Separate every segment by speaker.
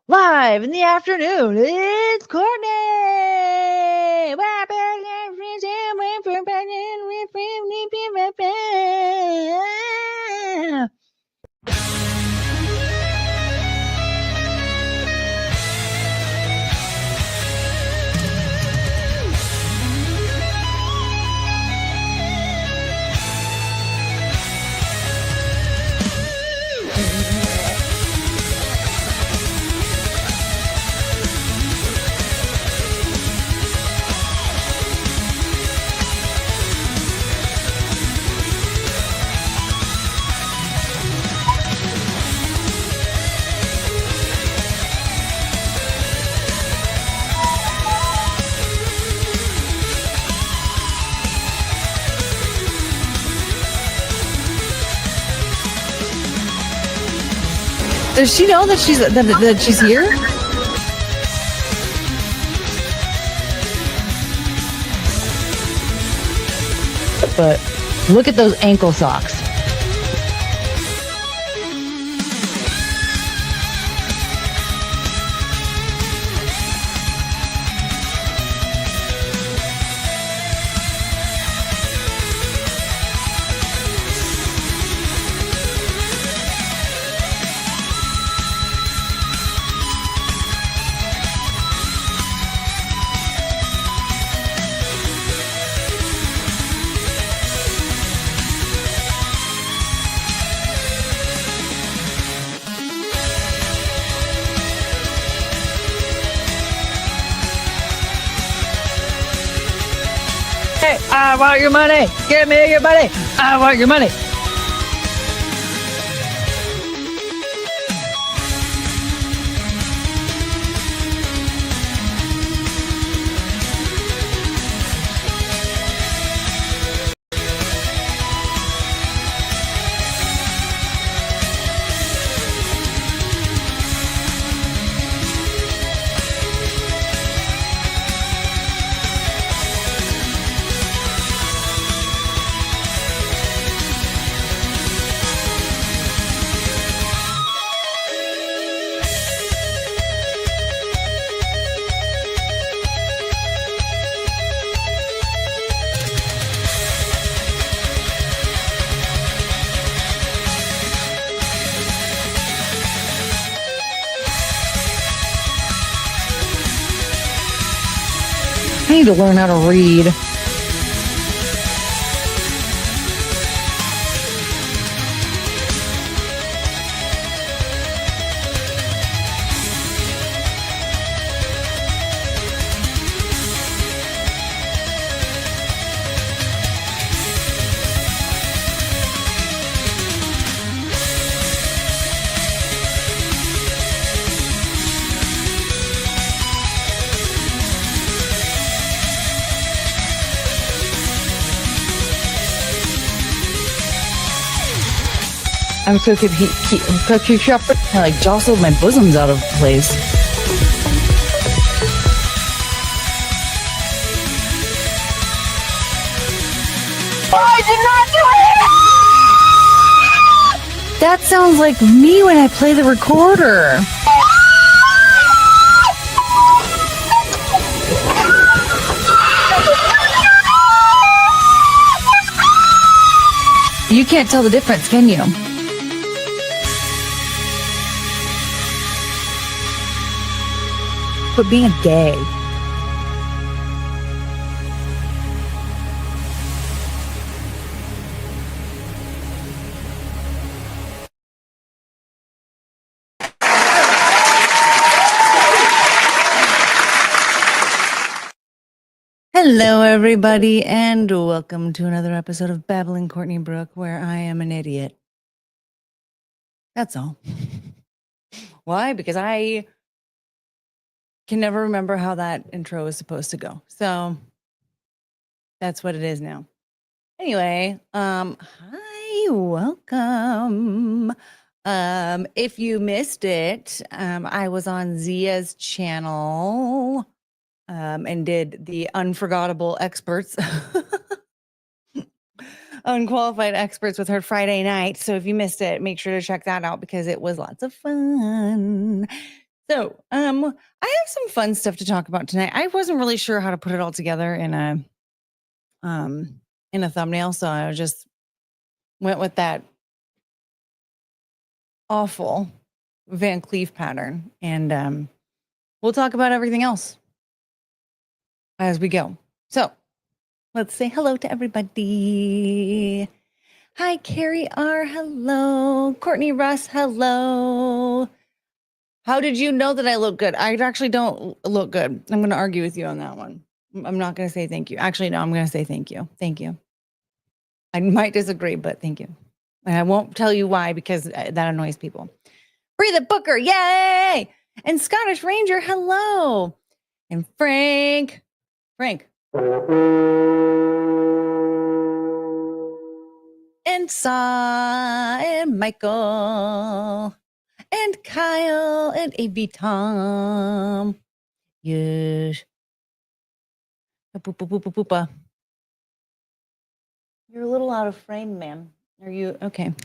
Speaker 1: Live in the afternoon, it's Courtney! Does she know that she's here? But look at those ankle socks. Hey, I want your money. Give me your money. I want your money. I need to learn how to read. I'm so keep I like jostled my bosoms out of place. I did not do it! That sounds like me when I play the recorder. You can't tell the difference, can you? But being gay. Hello, everybody, and welcome to another episode of Babbling, Courtney, Brooke, where I am an idiot. That's all. Why? Because I can never remember how that intro is supposed to go. So that's what it is now. Anyway, hi, welcome. If you missed it, I was on Zia's channel and did the unforgettable experts, unqualified experts with her Friday night. So if you missed it, make sure to check that out because it was lots of fun. So, I have some fun stuff to talk about tonight. I wasn't really sure how to put it all together in a thumbnail, so I just went with that awful Van Cleef pattern, and we'll talk about everything else as we go. So, let's say hello to everybody. Hi, Carrie R. Hello, Courtney Russ. Hello. How did you know that I look good? I actually don't look good. I'm going to argue with you on that one. I'm not going to say thank you. Actually, no, I'm going to say thank you. Thank you. I might disagree, but thank you. And I won't tell you why because that annoys people. Breathe it, Booker. Yay. And Scottish Ranger. Hello. And Frank. And Sa and Michael. And Kyle and A.B. Tom. Yes. Poopa. You're a little out of frame, ma'am. Are you okay?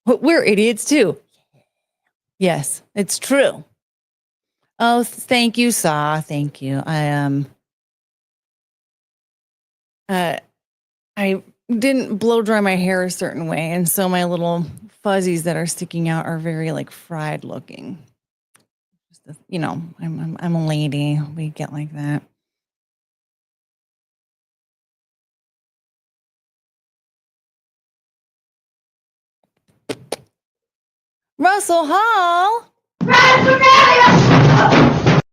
Speaker 1: We're idiots too. Yes, it's true. Oh, thank you, Sa. Thank you. I didn't blow dry my hair a certain way, and so my little fuzzies that are sticking out are very like fried looking. You know, I'm a lady. We get like that. Russell Hall.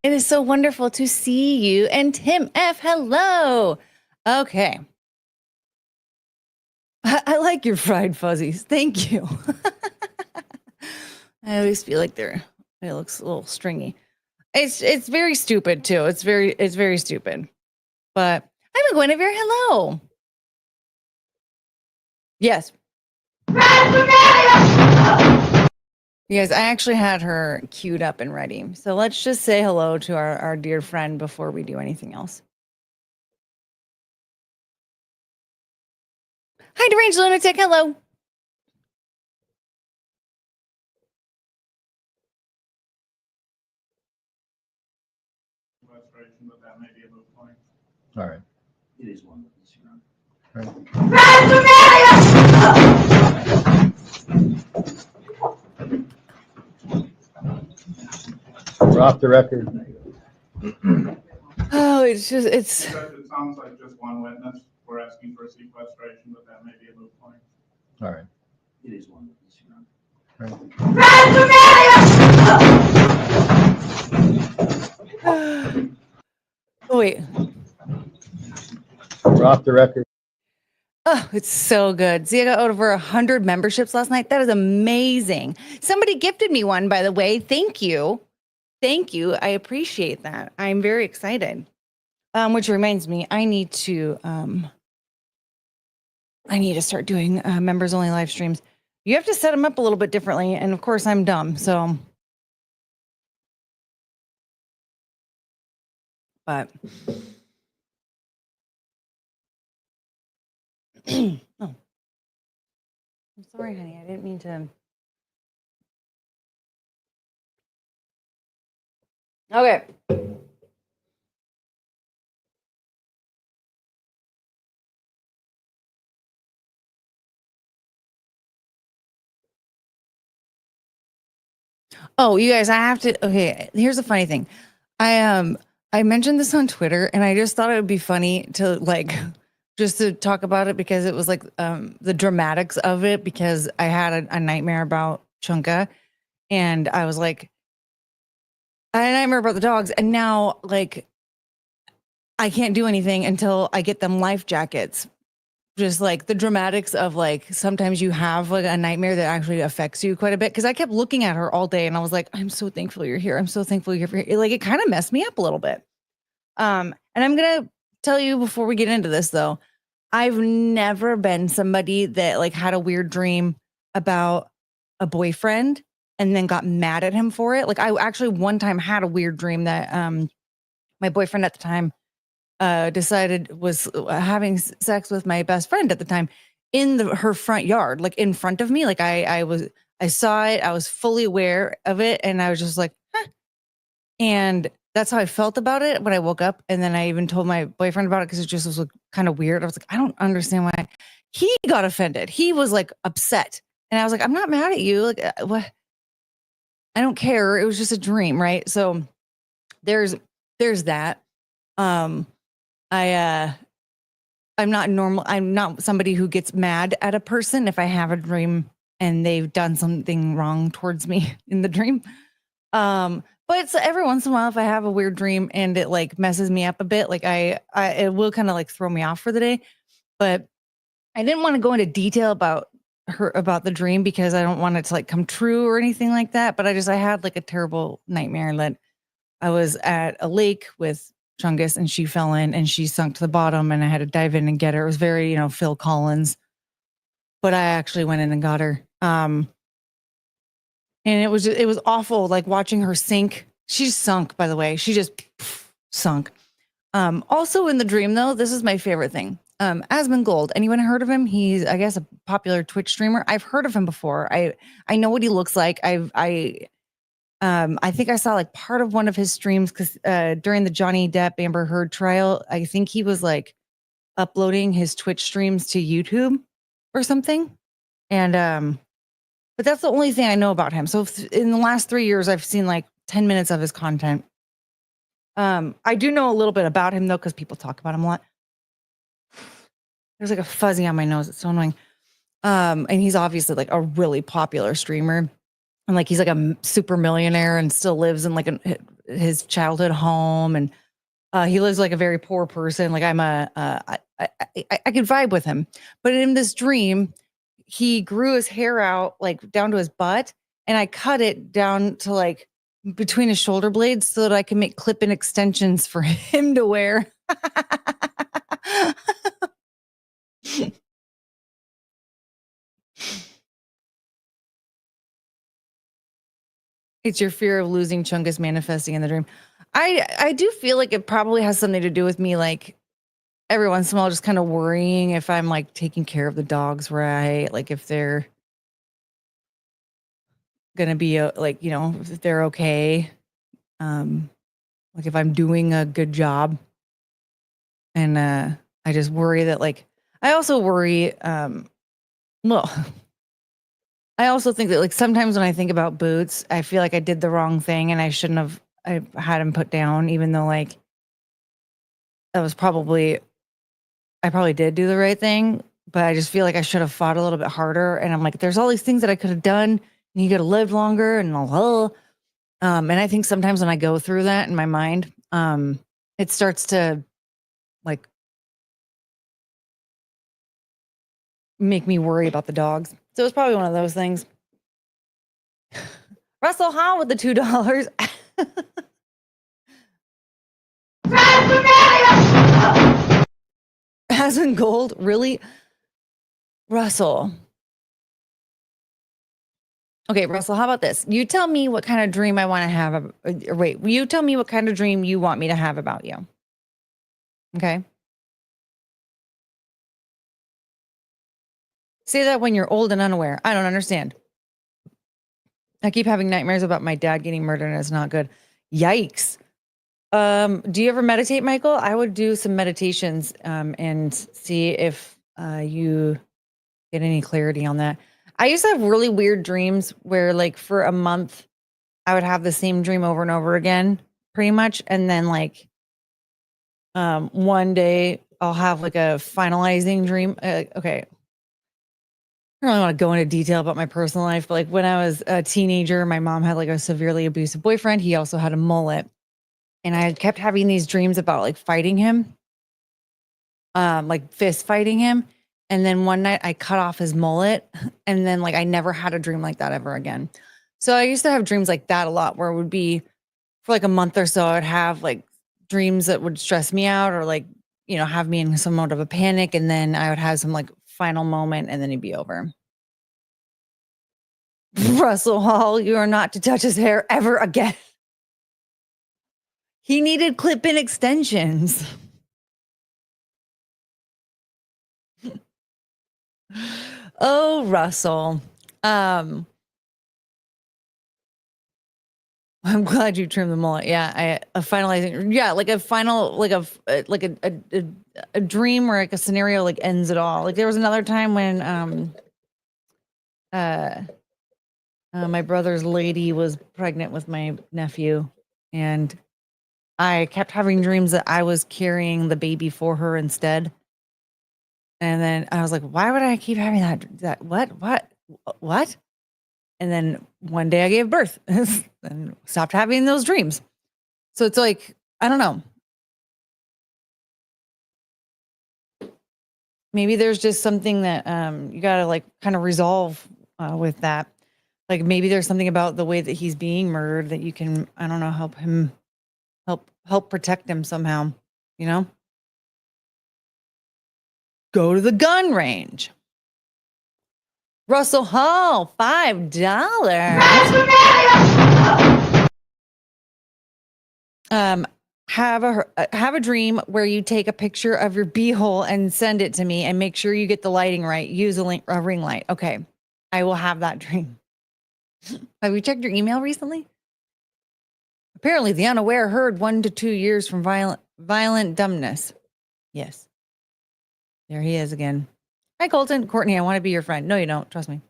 Speaker 1: It is so wonderful to see you. And Tim F. Hello. Okay. I like your fried fuzzies. Thank you. I always feel like it looks a little stringy. It's very stupid too. It's very stupid. But I'm a Guinevere. Hello. Yes. Yes, I actually had her queued up and ready. So let's just say hello to our dear friend before we do anything else. Hi, Deranged Lunatic. Hello.
Speaker 2: But that may be a moot point. All right. It is one. Right. We're off the record.
Speaker 1: Oh, it's
Speaker 2: It sounds like just one witness. We're asking for sequestration, but that may be a moot point. All right. It is one witness, Your
Speaker 1: Honor. Right. Oh, wait.
Speaker 2: We're off the record.
Speaker 1: Oh, it's so good. See, I got over 100 memberships last night. That is amazing. Somebody gifted me one, by the way. Thank you. Thank you. I appreciate that. I'm very excited. Which reminds me, I need to start doing members only live streams. You have to set them up a little bit differently, and of course, I'm dumb. So, but oh, I'm sorry, honey. I didn't mean to. Okay. Oh, you guys, I have to. Okay, here's the funny thing. I mentioned this on Twitter, and I just thought it would be funny to like just to talk about it because it was like the dramatics of it because I had a nightmare about Chunka, and I was like, I had a nightmare about the dogs, and now like I can't do anything until I get them life jackets. Just like the dramatics of like sometimes you have like a nightmare that actually affects you quite a bit. Cause I kept looking at her all day and I was like, I'm so thankful you're here. I'm so thankful you're here. Like it kind of messed me up a little bit. And I'm gonna tell you before we get into this though, I've never been somebody that like had a weird dream about a boyfriend and then got mad at him for it. Like I actually one time had a weird dream that my boyfriend at the time decided was having sex with my best friend at the time in her front yard, like in front of me. Like I I saw it. I was fully aware of it. And I was just like, huh. And that's how I felt about it when I woke up. And then I even told my boyfriend about it because it just was like, kind of weird. I was like, I don't understand why he got offended. He was like upset. And I was like, I'm not mad at you. Like, what? I don't care. It was just a dream. Right. So there's that. I'm not normal. I'm not somebody who gets mad at a person if I have a dream and they've done something wrong towards me in the dream. But it's every once in a while, if I have a weird dream and it like messes me up a bit, like it will kind of like throw me off for the day. But I didn't want to go into detail about the dream because I don't want it to like come true or anything like that. But I had like a terrible nightmare that I was at a lake with Chungus and she fell in and she sunk to the bottom and I had to dive in and get her. It was very, Phil Collins, but I actually went in and got her. And it was awful, like watching her sink. She sunk, by the way. She just sunk. Also in the dream, though, this is my favorite thing. Asmongold. Anyone heard of him? He's, I guess, a popular Twitch streamer. I've heard of him before. I know what he looks like. I think I saw like part of one of his streams because during the Johnny Depp Amber Heard trial, I think he was like uploading his Twitch streams to YouTube or something. And but that's the only thing I know about him. So in the last 3 years, I've seen like 10 minutes of his content. I do know a little bit about him though, because people talk about him a lot. There's like a fuzzy on my nose. It's so annoying. And he's obviously like a really popular streamer. And like, he's like a super millionaire and still lives in like his childhood home. And he lives like a very poor person. Like I could vibe with him. But in this dream, he grew his hair out like down to his butt and I cut it down to like between his shoulder blades so that I can make clip-in extensions for him to wear. It's your fear of losing Chungus manifesting in the dream. I do feel like it probably has something to do with me, like every once in a while just kind of worrying if I'm like taking care of the dogs right, like if they're gonna be like, if they're okay, like if I'm doing a good job. And I just worry that like I also worry well I also think that like sometimes when I think about Boots, I feel like I did the wrong thing and I had him put down, even though like that was I probably did do the right thing, but I just feel like I should have fought a little bit harder. And I'm like, there's all these things that I could have done and he could have lived longer and all. And I think sometimes when I go through that in my mind, it starts to like make me worry about the dogs. So it's probably one of those things. Russell Hall with the $2. Asmongold, really? Russell. Okay, Russell, how about this? You tell me what kind of dream I want to have. Wait, you tell me what kind of dream you want me to have about you. Okay. Say that when you're old and unaware. I don't understand. I keep having nightmares about my dad getting murdered and it's not good. Yikes. Do you ever meditate, Michael? I would do some meditations and see if you get any clarity on that. I used to have really weird dreams where like for a month I would have the same dream over and over again, pretty much. And then like one day I'll have like a finalizing dream. Okay. I don't really want to go into detail about my personal life, but like when I was a teenager, my mom had like a severely abusive boyfriend. He also had a mullet. And I kept having these dreams about like fighting him, like fist fighting him. And then one night I cut off his mullet and then like I never had a dream like that ever again. So I used to have dreams like that a lot where it would be for like a month or so, I would have like dreams that would stress me out or like, have me in somewhat of a panic. And then I would have some like final moment and then he'd be over. Russell Hall, you are not to touch his hair ever again. He needed clip-in extensions. Oh, Russell. I'm glad you trimmed the mullet. Yeah, a finalizing. Yeah, like a final, like a dream or like a scenario like ends it all. Like there was another time when my brother's lady was pregnant with my nephew, and I kept having dreams that I was carrying the baby for her instead. And then I was like, why would I keep having that? What? And then one day I gave birth and stopped having those dreams. So it's like, I don't know. Maybe there's just something that you got to like kind of resolve with that. Like maybe there's something about the way that he's being murdered that you can, I don't know, help protect him somehow, you know? Go to the gun range. Russell Hall, $5. Have a dream where you take a picture of your beehole and send it to me, and make sure you get the lighting right. Use a ring light. Okay, I will have that dream. Have you checked your email recently? Apparently, the unaware heard 1 to 2 years from violent dumbness. Yes, there he is again. Hi, Colton. Courtney, I want to be your friend. No, you don't. Trust me.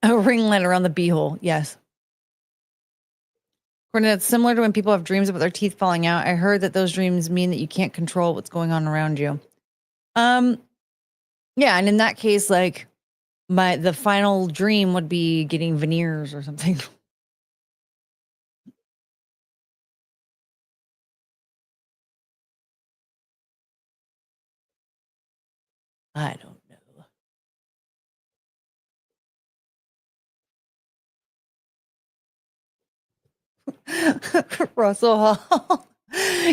Speaker 1: A ring light around the beehole. Yes. Courtney, that's similar to when people have dreams about their teeth falling out. I heard that those dreams mean that you can't control what's going on around you. Yeah, and in that case, like the final dream would be getting veneers or something. I don't know. Russell Hall.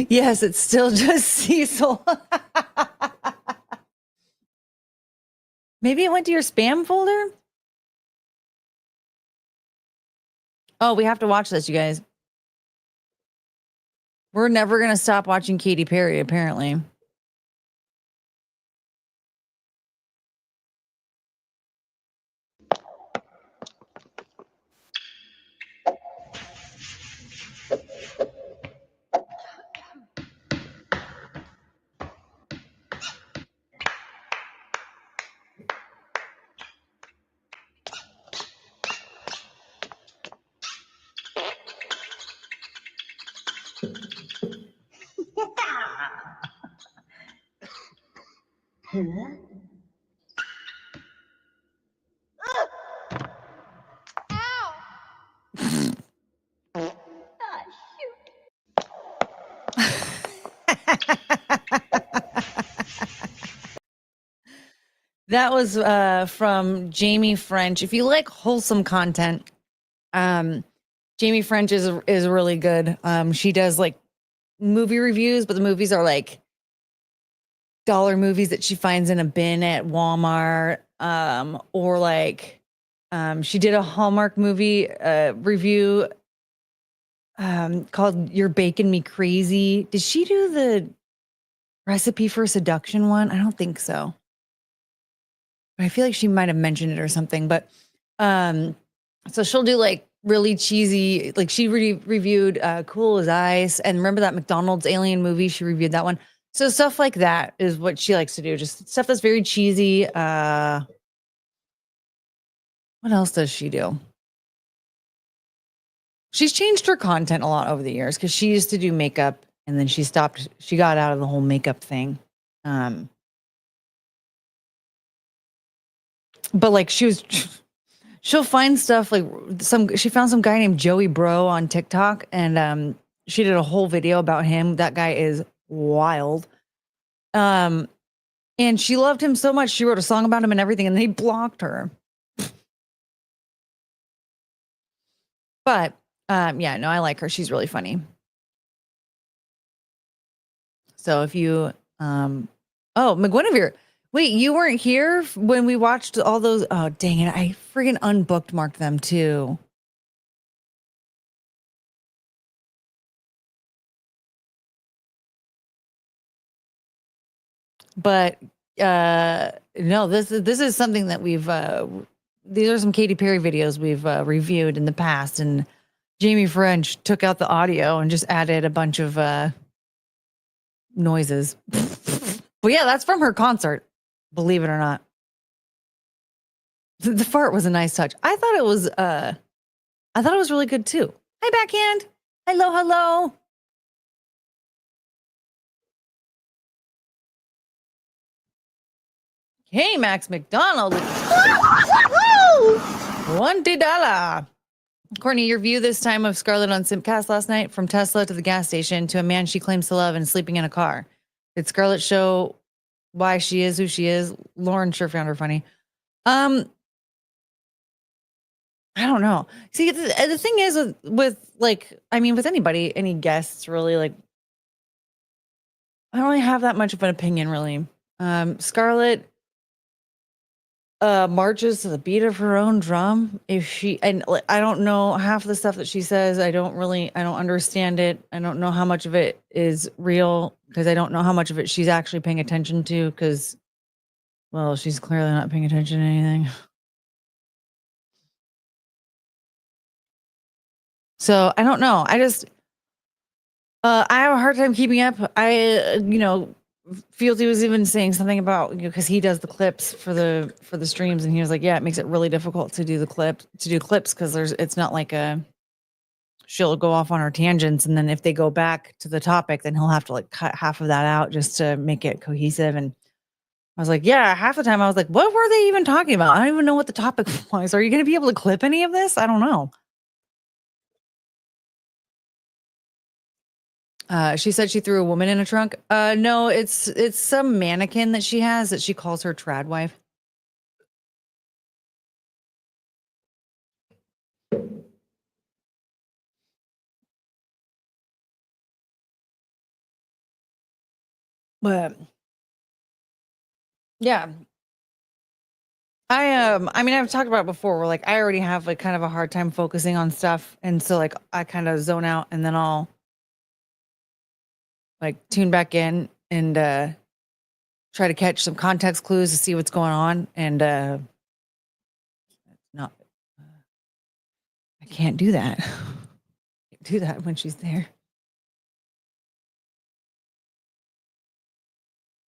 Speaker 1: Yes, it's still just Cecil. Maybe it went to your spam folder? Oh, we have to watch this, you guys. We're never going to stop watching Katy Perry, apparently. That was from Jamie French. If you like wholesome content, Jamie French is really good. She does like movie reviews, but the movies are like dollar movies that she finds in a bin at Walmart, or like she did a Hallmark movie review called "You're Baking Me Crazy." Did she do the Recipe for Seduction one? I don't think so. I feel like she might have mentioned it or something, but so she'll do like really cheesy, like she reviewed Cool as Ice, and remember that McDonald's alien movie? She reviewed that one. So stuff like that is what she likes to do, just stuff that's very cheesy. What else does she do? She's changed her content a lot over the years because she used to do makeup, and then she got out of the whole makeup thing. But like she'll find stuff like she found some guy named Joey Bro on TikTok, and she did a whole video about him. That guy is wild. And she loved him so much she wrote a song about him and everything, and they blocked her. But yeah, no, I like her. She's really funny. So if you oh, McGuinevere, wait, you weren't here when we watched all those. Oh, dang it. I friggin' unbookmarked them too. But no, this is something that we've these are some Katy Perry videos we've reviewed in the past, and Jamie French took out the audio and just added a bunch of noises. Well, yeah, that's from her concert, believe it or not. The fart was a nice touch. I thought it was really good too. Hi, backhand. Hello, hello. Hey, Max McDonald. $20. Courtney, your view this time of Scarlet on Simpcast last night, from Tesla to the gas station to a man she claims to love and sleeping in a car. Did Scarlet show why she is who she is? Lauren sure found her funny. I don't know. See, the thing is with like, I mean, with anybody, any guests really, like, I don't really have that much of an opinion, really. Scarlet marches to the beat of her own drum. If she, and like, I don't know half the stuff that she says. I don't understand it. I don't know how much of it is real, because I don't know how much of it she's actually paying attention to, because, well, she's clearly not paying attention to anything. So I don't know. I just, I have a hard time keeping up. Fealty was even saying something about, because he does the clips for the streams, and he was like, yeah, it makes it really difficult to do clips, because it's not like she'll go off on her tangents, and then if they go back to the topic, then he'll have to like cut half of that out just to make it cohesive. And I was like, yeah, half the time I was like, what were they even talking about? I don't even know what the topic was. Are you going to be able to clip any of this? I don't know. She said she threw a woman in a trunk. No, it's some mannequin that she has that she calls her trad wife. But yeah, I mean, I've talked about it before, where like I already have like kind of a hard time focusing on stuff, and so like I kind of zone out, and then I'll like tune back in and try to catch some context clues to see what's going on, and not I can't do that. Can't do that when she's there.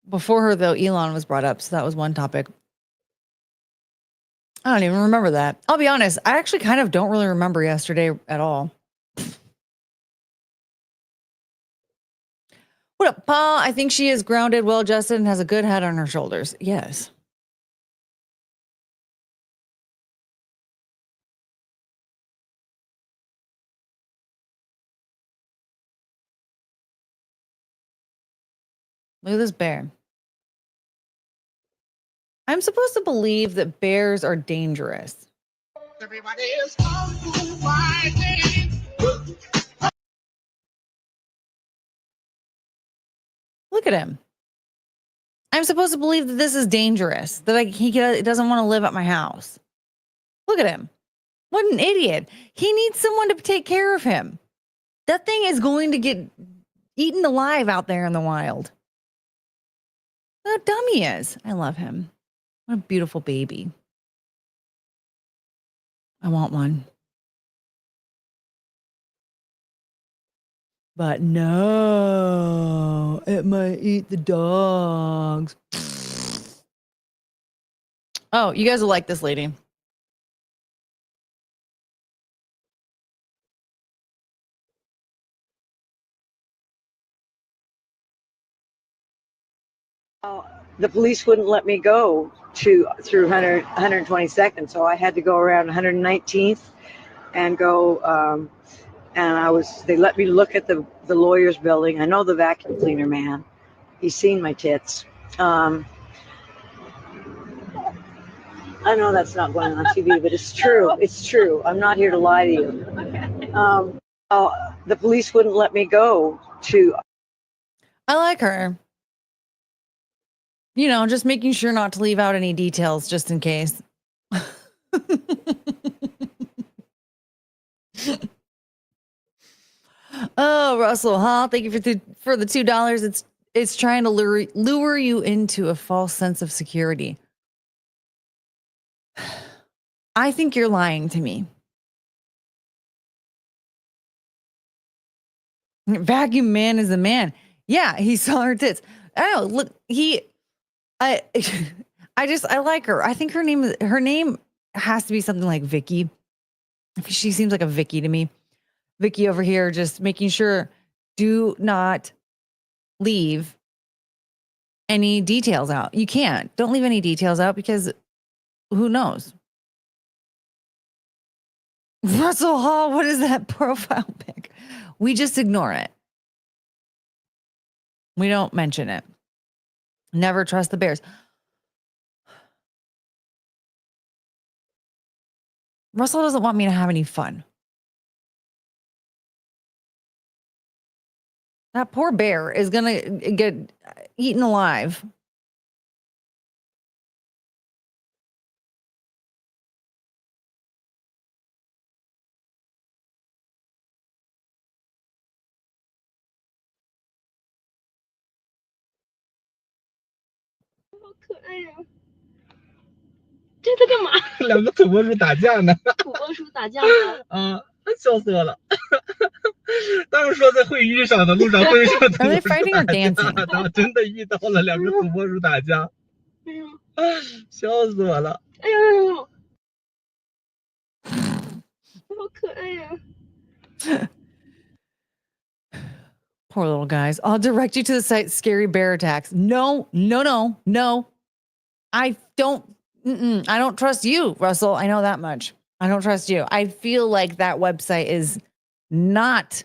Speaker 1: Before her though, Elon was brought up, so that was one topic. I don't even remember that. I'll be honest, I actually kind of don't really remember yesterday at all. What up, Paul? I think she is grounded, well-adjusted, and has a good head on her shoulders. Yes. Look at this bear. I'm supposed to believe that bears are dangerous. Everybody is Look at him. I'm supposed to believe that this is dangerous, that he doesn't want to live at my house. Look at him. What an idiot. He needs someone to take care of him. That thing is going to get eaten alive out there in the wild. What a dumb he is. I love him. What a beautiful baby. I want one. But no, it might eat the dogs. Oh, you guys will like this lady.
Speaker 3: The police wouldn't let me go through 122nd, so I had to go around 119th and go. And they let me look at the lawyer's building. I know the vacuum cleaner man. He's seen my tits. I know that's not going on TV, but it's true. It's true. I'm not here to lie to you. The police wouldn't let me go to.
Speaker 1: I like her. You know, just making sure not to leave out any details just in case. Oh, Russell Hall, thank you for the $2. It's trying to lure you into a false sense of security. I think you're lying to me. Vacuum man is the man. Yeah, he saw her tits. I don't know. Look, I I like her. I think her name has to be something like Vicky. She seems like a Vicky to me. Vicky over here just making sure do not leave any details out. You can't. Don't leave any details out because who knows? Russell Hall, what is that profile pic? We just ignore it. We don't mention it. Never trust the Bears. Russell doesn't want me to have any fun. That poor bear is going to get eaten alive.
Speaker 4: 两个土拨鼠打架呢。土拨鼠打架吗？啊，笑死我了。他们说在会议上的路上会上土拨鼠打架，真的遇到了两个土拨鼠打架。笑死我了。哎呦，好可爱呀。
Speaker 1: Poor little guys. I'll direct you to the site Scary Bear Attacks. No. I don't trust you, Russell. I know that much. I don't trust you. I feel like that website is not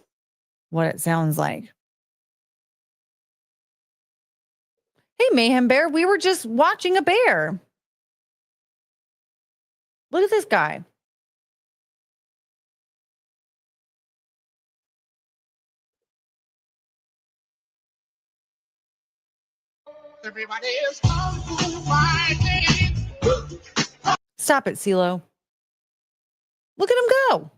Speaker 1: what it sounds like. Hey, Mayhem Bear, we were just watching a bear. Look at this guy.
Speaker 4: Everybody is kung fu fighting.
Speaker 1: Stop it, CeeLo. Look at him go.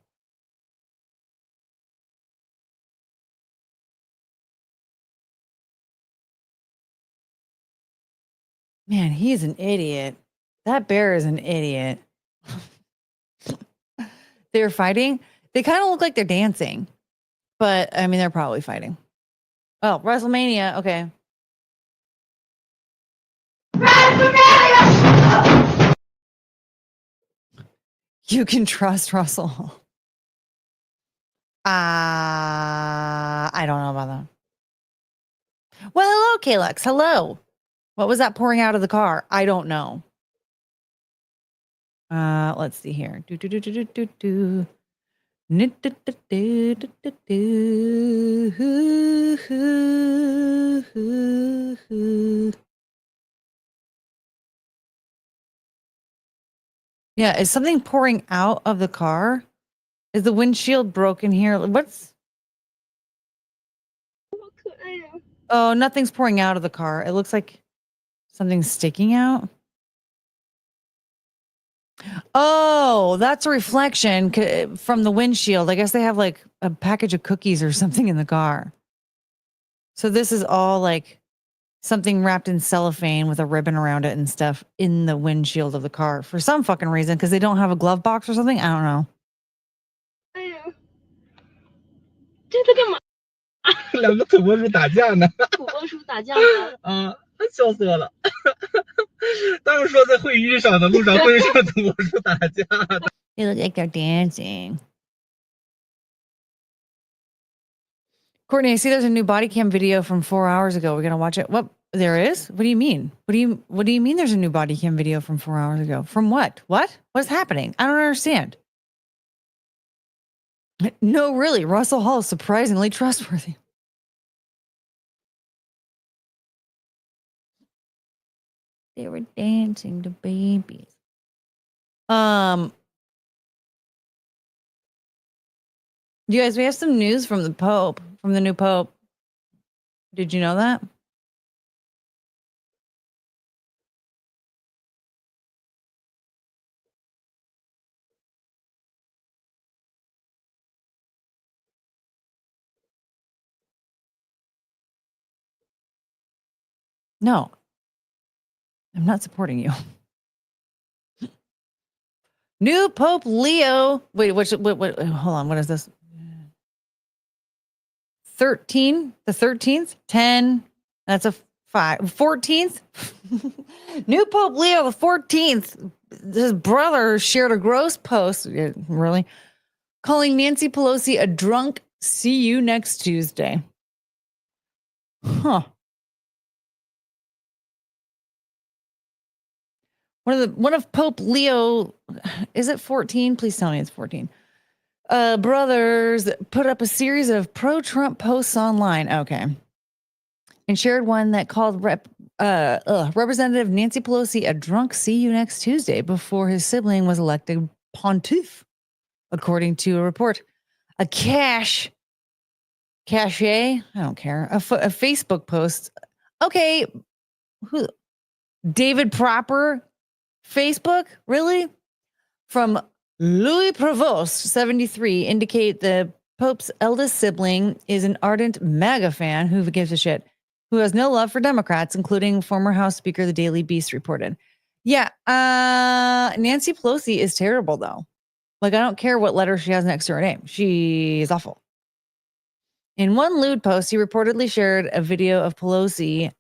Speaker 1: Man, he's an idiot. That bear is an idiot. They're fighting. They kind of look like they're dancing, but I mean, they're probably fighting. Oh, WrestleMania. Okay. You can trust Russell. I don't know about that. Well, hello, Kalex. Hello. What was that pouring out of the car? I don't know. Let's see here. Yeah, is something pouring out of the car? Is the windshield broken here? What's... Oh, nothing's pouring out of the car. It looks like something's sticking out. Oh, that's a reflection from the windshield. I guess they have like a package of cookies or something in the car. So this is all like something wrapped in cellophane with a ribbon around it and stuff in the windshield of the car for some fucking reason, because they don't have a glove box or something. I don't know.
Speaker 4: 哎呀，这在干嘛？两个土拨鼠打架呢。土拨鼠打架吗？啊，笑死我了。他们说在会议上的路上会上土拨鼠打架。
Speaker 1: They look like they're dancing. Courtney, I see there's a new body cam video from 4 hours ago. We're gonna watch it. What? There is? What do you mean? What do you mean there's a new body cam video from 4 hours ago? From what? What? What's happening? I don't understand. No, really, Russell Hall is surprisingly trustworthy. They were dancing to babies. You guys, we have some news from the Pope, from the new Pope. Did you know that? No, I'm not supporting you. New Pope Leo. Wait, what, hold on. What is this? 13, the 13th, 10. That's a 5. 14th. New Pope Leo the 14th. His brother shared a gross post. Really? Calling Nancy Pelosi a drunk. See you next Tuesday. Huh. One of Pope Leo, is it 14? Please tell me it's 14. Brothers put up a series of pro-Trump posts online. Okay. And shared one that called Representative Nancy Pelosi a drunk see you next Tuesday before his sibling was elected pontiff, according to a report. A cache, I don't care, a Facebook post. Okay. Who? David Proper, Facebook? Really? From Louis Provost, 73, indicate the Pope's eldest sibling is an ardent MAGA fan who gives a shit, who has no love for Democrats, including former House Speaker the Daily Beast reported. Yeah, Nancy Pelosi is terrible, though. Like, I don't care what letter she has next to her name. She's awful. In one lewd post, he reportedly shared a video of Pelosi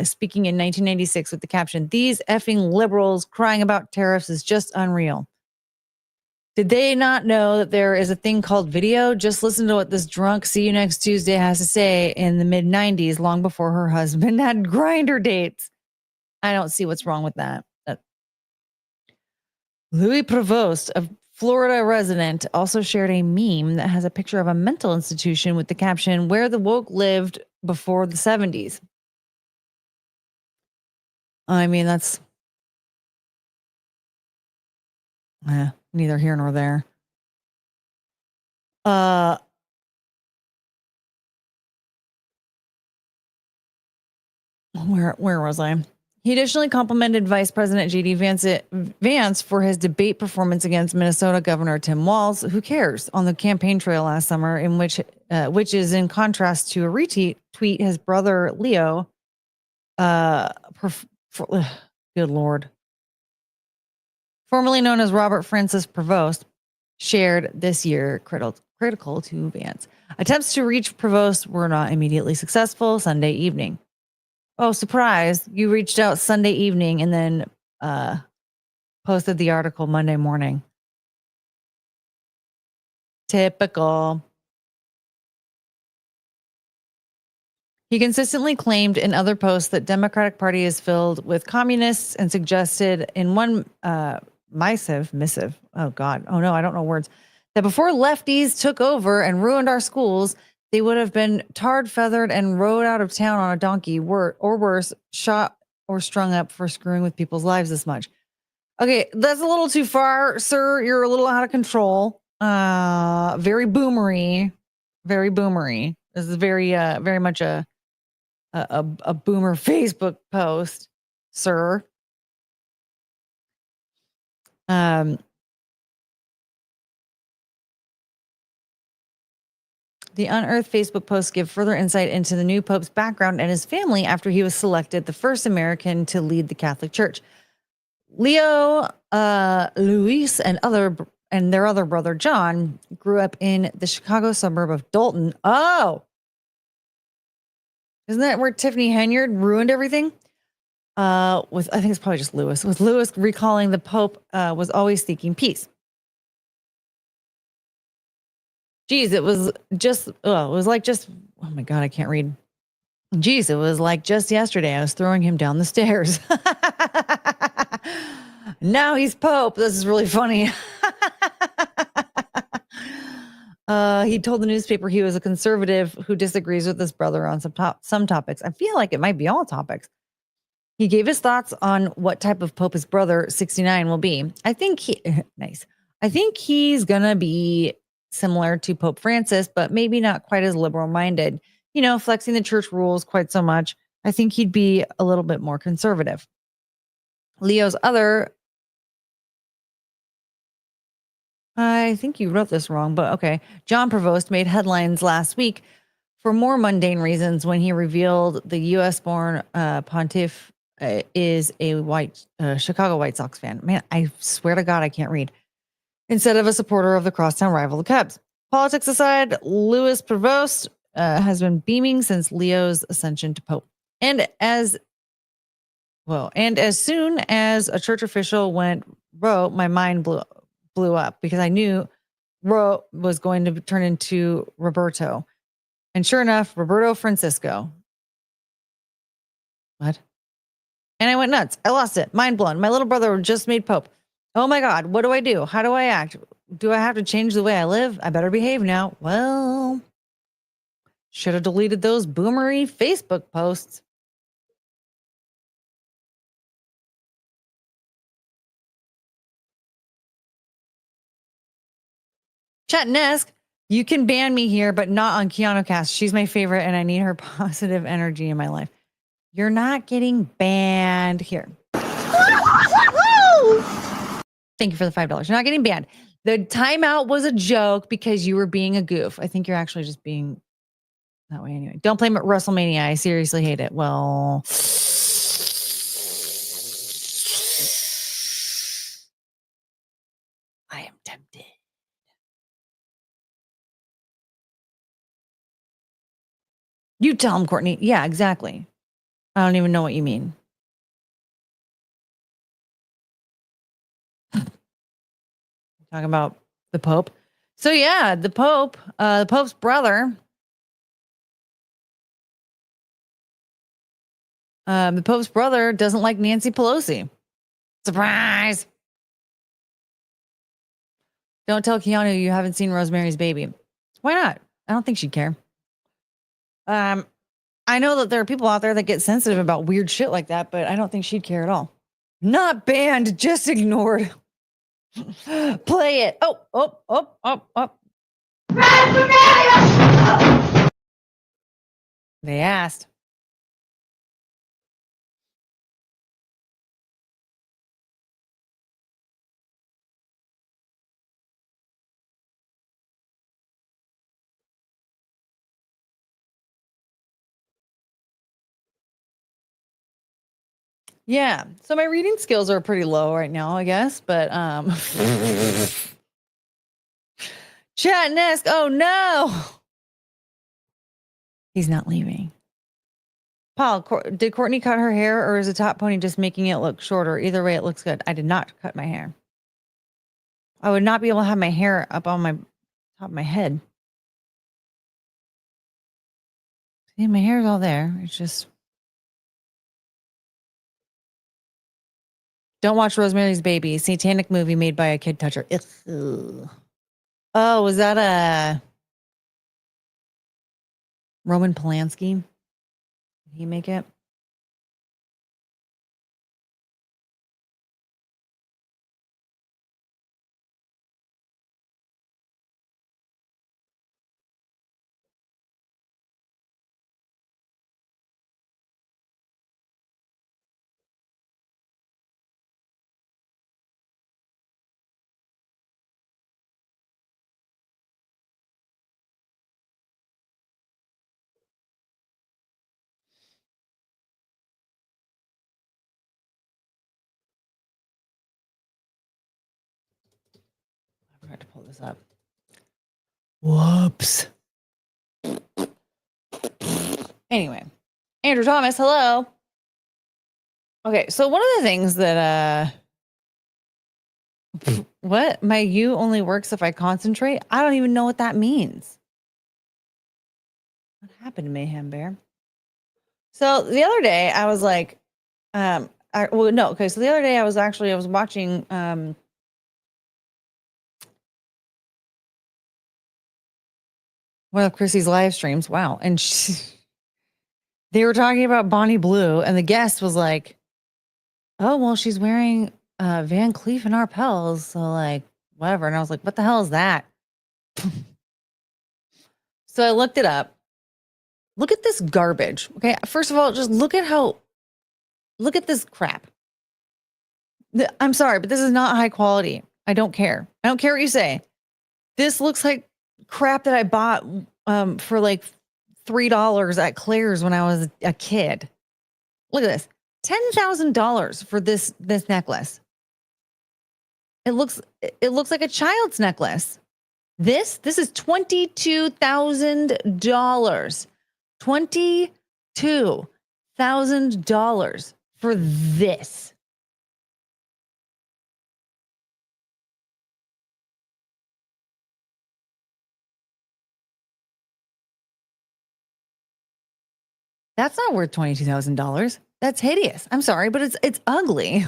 Speaker 1: speaking in 1996 with the caption, "These effing liberals crying about tariffs is just unreal." Did they not know that there is a thing called video? Just listen to what this drunk see you next Tuesday has to say in the mid-90s, long before her husband had Grindr dates. I don't see what's wrong with that. Louis Provost, a Florida resident, also shared a meme that has a picture of a mental institution with the caption, "Where the woke lived before the 70s. I mean, that's neither here nor there. Where was I? He additionally complimented Vice President J.D. Vance for his debate performance against Minnesota Governor Tim Walz, who cares, on the campaign trail last summer, in which is in contrast to a retweet his brother Leo. Good Lord. Formerly known as Robert Francis Prevost, shared this year, critical to Vance. Attempts to reach Prevost were not immediately successful Sunday evening. Oh, surprise. You reached out Sunday evening and then posted the article Monday morning. Typical. He consistently claimed in other posts that Democratic Party is filled with communists and suggested in one missive. Oh, God. Oh, no, I don't know words. That before lefties took over and ruined our schools, they would have been tarred, feathered, and rode out of town on a donkey, or worse, shot or strung up for screwing with people's lives this much. Okay, that's a little too far, sir. You're a little out of control. Very boomery. Very boomery. This is very much a boomer Facebook post, sir. The unearthed Facebook posts give further insight into the new Pope's background and his family after he was selected the first American to lead the Catholic Church. Leo, Luis, and their other brother John grew up in the Chicago suburb of Dalton. Oh, isn't that where Tiffany Henyard ruined everything? I think it's probably just Lewis. With Lewis recalling the Pope was always seeking peace. Geez, it was like oh my God, I can't read. Geez, it was like just yesterday I was throwing him down the stairs. Now he's Pope. This is really funny. He told the newspaper he was a conservative who disagrees with his brother on some topics. I feel like it might be all topics. He gave his thoughts on what type of Pope his brother, 69, will be. I think he's going to be similar to Pope Francis, but maybe not quite as liberal-minded, flexing the church rules quite so much. I think he'd be a little bit more conservative. Leo's other, I think you wrote this wrong, but okay. John Prevost made headlines last week for more mundane reasons when he revealed the U.S.-born pontiff is a Chicago White Sox fan. Man, I swear to God, I can't read. Instead of a supporter of the crosstown rival, the Cubs. Politics aside, Louis Prevost has been beaming since Leo's ascension to Pope. And as soon as a church official went Ro, my mind blew up because I knew Ro was going to turn into Roberto. And sure enough, Roberto Francisco. What? And I went nuts. I lost it. Mind blown. My little brother just made Pope. Oh my God. What do I do? How do I act? Do I have to change the way I live? I better behave now. Well, should have deleted those boomery Facebook posts. Chatnesk, you can ban me here, but not on Keanu Cast. She's my favorite, and I need her positive energy in my life. You're not getting banned here. Thank you for the $5. You're not getting banned. The timeout was a joke because you were being a goof. I think you're actually just being that way anyway. Don't play WrestleMania. I seriously hate it. Well, I am tempted. You tell him, Courtney. Yeah, exactly. I don't even know what you mean. Talking about the Pope. So yeah, the Pope's brother. The Pope's brother doesn't like Nancy Pelosi. Surprise. Don't tell Keanu you haven't seen Rosemary's Baby. Why not? I don't think she'd care. I know that there are people out there that get sensitive about weird shit like that, but I don't think she'd care at all. Not banned, just ignored. Play it. Oh. They asked. Yeah. So my reading skills are pretty low right now, I guess, but Chat Nesk, oh no. He's not leaving. Paul, did Courtney cut her hair or is the top pony just making it look shorter? Either way, it looks good. I did not cut my hair. I would not be able to have my hair up on my top of my head. See, my hair's all there. It's just... Don't watch Rosemary's Baby, satanic movie made by a kid toucher. Ugh. Oh, was that a Roman Polanski? Did he make it? I forgot to pull this up. Whoops. Anyway, Andrew Thomas, hello. Okay, so one of the things that what? My U only works if I concentrate? I don't even know what that means. What happened to Mayhem Bear? So the other day I was like, so the other day I was watching one of Chrissy's live streams. Wow. And they were talking about Bonnie Blue, and the guest was like, oh, well, she's wearing Van Cleef and Arpels, so like, whatever. And I was like, what the hell is that? So I looked it up. Look at this garbage. Okay. First of all, just look at this crap. I'm sorry, but this is not high quality. I don't care. I don't care what you say. This looks like crap that I bought for like $3 at Claire's when I was a kid. Look at this. $10,000 for this necklace. It looks like a child's necklace. This is $22,000. $22,000 for this. That's not worth $22,000. That's hideous. I'm sorry, but it's ugly.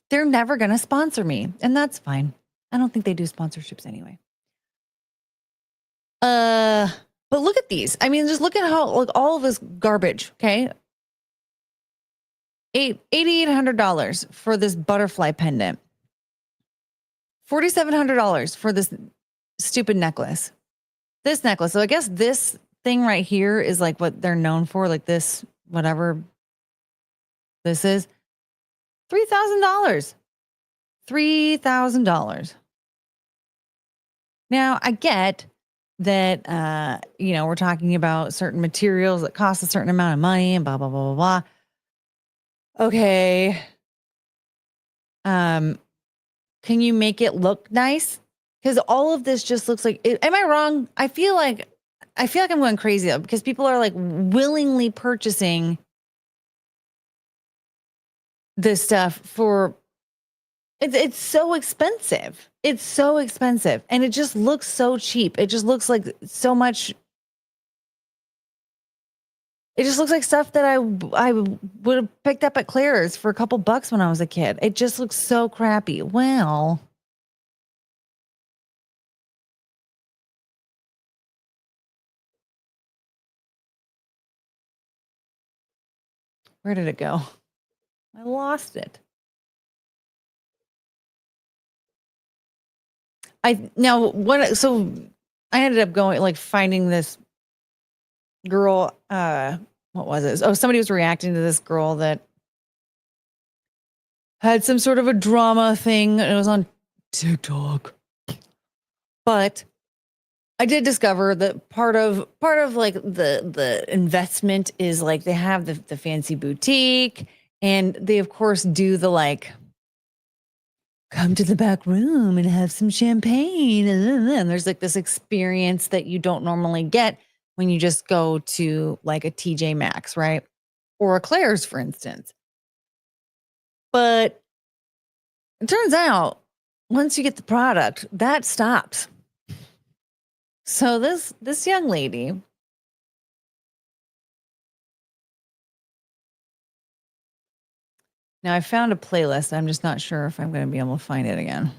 Speaker 1: They're never going to sponsor me, and that's fine. I don't think they do sponsorships anyway. But look at these. I mean, just look at how like all of this garbage, okay? $8,800 for this butterfly pendant. $4,700 for this stupid necklace. This necklace. So I guess this thing right here is like what they're known for, like this, whatever this is. $3,000. $3,000. Now, I get that, we're talking about certain materials that cost a certain amount of money and blah, blah, blah, blah, blah. Okay. Can you make it look nice? Because all of this just looks like, am I wrong? I feel like I'm going crazy though, because people are like willingly purchasing this stuff for, it's so expensive. It's so expensive. And it just looks so cheap. It just looks like so much. It just looks like stuff that I would have picked up at Claire's for a couple bucks when I was a kid. It just looks so crappy. Well, where did it go? I lost it. So I ended up going, like, finding this girl, what was it? Oh, somebody was reacting to this girl that had some sort of a drama thing. It was on TikTok. But I did discover that part of like the investment is like they have the fancy boutique, and they of course do the like come to the back room and have some champagne, and there's like this experience that you don't normally get when you just go to like a TJ Maxx, right? Or a Claire's, for instance. But it turns out once you get the product, that stops. So this young lady now, I found a playlist. I'm just not sure if I'm going to be able to find it again.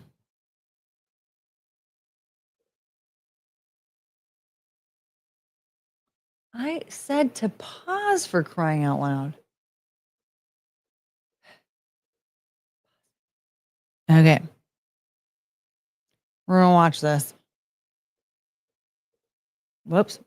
Speaker 1: I said to pause, for crying out loud. Okay. We're going to watch this. Whoops.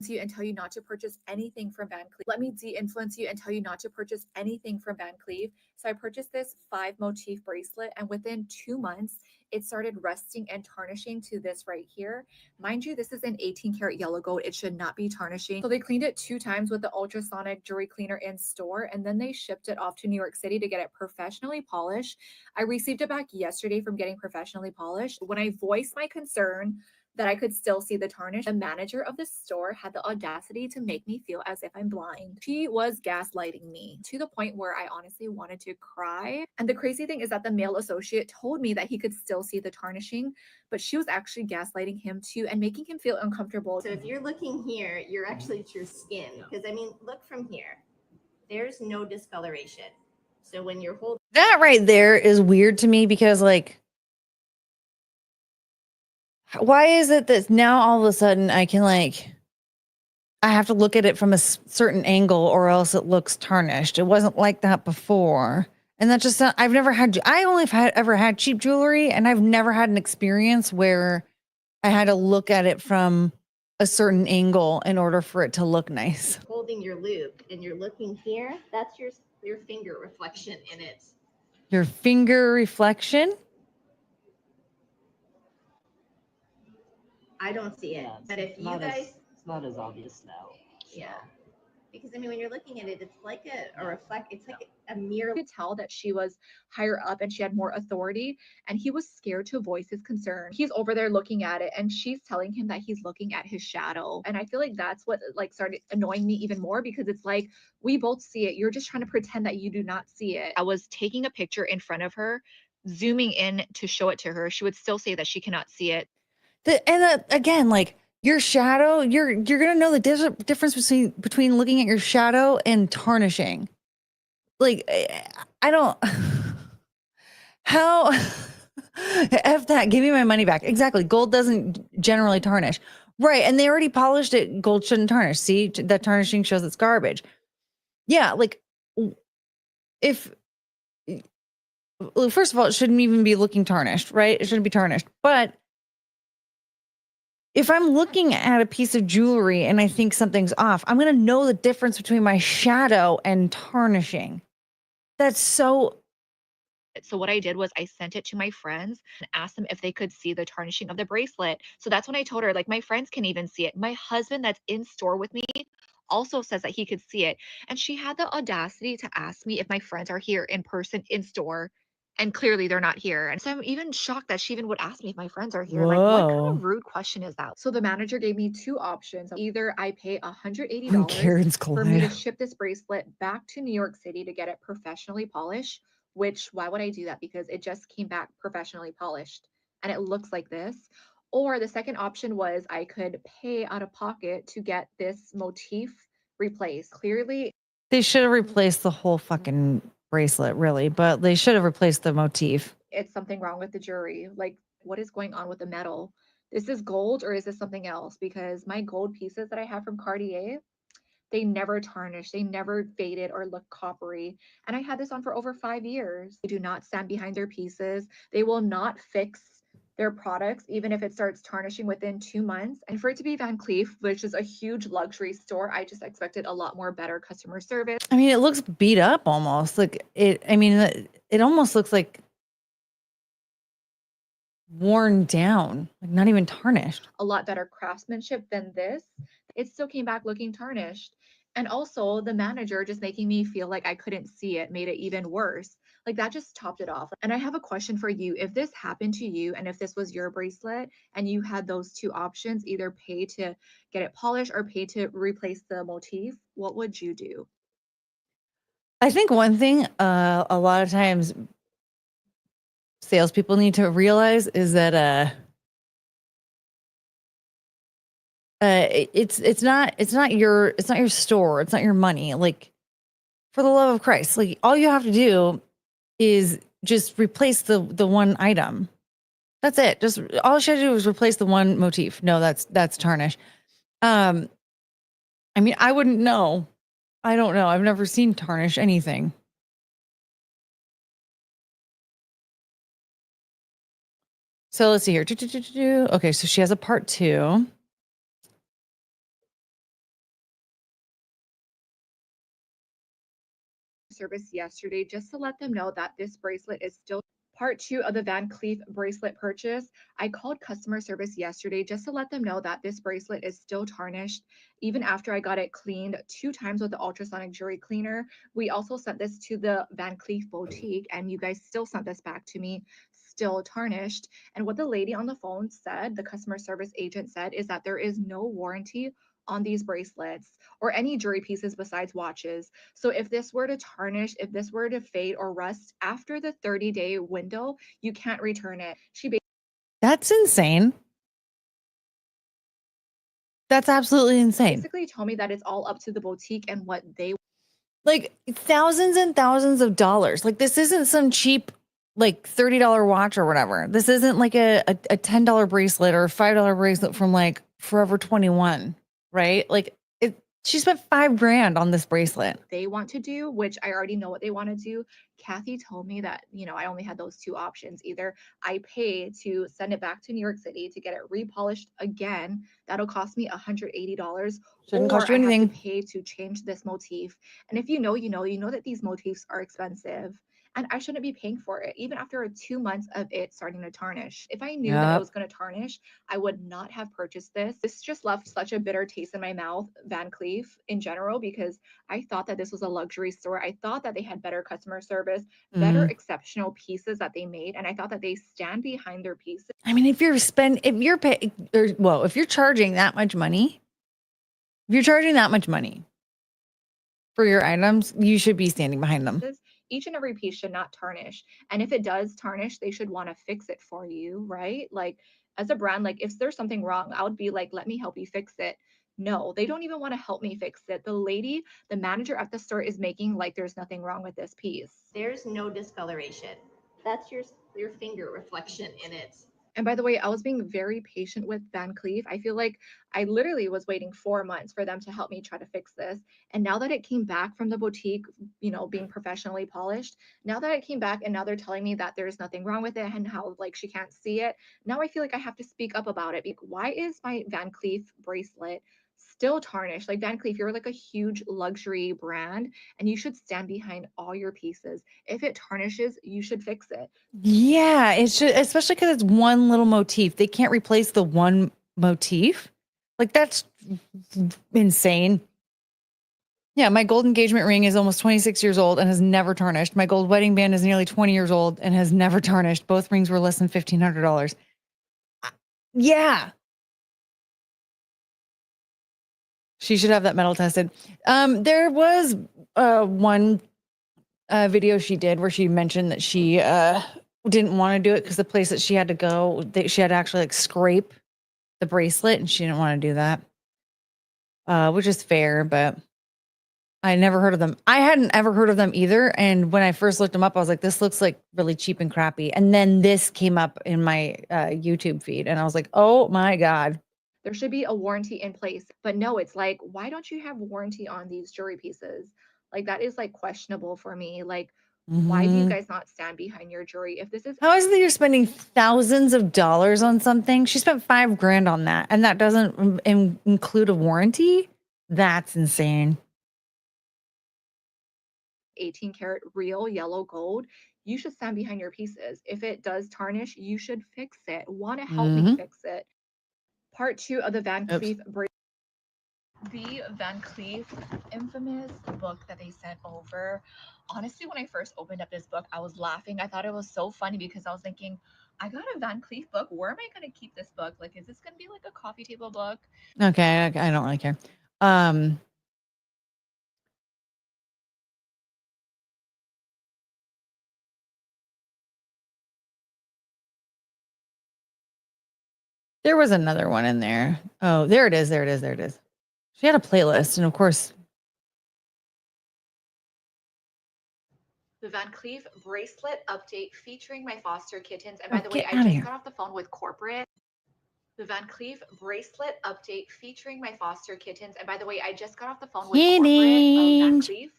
Speaker 5: You and tell you not to purchase anything from Van Cleef. Let me de-influence you and tell you not to purchase anything from Van Cleef. So I purchased this 5-motif bracelet, and within 2 months, it started rusting and tarnishing to this right here. Mind you, this is an 18-karat yellow gold. It should not be tarnishing. So they cleaned it 2 times with the ultrasonic jewelry cleaner in store, and then they shipped it off to New York City to get it professionally polished. I received it back yesterday from getting professionally polished. When I voiced my concern that I could still see the tarnish, the manager of the store had the audacity to make me feel as if I'm blind. She was gaslighting me to the point where I honestly wanted to cry. And the crazy thing is that the male associate told me that he could still see the tarnishing, but she was actually gaslighting him too and making him feel uncomfortable.
Speaker 6: So if you're looking here, you're actually it's your skin. Because I mean, look from here. There's no discoloration. So when you're holding
Speaker 1: That right there is weird to me, because like, why is it that now all of a sudden I have to look at it from a certain angle or else it looks tarnished? It wasn't like that before. And that just, I only ever had cheap jewelry, and I've never had an experience where I had to look at it from a certain angle in order for it to look nice.
Speaker 6: holding your loop and you're looking here, that's your finger reflection in it.
Speaker 1: Your finger reflection?
Speaker 6: I don't see it. But if you guys
Speaker 7: It's not as obvious now.
Speaker 6: Yeah. Because I mean, when you're looking at it, it's like a reflect. It's like a mirror.
Speaker 5: You could tell that she was higher up and she had more authority, and he was scared to voice his concern. He's over there looking at it, and she's telling him that he's looking at his shadow. And I feel like that's what like started annoying me even more, because it's like, we both see it. You're just trying to pretend that you do not see it. I was taking a picture in front of her, zooming in to show it to her. She would still say that she cannot see it.
Speaker 1: Again, like your shadow, you're gonna know the difference between looking at your shadow and tarnishing. Like, I don't. How? F that. Give me my money back. Exactly. Gold doesn't generally tarnish, right? And they already polished it. Gold shouldn't tarnish. See, that tarnishing shows it's garbage. Yeah, like if. Well, first of all, it shouldn't even be looking tarnished, right? It shouldn't be tarnished, but. If I'm looking at a piece of jewelry and I think something's off, I'm going to know the difference between my shadow and tarnishing. That's so.
Speaker 5: So what I did was I sent it to my friends and asked them if they could see the tarnishing of the bracelet. So that's when I told her, like, my friends can even see it. My husband that's in store with me also says that he could see it. And she had the audacity to ask me if my friends are here in person in store. And clearly they're not here. And so I'm even shocked that she even would ask me if my friends are here. Like, what kind
Speaker 1: Whoa.
Speaker 5: of rude question is that? So the manager gave me two options. Either I pay $180
Speaker 1: Karen's
Speaker 5: for me to
Speaker 1: collide.
Speaker 5: ship this bracelet back to New York City to get it professionally polished, which why would I do that? Because it just came back professionally polished and it looks like this. Or the second option was I could pay out of pocket to get this motif replaced. Clearly,
Speaker 1: They should have replaced the whole fucking bracelet, really, but they should have replaced the motif.
Speaker 5: it's something wrong with the jewelry. Like, what is going on with the metal? Is this gold or is this something else? Because my gold pieces that I have from Cartier, they never tarnished, they never faded or looked coppery. And I had this on for over 5 years. They do not stand behind their pieces. They will not fix their products, even if it starts tarnishing within 2 months. And for it to be Van Cleef, which is a huge luxury store, I just expected a lot more better customer service.
Speaker 1: I mean, it looks beat up almost. Like it almost looks like worn down, like not even tarnished.
Speaker 5: A lot better craftsmanship than this. It still came back looking tarnished. And also the manager just making me feel like I couldn't see it made it even worse. Like that just topped it off. And I have a question for you. If this happened to you and if this was your bracelet and you had those two options, either pay to get it polished or pay to replace the motif, what would you do?
Speaker 1: I think one thing a lot of times salespeople need to realize is that it's not your store, it's not your money. Like, for the love of Christ, like all you have to do is just replace the one item. That's it. Just all you have to do is replace the one motif. No, that's tarnish. I mean, I wouldn't know. I don't know. I've never seen tarnish anything. So let's see here. Okay, so she has a part 2.
Speaker 5: Service yesterday just to let them know that this bracelet is still part 2 of the Van Cleef bracelet purchase. I called customer service yesterday just to let them know that this bracelet is still tarnished even after I got it cleaned 2 times with the ultrasonic jewelry cleaner. We also sent this to the Van Cleef boutique and you guys still sent this back to me still tarnished. And what the lady on the phone said, the customer service agent said, is that there is no warranty on these bracelets or any jewelry pieces besides watches. So if this were to tarnish, if this were to fade or rust after the 30-day window, you can't return it.
Speaker 1: That's insane. That's absolutely insane.
Speaker 5: Basically told me that it's all up to the boutique and what they
Speaker 1: like thousands and thousands of dollars. Like this isn't some cheap like $30 watch or whatever. This isn't like a $10 bracelet or a $5 bracelet from like Forever 21, right? Like she spent $5,000 on this bracelet.
Speaker 5: They want to do, which I already know what they want to do. Kathy told me that, you know, I only had those 2 options. Either I pay to send it back to New York City to get it repolished again. That'll cost me $180.
Speaker 1: Shouldn't cost you anything.
Speaker 5: I have to pay to change this motif. And if you know that these motifs are expensive. and I shouldn't be paying for it, even after 2 months of it starting to tarnish. If I knew that it was going to tarnish, I would not have purchased this. This just left such a bitter taste in my mouth, Van Cleef in general, because I thought that this was a luxury store. I thought that they had better customer service, better exceptional pieces that they made, and I thought that they stand behind their pieces.
Speaker 1: I mean, if you're charging that much money, for your items, you should be standing behind them.
Speaker 5: Each and every piece should not tarnish. And if it does tarnish, they should want to fix it for you, right? Like as a brand, like if there's something wrong, I would be like, let me help you fix it. No, they don't even want to help me fix it. The manager at the store is making like there's nothing wrong with this piece.
Speaker 6: There's no discoloration. That's your finger reflection in it.
Speaker 5: And by the way, I was being very patient with Van Cleef. I feel like I literally was waiting 4 months for them to help me try to fix this. And now that it came back from the boutique, being professionally polished, now that it came back and now they're telling me that there's nothing wrong with it and how like she can't see it, now I feel like I have to speak up about it. Why is my Van Cleef bracelet still tarnished? Like Van Cleef, you're like a huge luxury brand and you should stand behind all your pieces. If it tarnishes, you should fix it.
Speaker 1: Yeah, it should, especially because it's one little motif. They can't replace the one motif. Like that's insane. Yeah, my gold engagement ring is almost 26 years old and has never tarnished. My gold wedding band is nearly 20 years old and has never tarnished. Both rings were less than $1,500. Yeah. She should have that metal tested. There was one video she did where she mentioned that she didn't want to do it because the place that she had to go, she had to actually like scrape the bracelet and she didn't want to do that, which is fair, but I never heard of them. I hadn't ever heard of them either. And when I first looked them up, I was like, this looks like really cheap and crappy. And then this came up in my YouTube feed and I was like, oh my God.
Speaker 5: There should be a warranty in place, but no, it's like, why don't you have warranty on these jewelry pieces? Like that is like questionable for me. Like, why do you guys not stand behind your jewelry? If this is
Speaker 1: how is it that you're spending thousands of dollars on something? She spent $5,000 on that, and that doesn't include a warranty. That's insane.
Speaker 5: 18 karat real yellow gold, you should stand behind your pieces. If it does tarnish, you should fix it. Want to help me fix it. Part 2 of the Van Cleef the Van Cleef infamous book that they sent over. Honestly, when I first opened up this book, I was laughing. I thought it was so funny because I was thinking, I got a Van Cleef book. Where am I going to keep this book? Like, is this going to be like a coffee table book?
Speaker 1: Okay, I don't really care. There was another one in there. Oh, there it is. She had a playlist, and of course,
Speaker 5: the Van Cleef bracelet update featuring my foster kittens. And by the way, I just got off the phone with corporate. The Van Cleef bracelet update featuring my foster kittens. And by the way, I just got off the phone with corporate Van Cleef.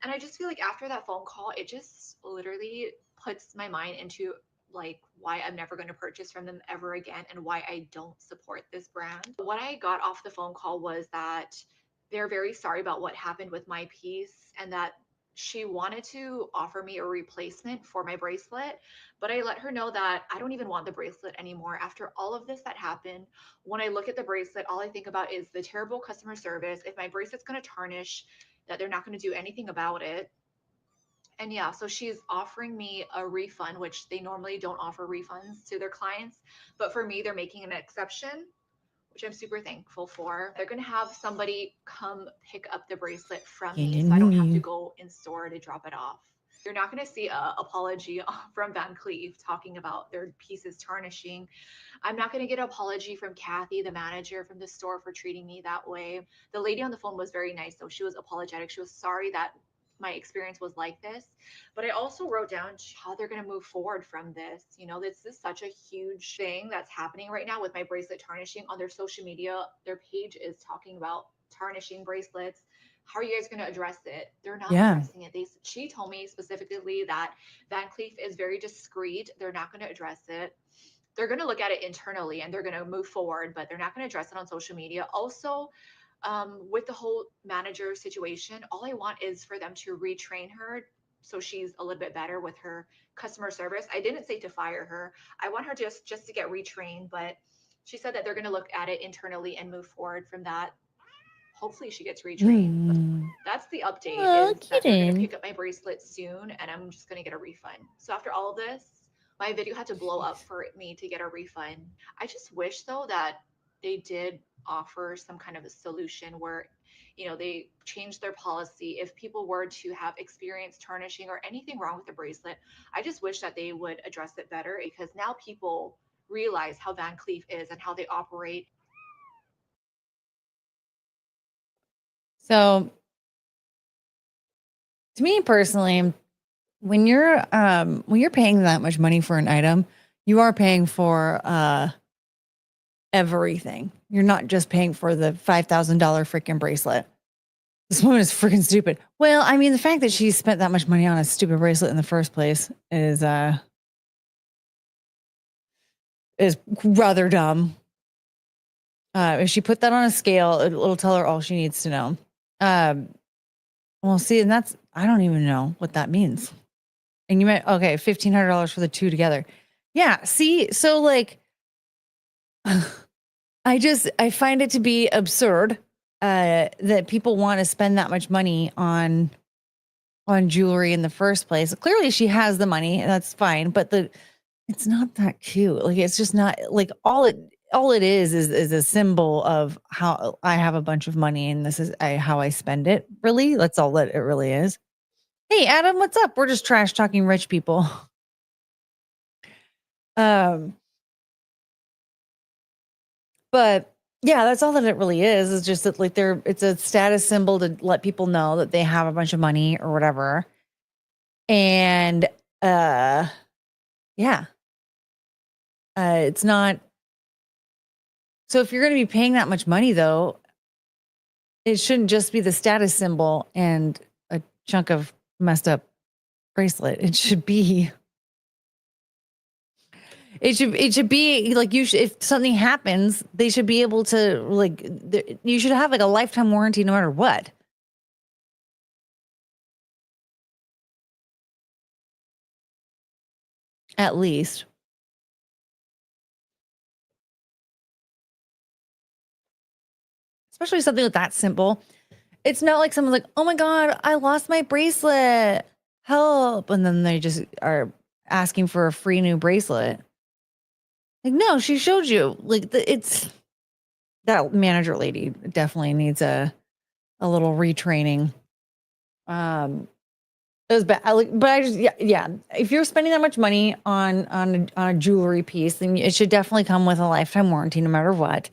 Speaker 5: And I just feel like after that phone call, it just literally puts my mind into like why I'm never going to purchase from them ever again and why I don't support this brand. What I got off the phone call was that they're very sorry about what happened with my piece and that she wanted to offer me a replacement for my bracelet, but I let her know that I don't even want the bracelet anymore. After all of this that happened, when I look at the bracelet, all I think about is the terrible customer service. If my bracelet's going to tarnish, that they're not going to do anything about it. And yeah, so she's offering me a refund, which they normally don't offer refunds to their clients. But for me, they're making an exception, which I'm super thankful for. They're going to have somebody come pick up the bracelet from me so I don't have to go in store to drop it off. You're not going to see an apology from Van Cleef talking about their pieces tarnishing. I'm not going to get an apology from Kathy, the manager from the store, for treating me that way. The lady on the phone was very nice, though. She was apologetic. She was sorry that my experience was like this, but I also wrote down how they're going to move forward from this. This is such a huge thing that's happening right now with my bracelet tarnishing. On their social media, their page is talking about tarnishing bracelets. How are you guys going to address it? They're not addressing it. She told me specifically that Van Cleef is very discreet. They're not going to address it. They're going to look at it internally and they're going to move forward, but they're not going to address it on social media. Also, with the whole manager situation, all I want is for them to retrain her so she's a little bit better with her customer service. I didn't say to fire her. I want her just to get retrained, but she said that they're going to look at it internally and move forward from that. Hopefully she gets retrained. But that's the update, is that they're going to pick up my bracelet soon, and I'm just going to get a refund. So after all of this, my video had to blow up for me to get a refund. I just wish, though, that they did offer some kind of a solution where, you know, they changed their policy. If people were to have experienced tarnishing or anything wrong with the bracelet, I just wish that they would address it better, because now people realize how Van Cleef is and how they operate.
Speaker 1: So, to me personally, when you're paying that much money for an item, you are paying for everything. You're not just paying for the $5,000 freaking bracelet. This woman is freaking stupid. Well, I mean, the fact that she spent that much money on a stupid bracelet in the first place is rather dumb. If she put that on a scale, it'll tell her all she needs to know. Well, see, and I don't even know what that means. And you meant, okay, $1,500 for the two together. Yeah, see, so like, I find it to be absurd that people want to spend that much money on jewelry in the first place. Clearly she has the money, and that's fine, but it's not that cute. Like, it's just not, like, all it is a symbol of how I have a bunch of money, and this is how I spend it. Really, that's all that it really is. Hey, Adam, what's up? We're just trash talking rich people. But yeah, that's all that it really is. It's just that, like, it's a status symbol to let people know that they have a bunch of money or whatever. And yeah, it's not. So if you're going to be paying that much money, though, it shouldn't just be the status symbol and a chunk of messed up bracelet. It should be like, if something happens, they should be able to, like, you should have like a lifetime warranty no matter what. At least. Especially something with that simple. It's not like someone's like, oh my God, I lost my bracelet. Help. And then they just are asking for a free new bracelet. Like, no, she showed you. Like, that manager lady definitely needs a little retraining. It was bad. But I just, yeah. If you're spending that much money on a jewelry piece, then it should definitely come with a lifetime warranty, no matter what,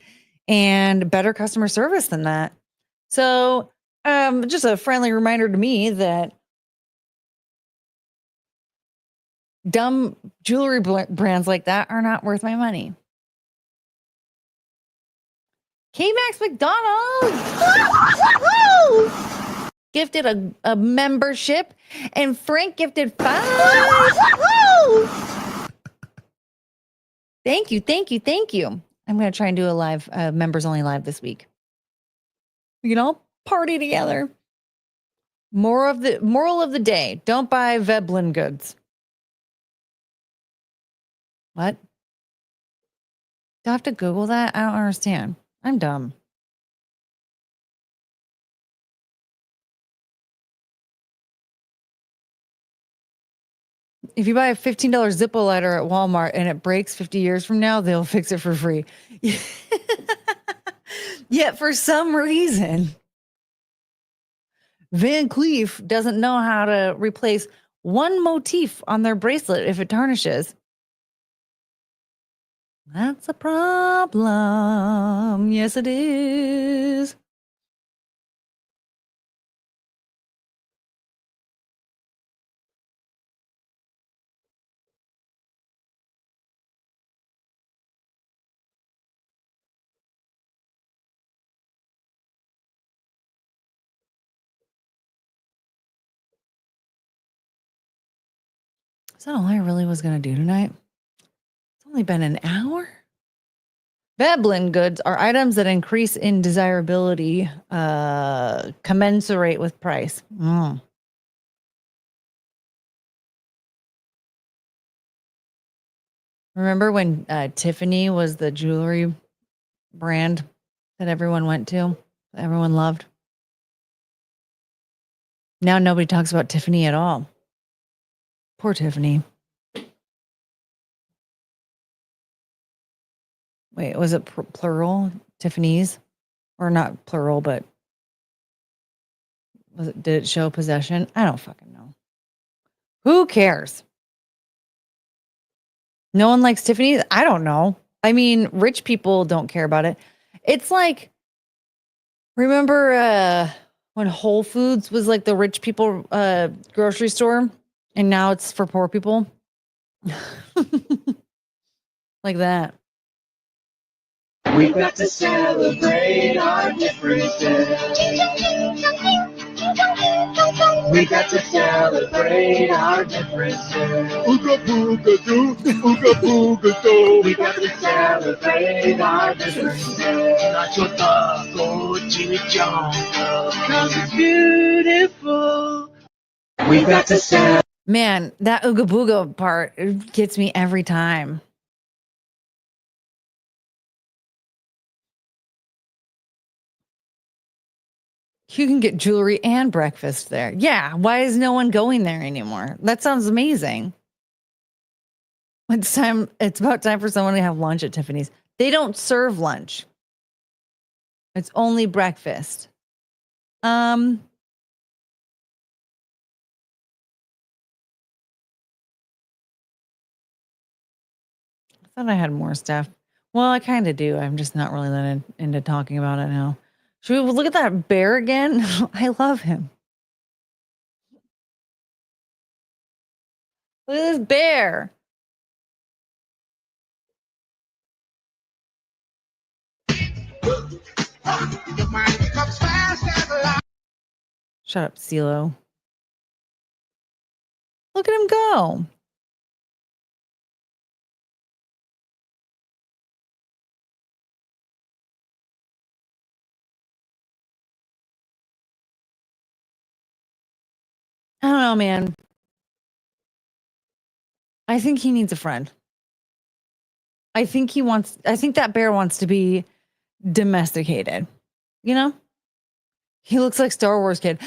Speaker 1: and better customer service than that. So, just a friendly reminder to me that dumb jewelry brands like that are not worth my money. K-Max McDonald gifted a membership, and Frank gifted 5. Thank you. I'm going to try and do a live, members only live this week. We can all party together. Moral of the day: don't buy Babbling goods. What? Do I have to Google that? I don't understand. I'm dumb. If you buy a $15 Zippo lighter at Walmart and it breaks 50 years from now, they'll fix it for free. Yet for some reason, Van Cleef doesn't know how to replace one motif on their bracelet if it tarnishes. That's a problem. Yes, it is. Is that all I really was going to do tonight? It's only been an hour. Babbling goods are items that increase in desirability, commensurate with price. Remember when Tiffany was the jewelry brand that everyone went to, everyone loved? Now nobody talks about Tiffany at all. Poor Tiffany. Wait, was it plural? Tiffany's? Or not plural, but did it show possession? I don't fucking know. Who cares? No one likes Tiffany's? I don't know. I mean, rich people don't care about it. It's like, remember when Whole Foods was like the rich people grocery store, and now it's for poor people? Like that.
Speaker 7: We've got to celebrate our differences. We got to celebrate our differences. Ooga booga doo, ooga booga doo. We got to celebrate our differences. Nacho taco, chimichanga, 'cause it's beautiful. We got to celebrate.
Speaker 1: Man, that Ooga Booga part, it gets me every time. You can get jewelry and breakfast there. Yeah, why is no one going there anymore? That sounds amazing. It's about time for someone to have lunch at Tiffany's. They don't serve lunch. It's only breakfast. I thought I had more stuff. Well, I kind of do. I'm just not really that into talking about it now. Should we look at that bear again? I love him. Look at this bear. Shut up, CeeLo. Look at him go. I don't know, man. I think he needs a friend. I think that bear wants to be domesticated. You know? He looks like Star Wars kid.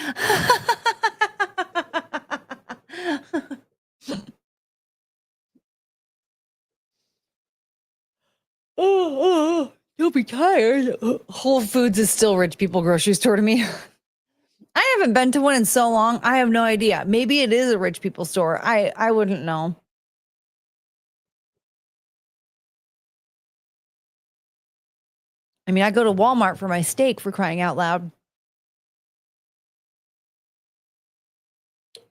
Speaker 1: You'll be tired. Whole Foods is still rich people grocery store to me. I haven't been to one in so long. I have no idea. Maybe it is a rich people store. I wouldn't know. I mean, I go to Walmart for my steak, for crying out loud.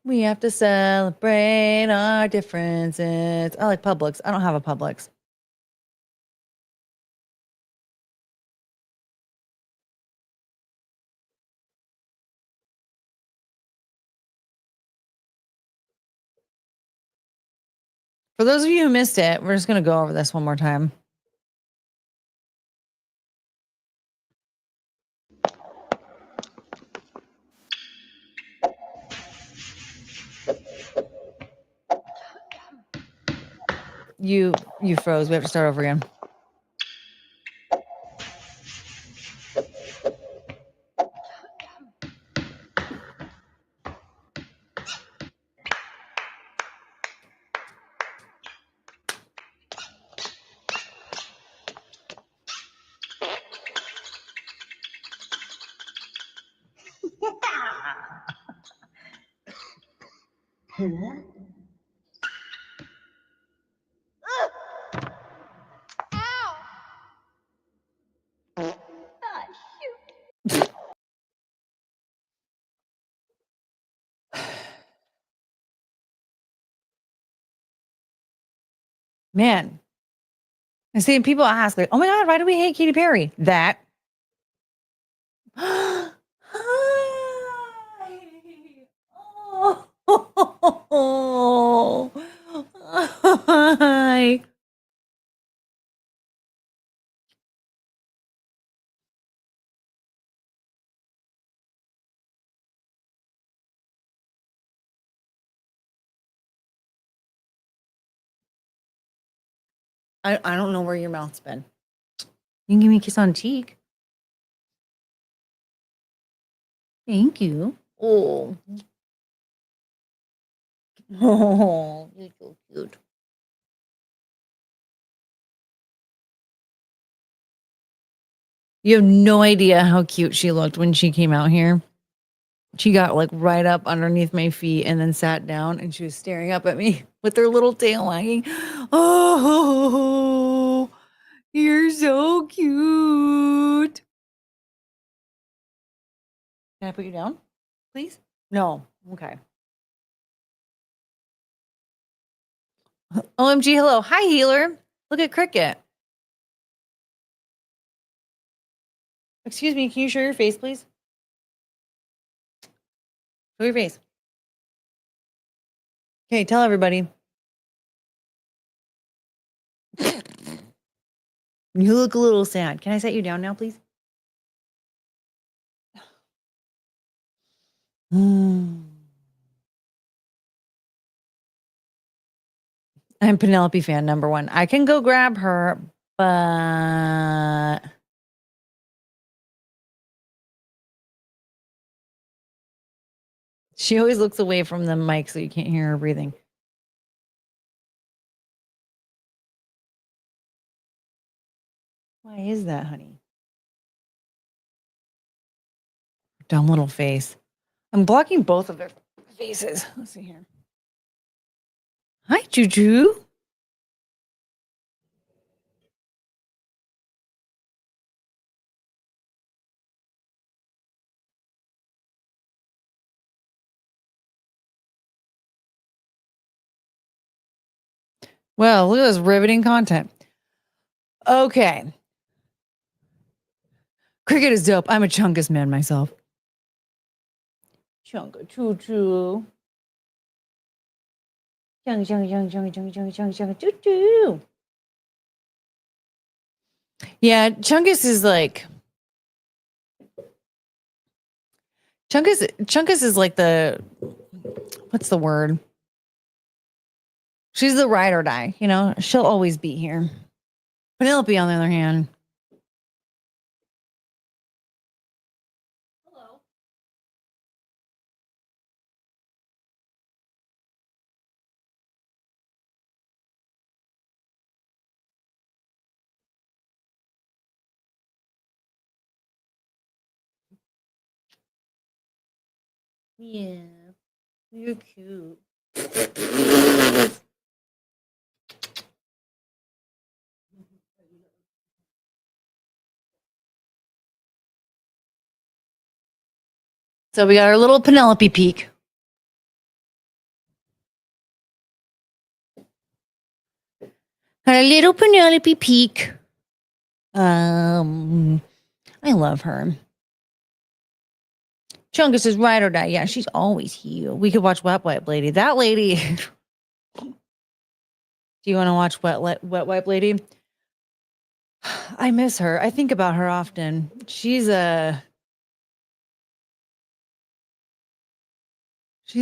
Speaker 1: We have to celebrate our differences. I like Publix. I don't have a Publix. For those of you who missed it, we're just going to go over this one more time. You froze. We have to start over again. Man. I see people ask, like, oh my God, why do we hate Katy Perry? That. Hi. Oh. Hi. I don't know where your mouth's been. You can give me a kiss on the cheek. Thank you. Oh. Oh, you're so cute. You have no idea how cute she looked when she came out here. She got like right up underneath my feet and then sat down and she was staring up at me with her little tail wagging. Oh, you're so cute. Can I put you down, please? No. Okay. OMG, hello. Hi, healer. Look at Cricket. Excuse me, can you show your face, please? Show your face. Okay, tell everybody. You look a little sad. Can I set you down now, please? I'm Penelope fan number 1. I can go grab her, but she always looks away from the mic so you can't hear her breathing. Why is that, honey? Dumb little face. I'm blocking both of their faces. Let's see here. Hi, Juju. Well, look at this riveting content. Okay. Cricket is dope. I'm a Chungus man myself. Chunga choo choo. Chung chung chung chung chung chung chung chung choo choo. Yeah, Chungus is like Chungus is like the what's the word? She's the ride or die, you know. She'll always be here. Penelope, on the other hand. Hello. Yeah, you're cute. So we got our little Penelope peek. Our little Penelope peek. I love her. Chungus is ride or die. Yeah, she's always here. We could watch Wet Wipe Lady. That lady. Do you want to watch Wet Wipe Lady? I miss her. I think about her often. She's a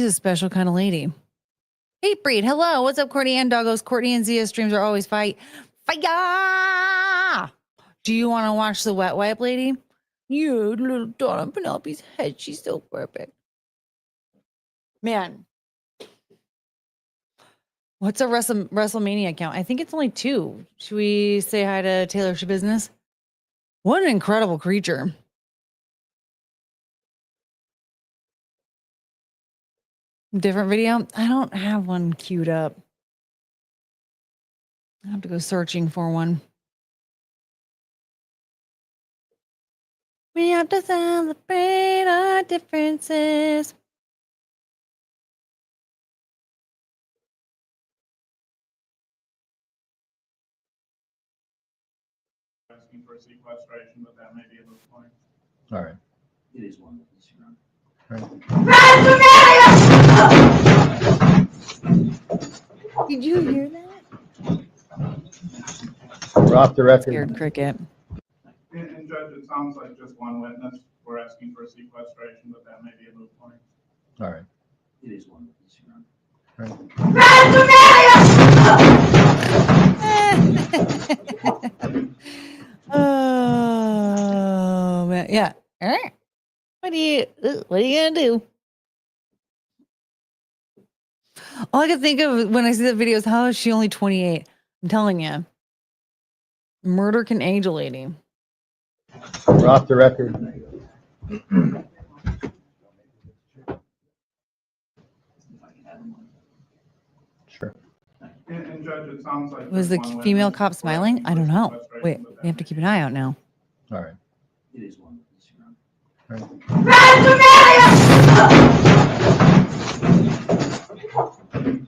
Speaker 1: special kind of lady. Hey, Breed. Hello. What's up, Courtney and Doggos? Courtney and Zia streams are always fire. Do you want to watch the Wet Wipe Lady? You little dot on Penelope's head. She's so perfect. Man. What's a WrestleMania count? I think it's only 2. Should we say hi to Taylor Shabusiness? What an incredible creature. Different video? I don't have one queued up. I have to go searching for one. We have to celebrate our differences.
Speaker 2: Asking for sequestration, but that may be a moot point.
Speaker 8: All right. It is one.
Speaker 1: Did you hear that?
Speaker 8: We're off the record.
Speaker 1: Scared Cricket.
Speaker 2: And Judge, it sounds like just one witness. We're asking for sequestration, but that may be a moot point.
Speaker 8: All right. It is one. All right.
Speaker 1: Oh man, yeah. All right. What are you gonna do? All I can think of when I see that video is how is she only 28? I'm telling you, murder can age a lady.
Speaker 8: We're off the record. Sure.
Speaker 2: And Judge, it sounds like.
Speaker 1: Was the
Speaker 2: there's one
Speaker 1: female
Speaker 2: witness.
Speaker 1: cop
Speaker 2: We're
Speaker 1: smiling?
Speaker 2: asking
Speaker 1: I
Speaker 2: for
Speaker 1: don't know.
Speaker 2: sequestration,
Speaker 1: Wait,
Speaker 2: but
Speaker 1: we have to
Speaker 2: that
Speaker 1: keep
Speaker 2: may
Speaker 1: an
Speaker 2: be
Speaker 1: eye out now.
Speaker 8: All right.
Speaker 9: It is one witness, Your Honor.
Speaker 8: All right.
Speaker 1: She looks weird.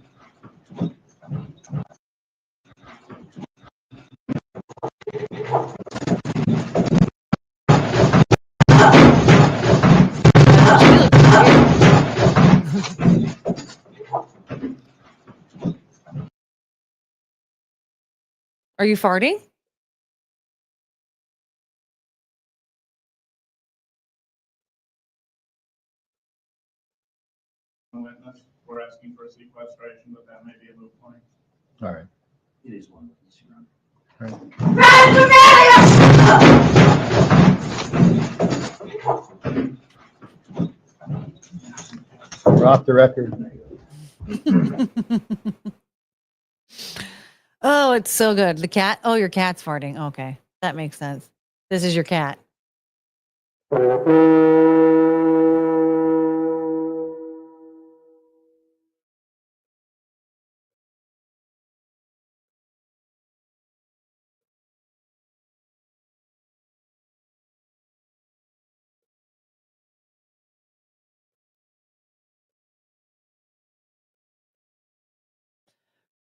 Speaker 1: Are you farting?
Speaker 2: Witness, we're asking for sequestration, but that may be a moot point.
Speaker 8: All right.
Speaker 9: It is one witness, Your Honor.
Speaker 8: All right. We're off the record.
Speaker 1: Oh, it's so good. The cat. Oh, your cat's farting. Okay, that makes sense. This is your cat.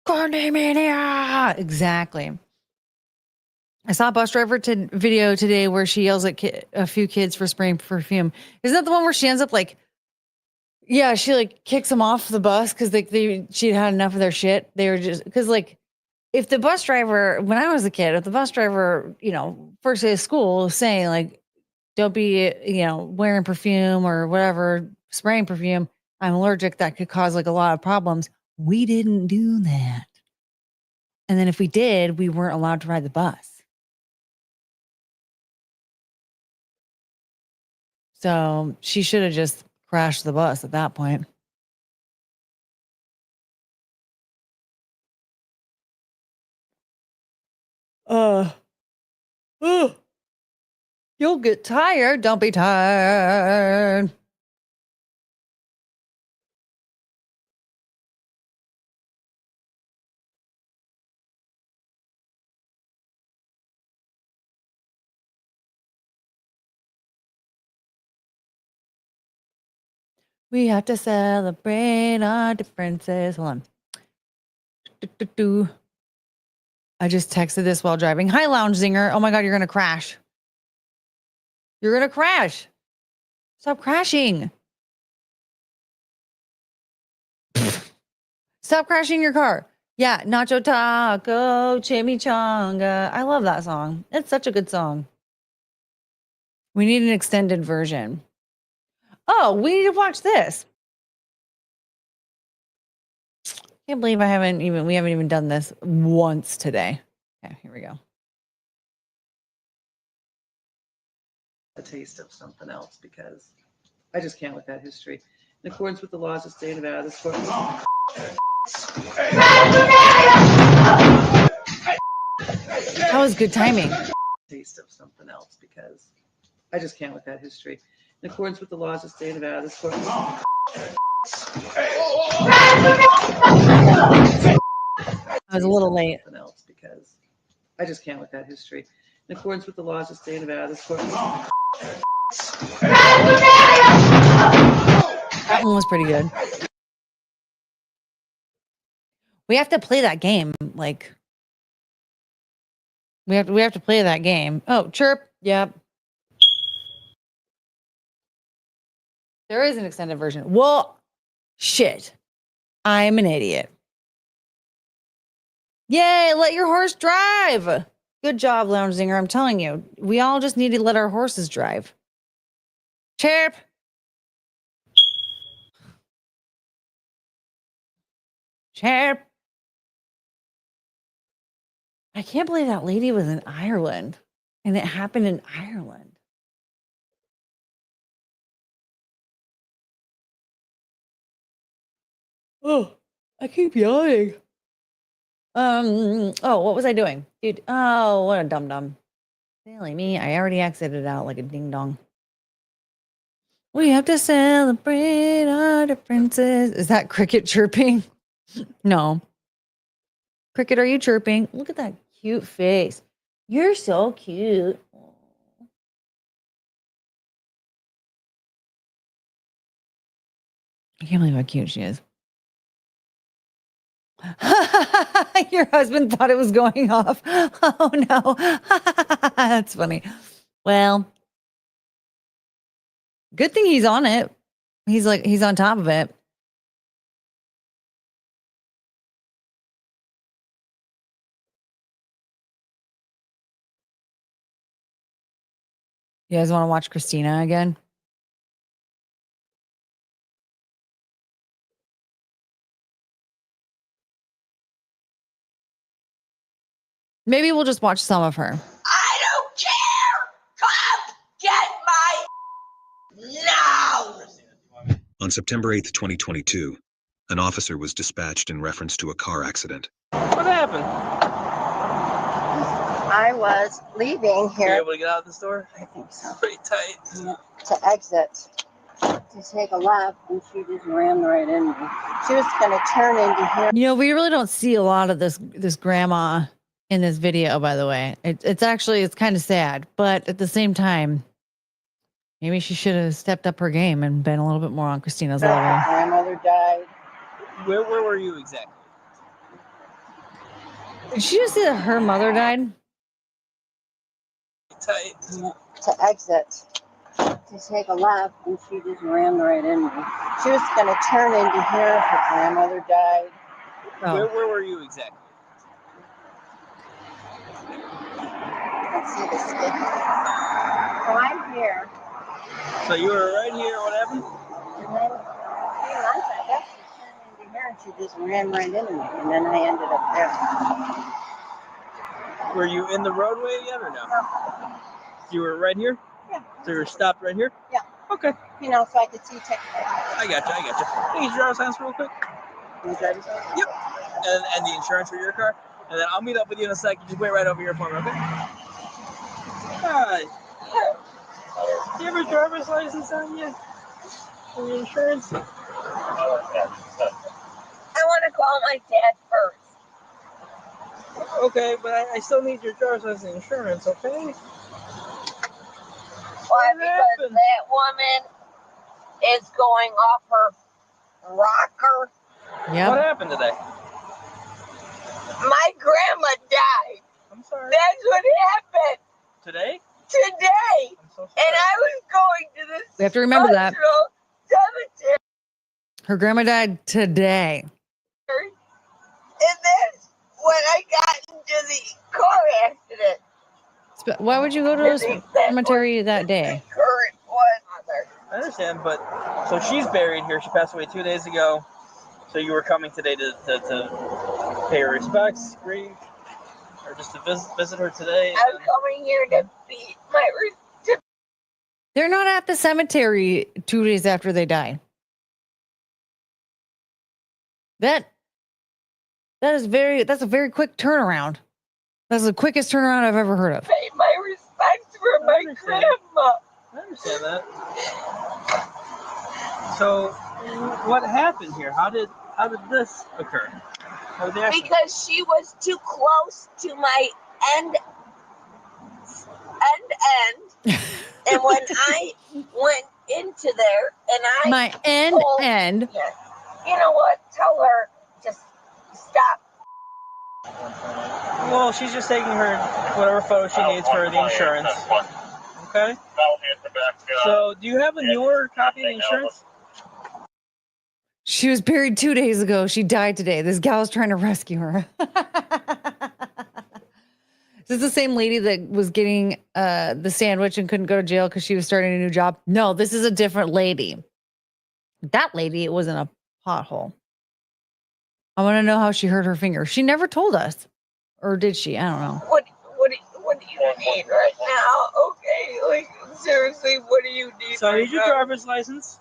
Speaker 1: Courtney mania. Exactly. I saw a bus driver video today where she yells at a few kids for spraying perfume. Isn't that the one where she ends up like, yeah, she like kicks them off the bus because she'd had enough of their shit. They were just because like if the bus driver, when I was a kid, if the bus driver, first day of school was saying like, don't be, wearing perfume or whatever, spraying perfume, I'm allergic, that could cause like a lot of problems. We didn't do that. And then if we did, we weren't allowed to ride the bus. So she should have just crashed the bus at that point. You'll get tired. Don't be tired. We have to celebrate our differences. Hold on. I just texted this while driving. Hi, Lounge Zinger. Oh my God, you're going to crash. You're going to crash. Stop crashing. Stop crashing your car. Yeah, Nacho Taco, Chimichanga. I love that song. It's such a good song. We need an extended version. Oh, we need to watch this. Can't believe we haven't even done this once today. Okay, here we go.
Speaker 10: A taste of something else because I just can't with that history. In accordance with the laws of the state of Nevada, this court.
Speaker 1: That was good timing.
Speaker 10: Taste of something else because I just can't with that history. In accordance with the laws of the state of Nevada, this court.
Speaker 1: I was a little late.
Speaker 10: Something else because I just can't with that history. In accordance with the laws of the state of Nevada, this court.
Speaker 1: That one was pretty good. We have to play that game. Like we have to play that game. Oh, chirp. Yep. There is an extended version. Well, shit. I'm an idiot. Yay, let your horse drive. Good job, Lounge Zinger. I'm telling you, we all just need to let our horses drive. Chirp. Chirp. I can't believe that lady was in Ireland and it happened in Ireland. Oh, I keep yawning. Oh, what was I doing? Dude, oh, what a dum-dum. Silly me, I already exited out like a ding-dong. We have to celebrate our differences. Is that cricket chirping? No. Cricket, are you chirping? Look at that cute face. You're so cute. I can't believe how cute she is. Your husband thought it was going off. Oh no. That's funny. Well, good thing he's on it. He's on top of it. You guys want to watch Christina again? Maybe we'll just watch some of her.
Speaker 11: I don't care! Come get my now!
Speaker 12: On September 8th, 2022, an officer was dispatched in reference to a car accident.
Speaker 4: What happened?
Speaker 6: I was leaving
Speaker 4: Were you
Speaker 6: here
Speaker 4: able to get out of the store?
Speaker 6: I think so.
Speaker 4: Pretty tight.
Speaker 6: To exit to take a left, and she just ran right in me. She was going to turn into here.
Speaker 1: You know, we really don't see a lot of this grandma in this video, by the way. It's kind of sad, but at the same time, maybe she should have stepped up her game and been a little bit more on Christina's level.
Speaker 6: My grandmother died.
Speaker 4: Where were you exactly?
Speaker 1: Did she just say that her mother died?
Speaker 4: Tight.
Speaker 6: To exit to take a left, and she just ran right in me. She was going to turn into here. Her grandmother died.
Speaker 1: Oh.
Speaker 4: Where were you exactly?
Speaker 6: Let's see the skid. So I'm here.
Speaker 4: So you were right here. What happened?
Speaker 6: And then a few months, I guess, she turned into here, and she just ran right into me. And then I ended up there.
Speaker 4: Were you in the roadway yet or no?
Speaker 6: No.
Speaker 4: You were right here?
Speaker 6: Yeah.
Speaker 4: So you were stopped right here?
Speaker 6: Yeah.
Speaker 4: Okay.
Speaker 6: You know, so I could see technically.
Speaker 4: I got you. Can you driver's license real quick?
Speaker 6: Driver's license?
Speaker 4: Yep. And the insurance for your car. And then I'll meet up with you in a sec. You just wait right over here for me, okay? Hi. Do you have a driver's license on you? For your insurance?
Speaker 11: I want to call my dad first.
Speaker 4: Okay, but I still need your driver's license and insurance, okay?
Speaker 11: Why? Because that woman is going off her rocker.
Speaker 1: Yeah.
Speaker 4: What happened today?
Speaker 11: My grandma died.
Speaker 4: I'm sorry.
Speaker 11: That's what happened
Speaker 4: Today?
Speaker 11: today.
Speaker 4: I'm so sorry.
Speaker 11: And I was going to this
Speaker 1: We have to remember that.
Speaker 11: cemetery.
Speaker 1: Her grandma died today.
Speaker 11: And that's when I got into the car accident.
Speaker 1: Why would you go to a cemetery that day?
Speaker 11: Current one.
Speaker 4: I understand, but so she's buried here. She passed away 2 days ago. So you were coming today to pay her respects, grieve, or just to visit her today?
Speaker 11: I'm coming here to be my
Speaker 1: They're not at the cemetery 2 days after they die. That's a very quick turnaround. That's the quickest turnaround I've ever heard of.
Speaker 11: pay my respects for my grandma.
Speaker 4: I understand that. So, what happened here? How did this occur?
Speaker 11: Because she was too close to my end. And when I went into there and I
Speaker 1: My end.
Speaker 11: You know what? Tell her just stop.
Speaker 4: Well, she's just taking her whatever photo she needs for the insurance. Okay? So, do you have a newer copy of the insurance?
Speaker 1: She was buried 2 days ago. She died today. This gal's trying to rescue her. Is this the same lady that was getting the sandwich and couldn't go to jail because she was starting a new job? No, this is a different lady. That lady was in a pothole. I want to know how she hurt her finger. She never told us. Or did she? I don't know.
Speaker 11: What do you need right now? Okay, like seriously, what do you need?
Speaker 4: So I
Speaker 11: right
Speaker 4: need your
Speaker 11: now?
Speaker 4: driver's license.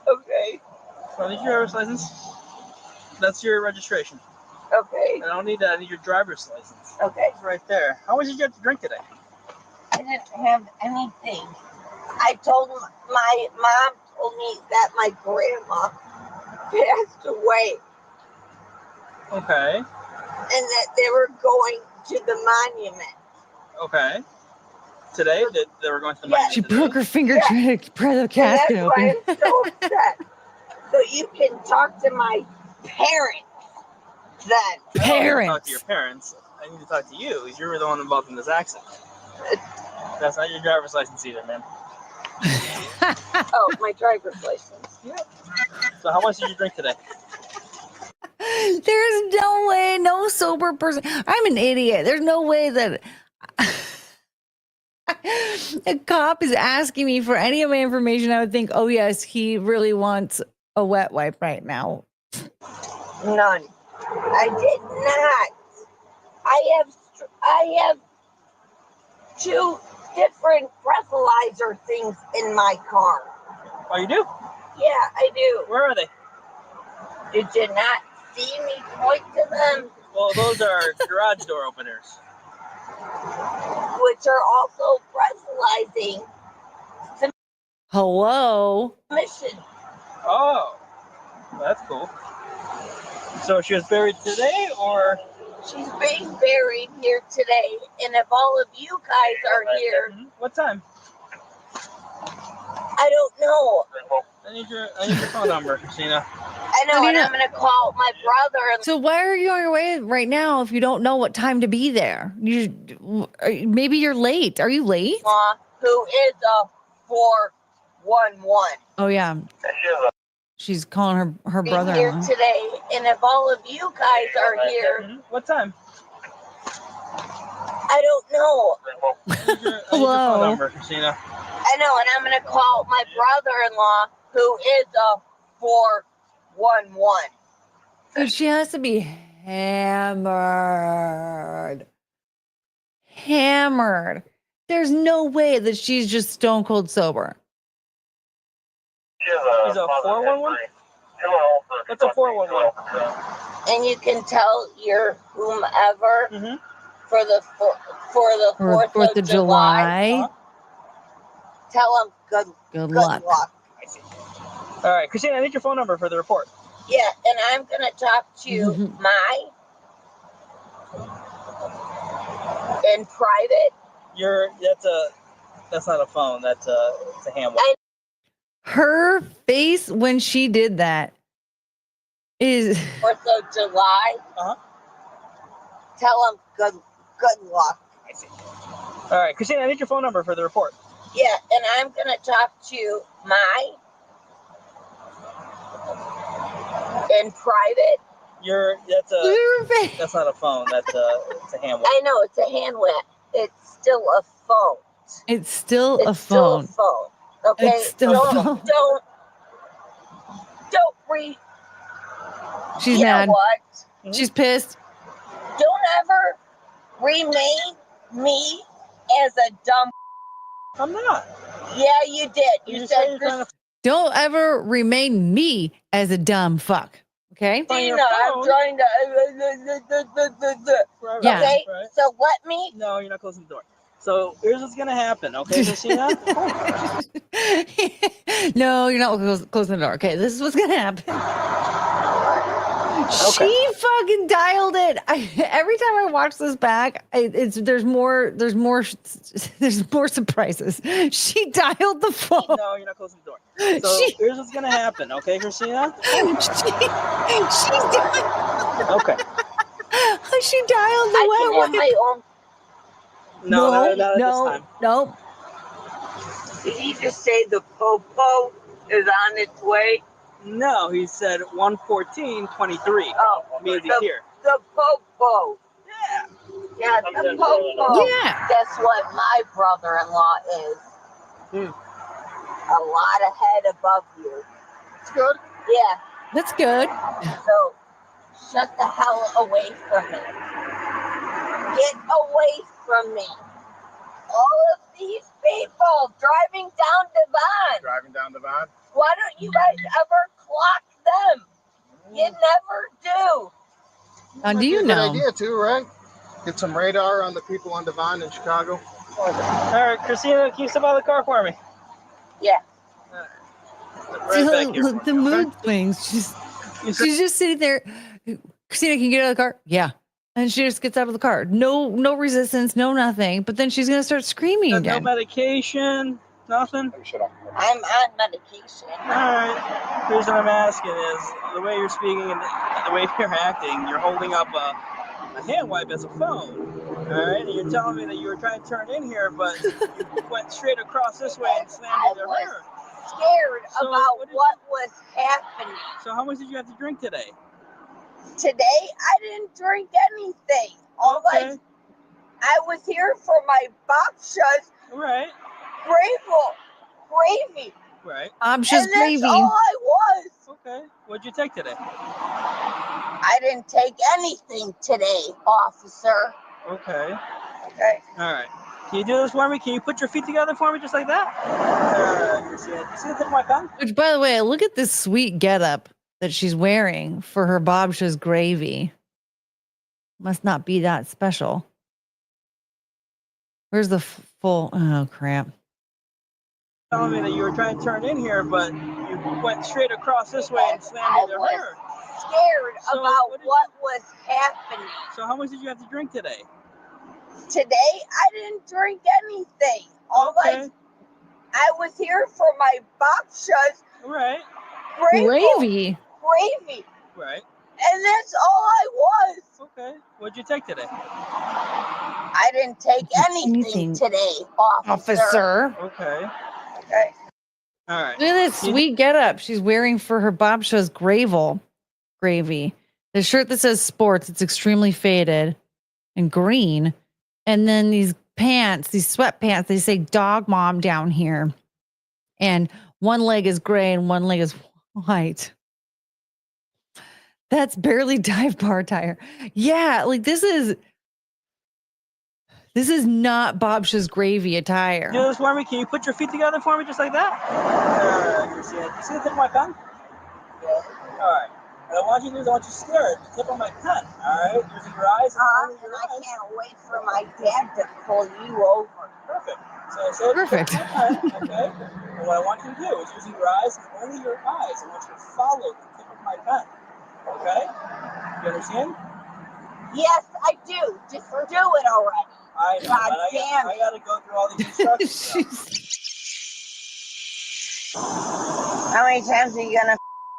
Speaker 11: Okay,
Speaker 4: So I need your driver's license. That's your registration.
Speaker 11: okay,
Speaker 4: I don't need that. I need your driver's license.
Speaker 11: okay.
Speaker 4: It's right there. How much did you have to drink today?
Speaker 11: I didn't have anything. I told my mom told me that my grandma passed away
Speaker 4: Okay.
Speaker 11: and that they were going to the monument.
Speaker 4: Okay. Today? They were going to the
Speaker 11: Yeah.
Speaker 4: monument
Speaker 1: She
Speaker 4: today?
Speaker 1: broke her finger
Speaker 11: Yeah.
Speaker 1: trying to pry the
Speaker 11: And
Speaker 1: casket
Speaker 11: that's why
Speaker 1: open.
Speaker 11: I'm so upset. So you can talk to my parents then.
Speaker 4: I don't need to talk
Speaker 1: Parents.
Speaker 4: to your parents. I need to talk to you because you're the one involved in this accident. That's not your driver's license either, man.
Speaker 11: Oh, my driver's license.
Speaker 4: Yeah. So how much did you drink today?
Speaker 1: There's no way, no sober person. I'm an idiot. There's no way that a cop is asking me for any of my information. I would think, oh, yes, he really wants a wet wipe right now.
Speaker 11: None. I did not. I have 2 different breathalyzer things in my car.
Speaker 4: Oh, you do?
Speaker 11: Yeah, I do.
Speaker 4: Where are they?
Speaker 11: Did you not see me point to them?
Speaker 4: Well, those are garage door openers.
Speaker 11: Which are also breathalyzing
Speaker 1: Hello?
Speaker 11: mission.
Speaker 4: Oh, that's cool. So she was buried today, or?
Speaker 11: She's being buried here today, and if all of you guys are here,
Speaker 4: What time?
Speaker 11: I don't know.
Speaker 4: I need your phone number, Christina.
Speaker 11: I know, and I'm gonna call my brother.
Speaker 1: So why are you on your way right now if you don't know what time to be there? Maybe you're late. Are you late?
Speaker 11: Who is a 411?
Speaker 1: Oh, yeah. She's calling her
Speaker 11: Be
Speaker 1: brother.
Speaker 11: here today, and if all of you guys are here,
Speaker 4: What time?
Speaker 11: I don't know.
Speaker 4: I need your phone number, Christina.
Speaker 11: I know, and I'm gonna call my brother-in-law, who is a 411.
Speaker 1: So she has to be hammered. Hammered. There's no way that she's just stone cold sober.
Speaker 4: She's a 411? What's a 411?
Speaker 11: And you can tell your whomever for the 4th of July. Tell them
Speaker 1: Good luck.
Speaker 4: All right, Christina, I need your phone number for the report.
Speaker 11: Yeah, and I'm gonna talk to my in private.
Speaker 4: That's not a phone. It's a hand.
Speaker 1: Her face when she did that is
Speaker 11: 4th of July. Tell them good luck.
Speaker 4: All right, Christina, I need your phone number for the report.
Speaker 11: Yeah, and I'm gonna talk to my in private.
Speaker 4: That's not a phone. It's a hand.
Speaker 11: I know it's a hand wet. It's still a phone.
Speaker 1: It's still a
Speaker 11: Still
Speaker 1: phone.
Speaker 11: a phone. Okay.
Speaker 1: It's still a phone.
Speaker 11: Don't read.
Speaker 1: She's
Speaker 11: you
Speaker 1: mad.
Speaker 11: Know what?
Speaker 1: She's pissed.
Speaker 11: Don't ever remain me as a dumb.
Speaker 4: I'm not.
Speaker 11: Yeah, you did. You said
Speaker 1: Don't ever remain me as a dumb fuck. Okay?
Speaker 11: Christina, I'm trying to.
Speaker 1: Yeah.
Speaker 11: Okay, so let me.
Speaker 4: No, you're not closing the door. So here's what's gonna happen, okay, Christina?
Speaker 1: No, you're not closing the door. Okay, this is what's gonna happen. She fucking dialed it. Every time I watch this back, there's more surprises. She dialed the phone.
Speaker 4: No, you're not closing the door. So here's what's gonna happen, okay, Christina? Okay.
Speaker 1: She dialed the
Speaker 11: I can have my own.
Speaker 4: No, not at this time.
Speaker 1: Nope.
Speaker 11: Did he just say the popo is on its way?
Speaker 4: No, he said 1:14:23.
Speaker 11: Oh,
Speaker 4: means he's here.
Speaker 11: The popo. Yeah, the popo.
Speaker 1: Yeah.
Speaker 11: Guess what my brother-in-law is? A lot ahead above you.
Speaker 4: It's good.
Speaker 11: Yeah.
Speaker 1: That's good.
Speaker 11: So shut the hell away from me. Get away from me. All of these people driving down Devon.
Speaker 2: Driving down Devon?
Speaker 11: Why don't you guys ever clock them? You never do.
Speaker 1: How do you know?
Speaker 2: Good idea too, right? Get some radar on the people on Devon in Chicago.
Speaker 4: All right, Christina, can you step out of the car for me?
Speaker 11: Yeah.
Speaker 4: Right back here for me,
Speaker 1: The mood swings. She's just sitting there. Christina, can you get out of the car? Yeah. And she just gets out of the car. No resistance, no nothing. But then she's gonna start screaming
Speaker 4: No
Speaker 1: again.
Speaker 4: medication, nothing.
Speaker 11: I'm on medication.
Speaker 4: All right. The reason I'm asking is the way you're speaking and the way you're acting. You're holding up a hand wipe as a phone. All right, and you're telling me that you were trying to turn in here, but you went straight across this way and slammed into her.
Speaker 11: Scared about what was happening.
Speaker 4: So how much did you have to drink today?
Speaker 11: Today, I didn't drink anything. All I was here for my babsha's
Speaker 4: right.
Speaker 11: gravy.
Speaker 4: Right.
Speaker 1: Babsha's
Speaker 11: and
Speaker 1: gravy.
Speaker 11: That's all I was.
Speaker 4: Okay. What'd you take today?
Speaker 11: I didn't take anything today, officer.
Speaker 4: Okay.
Speaker 11: Okay.
Speaker 4: All right. Can you do this for me? Can you put your feet together for me just like that? See the tip of my pen?
Speaker 1: Which, by the way, look at this sweet getup that she's wearing for her Babsha's gravy. Must not be that special. Where's the full? Oh, crap.
Speaker 4: Telling me that you were trying to turn in here, but you went straight across this way and slammed into her.
Speaker 11: Scared about what was happening.
Speaker 4: So how much did you have to drink today?
Speaker 11: Today, I didn't drink anything. All I was here for my babsha's
Speaker 1: Gravy.
Speaker 4: Right.
Speaker 11: And that's all I was.
Speaker 4: Okay. What'd you take today?
Speaker 11: I didn't take anything today, officer.
Speaker 4: Okay.
Speaker 11: Okay.
Speaker 4: All right.
Speaker 1: Look at this sweet getup she's wearing for her Babsha's gravy. The shirt that says sports, it's extremely faded and green. And then these pants, these sweatpants, they say dog mom down here. And one leg is gray and one leg is white. That's barely dive bar tire. Yeah, like this is not Babsha's gravy attire.
Speaker 4: Do this for me? Can you put your feet together for me just like that? See the tip of my pen? Yeah. All right. What I want you to do is I want you to stare at the tip of my pen. All right? Using your eyes and
Speaker 11: And I can't wait for my dad to pull you over.
Speaker 4: Perfect. So I said,
Speaker 1: perfect.
Speaker 4: Okay. And what I want you to do is using your eyes and only your eyes. I want you to follow the tip of my pen. Okay? You understand?
Speaker 11: Yes, I do. Just do it already.
Speaker 4: I know.
Speaker 11: God damn
Speaker 4: I gotta go through all these instructions.
Speaker 11: How many times are you gonna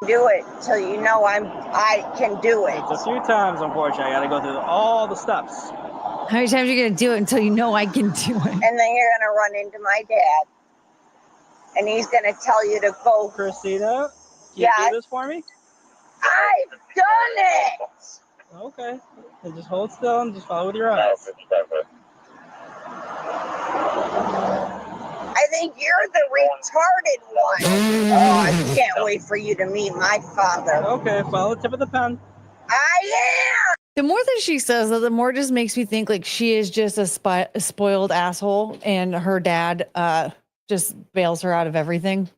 Speaker 11: do it till you know I can do it?
Speaker 4: It's a few times, unfortunately. I gotta go through all the steps.
Speaker 1: How many times are you gonna do it until you know I can do it?
Speaker 11: And then you're gonna run into my dad, and he's gonna tell you to go.
Speaker 4: Christina, can you do this for me?
Speaker 11: I've done it.
Speaker 4: Okay. And just hold still and just follow with your eyes.
Speaker 11: I think you're the retarded one. Oh, I can't wait for you to meet my father.
Speaker 4: Okay, follow the tip of the pen.
Speaker 11: I am.
Speaker 1: The more that she says that, the more it just makes me think like she is just a spoiled asshole, and her dad just bails her out of everything.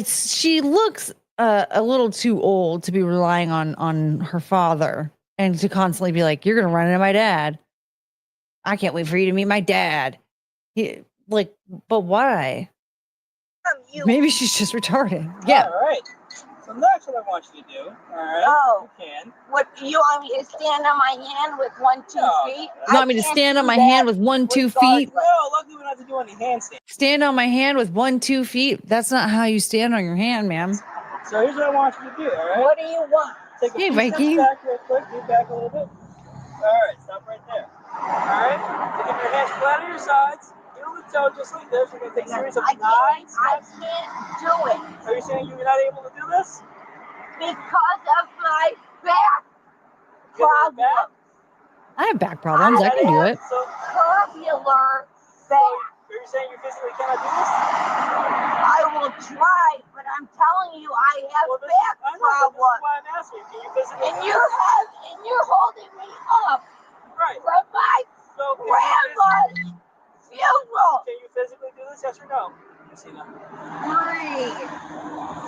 Speaker 1: She looks a little too old to be relying on her father, and to constantly be like, "You're gonna run into my dad. I can't wait for you to meet my dad." But why? Maybe she's just retarded. Yeah.
Speaker 4: All right. So next, what I want you to do, all right?
Speaker 11: Oh.
Speaker 4: You can.
Speaker 11: What, you want me to stand on my hand with 1, 2 feet?
Speaker 1: You want me to stand on my hand with 1, 2 feet?
Speaker 4: No, luckily we don't have to do any handstands.
Speaker 1: Stand on my hand with 1, 2 feet? That's not how you stand on your hand, ma'am.
Speaker 4: So here's what I want you to do, all right?
Speaker 11: What do you want?
Speaker 4: Take a
Speaker 1: Hey,
Speaker 4: few
Speaker 1: Mikey.
Speaker 4: steps back real quick. Move back a little bit. All right, stop right there. All right? So get your hands flat on your sides. Heel to toe, just like this. We're going to take a series of 9 steps.
Speaker 11: I can't do it.
Speaker 4: Are you saying you're not able to do this?
Speaker 11: Because of my back problem.
Speaker 1: I have back problems. I can do it.
Speaker 4: So,
Speaker 11: Curvular back.
Speaker 4: Are you saying you physically cannot do this?
Speaker 11: I will try, but I'm telling you, I have back
Speaker 4: That's
Speaker 11: problems.
Speaker 4: why I'm asking. Can you physically
Speaker 11: And you have and you're holding me up from my grandma's funeral.
Speaker 4: Can you physically do this? Yes or no?
Speaker 11: 3,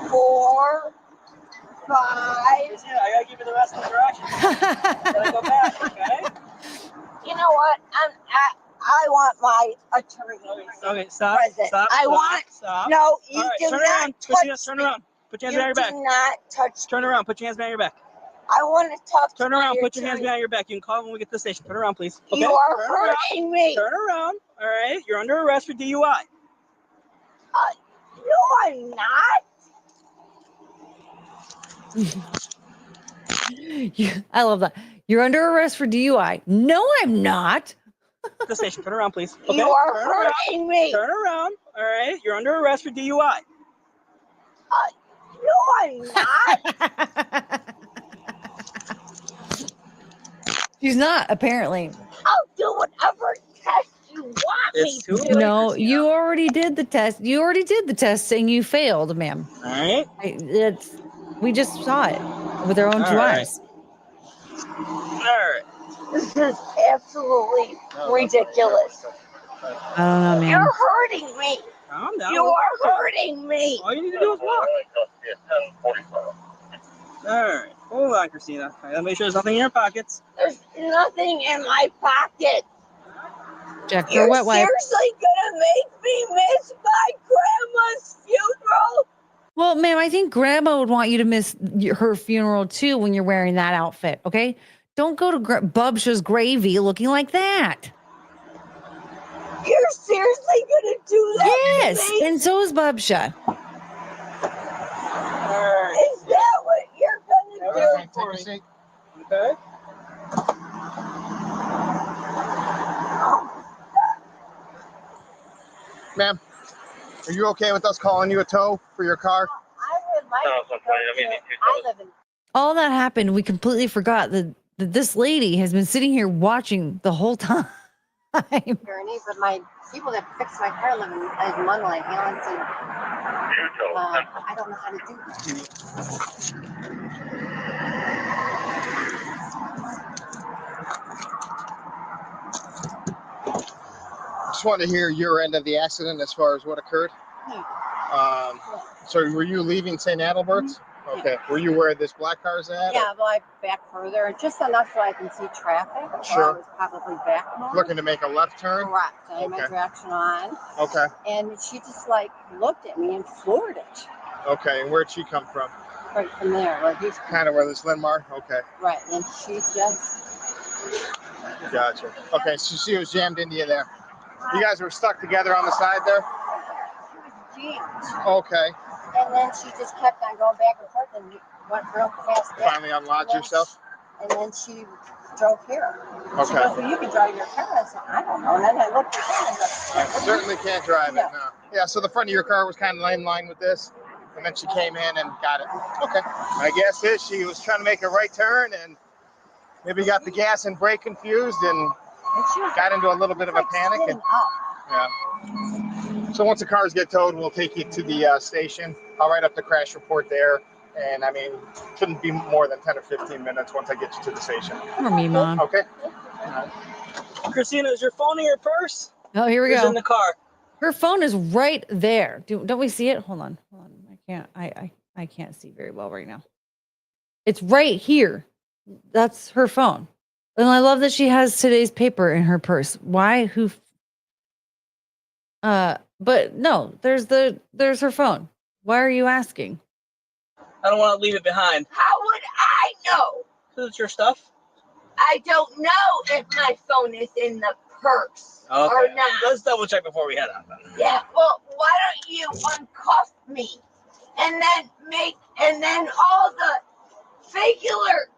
Speaker 11: 4, 5.
Speaker 4: I gotta give you the rest of the directions. Gotta go back, okay?
Speaker 11: You know what? I want my attorney.
Speaker 4: Okay, stop.
Speaker 11: Present.
Speaker 4: Stop.
Speaker 11: I
Speaker 4: stop,
Speaker 11: want.
Speaker 4: Stop.
Speaker 11: No, you
Speaker 4: All right,
Speaker 11: do
Speaker 4: turn
Speaker 11: not
Speaker 4: around.
Speaker 11: touch.
Speaker 4: Turn around. Put your hands
Speaker 11: You
Speaker 4: behind your back.
Speaker 11: do not touch.
Speaker 4: Turn around. Put your hands behind your back.
Speaker 11: I want to talk.
Speaker 4: Turn
Speaker 11: to
Speaker 4: around.
Speaker 11: my
Speaker 4: Put your hands
Speaker 11: attorney.
Speaker 4: behind your back. You can call when we get to the station. Turn around, please. Okay?
Speaker 11: You are
Speaker 4: Turn around.
Speaker 11: hurting me.
Speaker 4: Turn around. All right. You're under arrest for DUI.
Speaker 11: No, I'm not.
Speaker 1: I love that. You're under arrest for DUI. No, I'm not.
Speaker 4: The station. Turn around, please. Okay?
Speaker 11: You are
Speaker 4: Turn around.
Speaker 11: hurting me.
Speaker 4: Turn around. All right. You're under arrest for DUI.
Speaker 11: No, I'm not.
Speaker 1: She's not, apparently.
Speaker 11: I'll do whatever test you want
Speaker 4: It's
Speaker 11: me
Speaker 4: too
Speaker 11: to.
Speaker 4: late.
Speaker 1: No,
Speaker 4: Christina.
Speaker 1: you already did the test. You already did the test saying you failed, ma'am.
Speaker 4: All right.
Speaker 1: We just saw it with our own
Speaker 4: All
Speaker 1: two
Speaker 4: right.
Speaker 1: eyes.
Speaker 4: All right.
Speaker 11: This is absolutely ridiculous.
Speaker 1: I don't know, man.
Speaker 11: You're hurting me.
Speaker 4: Calm down.
Speaker 11: You are hurting me.
Speaker 4: All you need to do is walk. All right. Hold on, Christina. I gotta make sure there's nothing in your pockets.
Speaker 11: There's nothing in my pocket.
Speaker 1: Check for
Speaker 11: You're
Speaker 1: wet wipe.
Speaker 11: seriously gonna make me miss my grandma's funeral?
Speaker 1: Well, ma'am, I think Grandma would want you to miss her funeral too when you're wearing that outfit. Okay, don't go to Bubsha's gravy looking like that.
Speaker 11: You're seriously gonna do that?
Speaker 1: Yes,
Speaker 11: to me?
Speaker 1: and so is Bubsha.
Speaker 11: Is that what you're gonna do?
Speaker 8: Take a seat.
Speaker 4: Okay.
Speaker 8: Ma'am, are you okay with us calling you a tow for your car?
Speaker 11: I would like to go to, I live in
Speaker 1: All that happened, we completely forgot that this lady has been sitting here watching the whole time.
Speaker 6: Journey, but my people that fix my car live in Munley, Hamilton. I don't know how to do that.
Speaker 8: Just want to hear your end of the accident as far as what occurred. So were you leaving St. Adalbert's? Okay. Were you where this black car's at?
Speaker 6: Yeah, well, I back further, just enough so I can see traffic.
Speaker 8: Sure.
Speaker 6: I was probably back more.
Speaker 8: Looking to make a left turn?
Speaker 6: Correct. I had my
Speaker 8: Okay.
Speaker 6: direction on.
Speaker 8: Okay.
Speaker 6: And she just like looked at me and floored it
Speaker 8: Okay. And where'd she come from?
Speaker 6: right from there. Like he's
Speaker 8: Kind of where this Linmar? Okay.
Speaker 6: right. And she just
Speaker 8: Gotcha. Okay. So she was jammed into you there. You guys were stuck together on the side there?
Speaker 6: jammed.
Speaker 8: Okay.
Speaker 6: And then she just kept on going back and forth and went real fast back.
Speaker 8: Finally unlocked yourself?
Speaker 6: And then she drove here. And she
Speaker 8: Okay.
Speaker 6: goes, well, you can drive your car. I said, I don't know. And then I looked at her and I
Speaker 8: I certainly can't drive it,
Speaker 6: No.
Speaker 8: no. Yeah, so the front of your car was kind of in line with this, and then she came in and got it. Okay. My guess is she was trying to make a right turn and maybe got the gas and brake confused and
Speaker 6: she was
Speaker 8: got into a little bit of a panic.
Speaker 6: sitting
Speaker 8: And
Speaker 6: up.
Speaker 8: yeah. So once the cars get towed, we'll take you to the station. I'll write up the crash report there. And I mean, shouldn't be more than 10 or 15 minutes once I get you to the station.
Speaker 1: For me, Mom.
Speaker 8: Okay.
Speaker 4: Christina, is your phone in your purse?
Speaker 1: Oh, here we
Speaker 4: Who's
Speaker 1: go.
Speaker 4: in the car?
Speaker 1: Her phone is right there. Don't we see it? Hold on. I can't see very well right now. It's right here. That's her phone. And I love that she has today's paper in her purse. Why? But no, there's her phone. Why are you asking?
Speaker 4: I don't want to leave it behind.
Speaker 11: How would I know?
Speaker 4: Because it's your stuff.
Speaker 11: I don't know if my phone is in the purse or
Speaker 4: Okay.
Speaker 11: not.
Speaker 4: Let's double check before we head out. Then.
Speaker 11: Yeah, well, why don't you uncuff me and then all the regular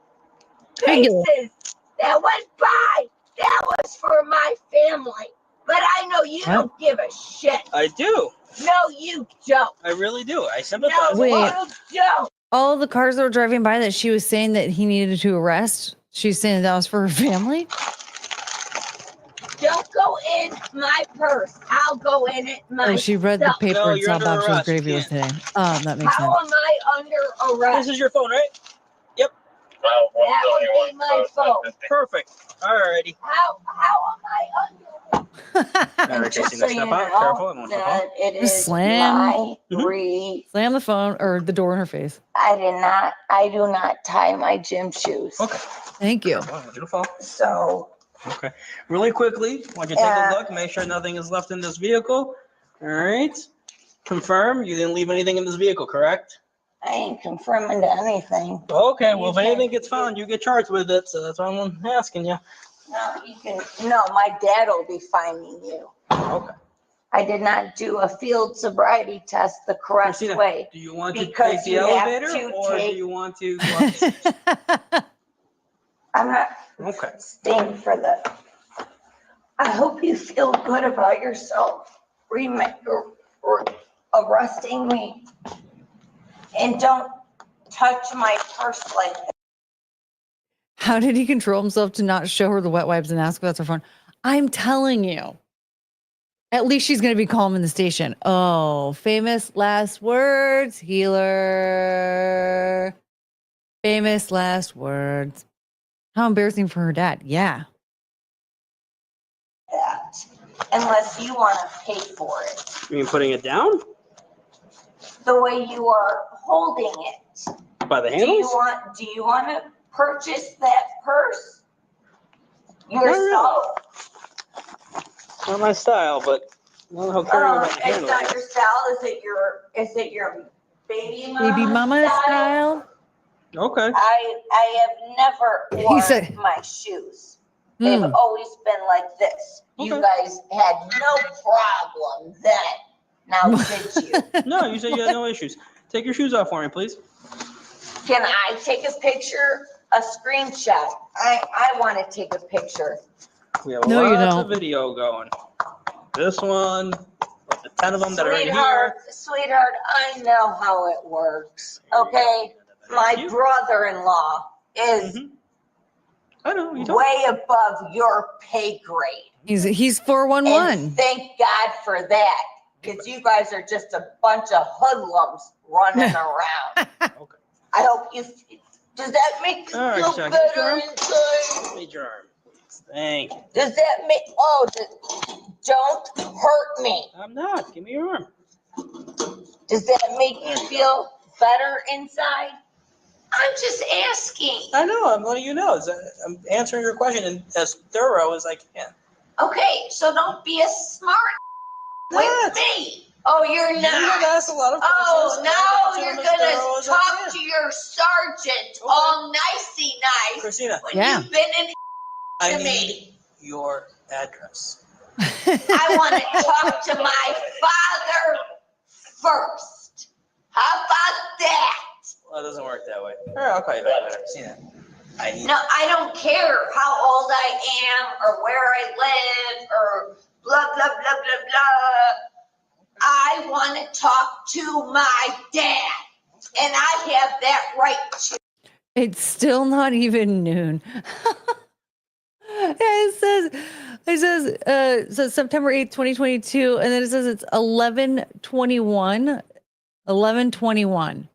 Speaker 11: faces that went by, that was for my family. But I know you don't give a shit.
Speaker 4: I do.
Speaker 11: No, you don't.
Speaker 4: I really do. I sympathize.
Speaker 11: No,
Speaker 1: Wait.
Speaker 11: you don't.
Speaker 1: All the cars that were driving by that she was saying that he needed to arrest, she's saying that was for her family.
Speaker 11: Don't go in my purse. I'll go in it myself.
Speaker 1: Oh, she read the paper
Speaker 4: No,
Speaker 1: and
Speaker 4: you're
Speaker 1: saw
Speaker 4: under
Speaker 1: Bob's
Speaker 4: arrest.
Speaker 1: gravy
Speaker 4: You
Speaker 1: was today. Oh, that makes
Speaker 11: How
Speaker 1: sense.
Speaker 11: am I under arrest?
Speaker 4: This is your phone, right? Yep.
Speaker 11: That would be my phone.
Speaker 4: Perfect. Alrighty.
Speaker 11: How am I under?
Speaker 4: Alright,
Speaker 11: Just
Speaker 4: Christina,
Speaker 11: so
Speaker 4: step
Speaker 11: you
Speaker 4: out.
Speaker 11: know
Speaker 4: Careful. I won't step
Speaker 11: that
Speaker 4: out.
Speaker 11: it
Speaker 1: Just
Speaker 11: is
Speaker 1: slam.
Speaker 11: my
Speaker 1: Slam the phone or the door in her face.
Speaker 11: I do not tie my gym shoes.
Speaker 4: Okay.
Speaker 1: Thank you.
Speaker 4: I want you to fall.
Speaker 11: So
Speaker 4: Okay. Really quickly, I want you to take a look, make sure nothing is left in this vehicle. All right. Confirm you didn't leave anything in this vehicle, correct?
Speaker 11: I ain't confirming to anything.
Speaker 4: Okay. Well, if anything gets found, you get charged with it. So that's why I'm asking you.
Speaker 11: No, my dad will be finding you.
Speaker 4: Okay.
Speaker 11: I did not do a field sobriety test the correct
Speaker 4: Christina,
Speaker 11: way.
Speaker 4: do you want to
Speaker 11: Because
Speaker 4: take the
Speaker 11: you have
Speaker 4: elevator
Speaker 11: to
Speaker 4: or do
Speaker 11: take-
Speaker 4: you want to go up the stairs?
Speaker 11: I'm not
Speaker 4: Okay.
Speaker 11: staying for the. I hope you feel good about yourself. Or arresting me. And don't touch my purse like that.
Speaker 1: How did he control himself to not show her the wet wipes and ask if that's her phone? I'm telling you. At least she's going to be calm in the station. Oh, famous last words, healer. Famous last words. How embarrassing for her dad. Yeah.
Speaker 11: That. Unless you want to pay for it.
Speaker 4: You mean putting it down?
Speaker 11: The way you are holding it.
Speaker 4: By the
Speaker 11: Do
Speaker 4: handles?
Speaker 11: you want to purchase that purse yourself?
Speaker 4: Not my style, but I don't know how caring about the
Speaker 11: It's
Speaker 4: handles.
Speaker 11: not your style. Is it your baby mama?
Speaker 1: Baby mama style.
Speaker 4: Okay.
Speaker 11: I have never worn my shoes. They've always been like this. You guys had no problem then. Now did you?
Speaker 4: No, you said you had no issues. Take your shoes off for me, please.
Speaker 11: Can I take a picture? A screenshot. I want to take a picture.
Speaker 4: We have
Speaker 1: No, you
Speaker 4: lots
Speaker 1: don't.
Speaker 4: of video going. This one, with the 10 of them that are right here.
Speaker 11: Sweetheart, I know how it works. Okay? My brother-in-law is
Speaker 4: I know, you don't.
Speaker 11: way above your pay grade.
Speaker 1: He's 411.
Speaker 11: And thank God for that. Because you guys are just a bunch of hoodlums running around.
Speaker 4: Okay.
Speaker 11: I hope you. Does that make you
Speaker 4: All right,
Speaker 11: feel
Speaker 4: Chuck,
Speaker 11: better
Speaker 4: get
Speaker 11: inside?
Speaker 4: Meet your arm. Thank you.
Speaker 11: Does that make? Oh, don't hurt me.
Speaker 4: I'm not. Give me your arm.
Speaker 11: Does that make you feel better inside? I'm just asking.
Speaker 4: I know. I'm letting you know. I'm answering your question and as thorough as I can.
Speaker 11: Okay, so don't be a smart with me. Oh, you're not.
Speaker 4: You have asked a lot of questions.
Speaker 11: Oh, now
Speaker 4: I'm
Speaker 11: you're
Speaker 4: as thorough
Speaker 11: gonna
Speaker 4: as I
Speaker 11: talk
Speaker 4: can.
Speaker 11: to your sergeant all nicey nice
Speaker 4: Christina.
Speaker 11: when
Speaker 1: Yeah.
Speaker 11: you've been in
Speaker 4: I
Speaker 11: to
Speaker 4: need
Speaker 11: me.
Speaker 4: your address.
Speaker 11: I want to talk to my father first. How about that?
Speaker 4: Well, it doesn't work that way. All right, I'll call you back later. Christina. I need.
Speaker 11: No, I don't care how old I am or where I live or blah, blah, blah, blah, blah. I want to talk to my dad, and I have that right to.
Speaker 1: It's still not even noon. It says September 8th, 2022, and then it says it's 11:21. 11:21.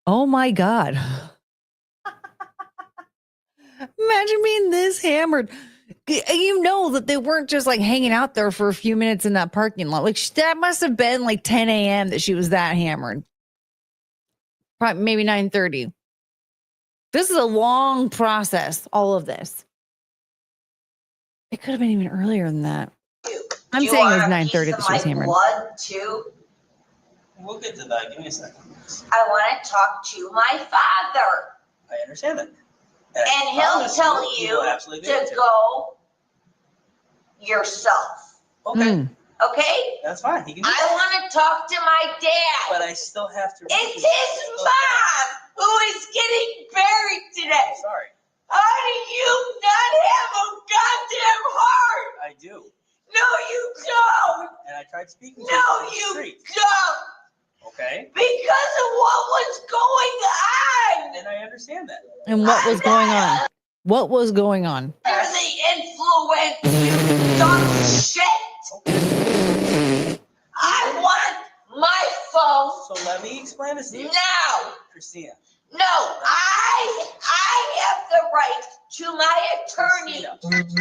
Speaker 1: Oh my God. Imagine being this hammered. You know that they weren't just like hanging out there for a few minutes in that parking lot. Like that must have been like 10 a.m. that she was that hammered. Probably maybe 9:30. This is a long process, all of this. It could have been even earlier than that. I'm saying it was 9:30 that she was hammered.
Speaker 11: Blood too.
Speaker 4: We'll get to that. Give me a second.
Speaker 11: I want to talk to my father,
Speaker 4: I understand that.
Speaker 11: and he'll tell you to go yourself.
Speaker 4: Okay,
Speaker 11: Okay?
Speaker 4: that's fine. He can do
Speaker 11: I
Speaker 4: that.
Speaker 11: want to talk to my dad.
Speaker 4: But I still have to.
Speaker 11: It's his mom who is getting buried today.
Speaker 4: Sorry.
Speaker 11: How do you not have a goddamn heart?
Speaker 4: I do.
Speaker 11: No, you don't.
Speaker 4: And I tried speaking to
Speaker 11: No,
Speaker 4: him on the
Speaker 11: you
Speaker 4: street.
Speaker 11: don't.
Speaker 4: Okay.
Speaker 11: Because of what was going on.
Speaker 4: And I understand that.
Speaker 1: And what was going on? What was going on?
Speaker 11: Under the influence, you dumb shit. I want my phone
Speaker 4: So let me explain this to you.
Speaker 11: now.
Speaker 4: Christina,
Speaker 11: No, I have the right to my attorney, who is.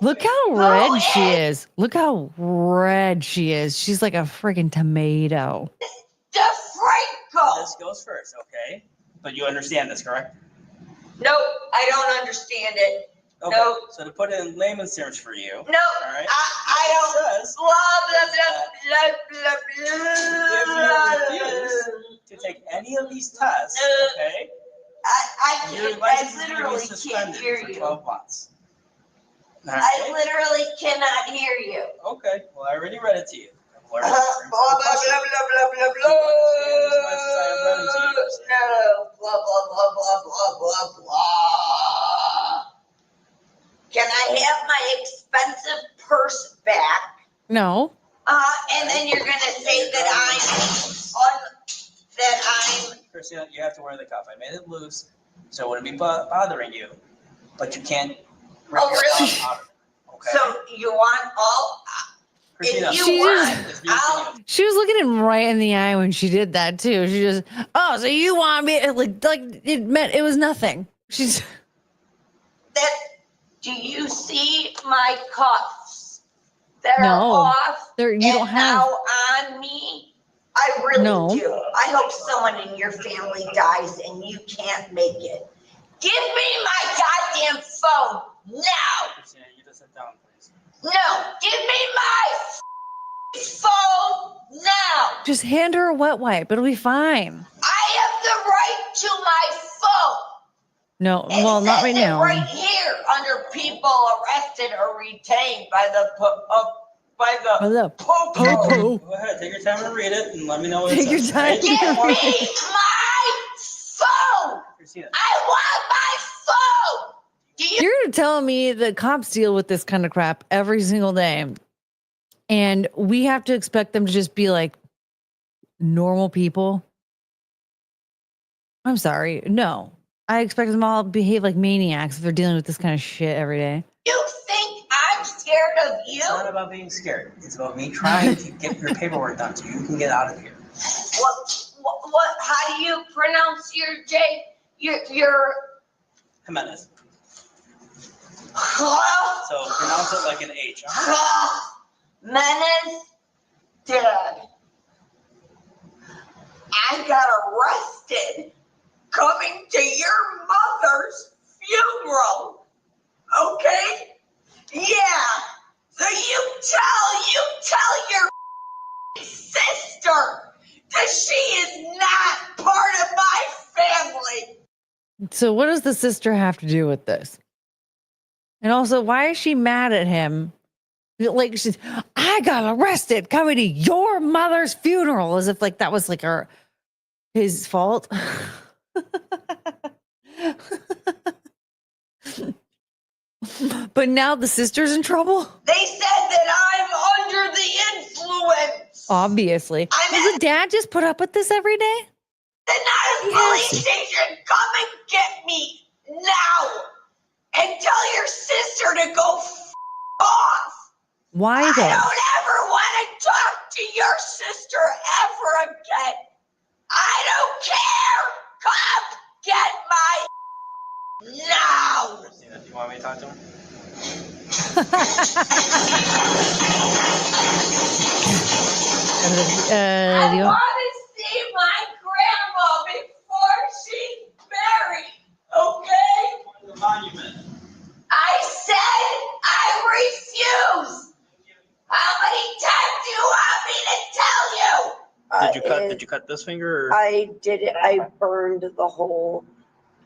Speaker 1: Look how red she is. Look how red she is. She's like a freaking tomato.
Speaker 11: DeFranco.
Speaker 13: This goes first, okay? But you understand this, correct?
Speaker 11: No, I don't understand it.
Speaker 13: Okay.
Speaker 11: No.
Speaker 13: So to put it in layman's terms for you.
Speaker 11: No,
Speaker 13: all right?
Speaker 11: I don't.
Speaker 13: Says,
Speaker 11: Blah, blah, blah, blah, blah,
Speaker 13: if you refuse to take any of these tests, okay?
Speaker 11: I literally can't hear
Speaker 13: for
Speaker 11: you.
Speaker 13: 12 months. All
Speaker 11: I
Speaker 13: right?
Speaker 11: literally cannot hear you.
Speaker 13: Okay, well, I already read it to you.
Speaker 11: Blah, blah, blah, blah, blah, blah. No, blah, blah, blah, blah, blah, blah, blah. Can I have my expensive purse back?
Speaker 1: No.
Speaker 11: And then you're gonna say that I'm
Speaker 13: Christina, you have to wear the cuff. I made it loose, so it wouldn't be bothering you, but you can't.
Speaker 11: Oh, really?
Speaker 13: Out of it, okay?
Speaker 11: So you want all?
Speaker 13: Christina,
Speaker 11: If you want,
Speaker 1: She was looking him right in the eye when she did that too. She just, oh, so you want me like it meant it was nothing. She's
Speaker 11: that. Do you see my cuffs that
Speaker 1: No.
Speaker 11: are off?
Speaker 1: There you don't have
Speaker 11: now on me. I really
Speaker 1: No.
Speaker 11: do. I hope someone in your family dies and you can't make it. Give me my goddamn phone now.
Speaker 13: Christina, you just sit down, please.
Speaker 11: No, give me my phone now.
Speaker 1: just hand her a wet wipe. It'll be fine.
Speaker 11: I have the right to my phone.
Speaker 1: No,
Speaker 11: It
Speaker 1: well, not
Speaker 11: says
Speaker 1: right
Speaker 11: it
Speaker 1: now.
Speaker 11: right here under people arrested or retained by the
Speaker 1: Hello.
Speaker 11: po-po.
Speaker 13: Go ahead, take your time and read it, and let me know what
Speaker 1: Take
Speaker 13: it
Speaker 1: your
Speaker 13: says.
Speaker 1: time.
Speaker 11: Give me my phone.
Speaker 13: Christina.
Speaker 11: I want my phone. Do you?
Speaker 1: You're telling me that cops deal with this kind of crap every single day, and we have to expect them to just be like normal people? I'm sorry. No. I expect them all to behave like maniacs if they're dealing with this kind of shit every day.
Speaker 11: You think I'm scared of you?
Speaker 13: It's not about being scared. It's about me trying to get your paperwork done so you can get out of here.
Speaker 11: What? How do you pronounce your J? Your.
Speaker 13: Jimenez.
Speaker 11: Huh?
Speaker 13: So pronounce it like an H. Huh?
Speaker 11: Menace, Dad. I got arrested coming to your mother's funeral. Okay? Yeah. So you tell your sister that she is not part of my family.
Speaker 1: So what does the sister have to do with this? And also, why is she mad at him? Like, she's, I got arrested coming to your mother's funeral, as if like that was like his fault. But now the sister's in trouble?
Speaker 11: They said that I'm under the influence.
Speaker 1: Obviously. Does the dad just put up with this every day?
Speaker 11: Then not a police station. Come and get me now. And tell your sister to go off.
Speaker 1: Why
Speaker 11: I
Speaker 1: though?
Speaker 11: don't ever want to talk to your sister ever again. I don't care. Come get my now.
Speaker 13: Christina, do you want me to talk to him?
Speaker 11: I want to see my grandma before she's buried. Okay?
Speaker 13: The monument.
Speaker 11: I said I refuse. How many times do you want me to tell you?
Speaker 13: Did you cut this finger? Or?
Speaker 3: I did it. I burned the whole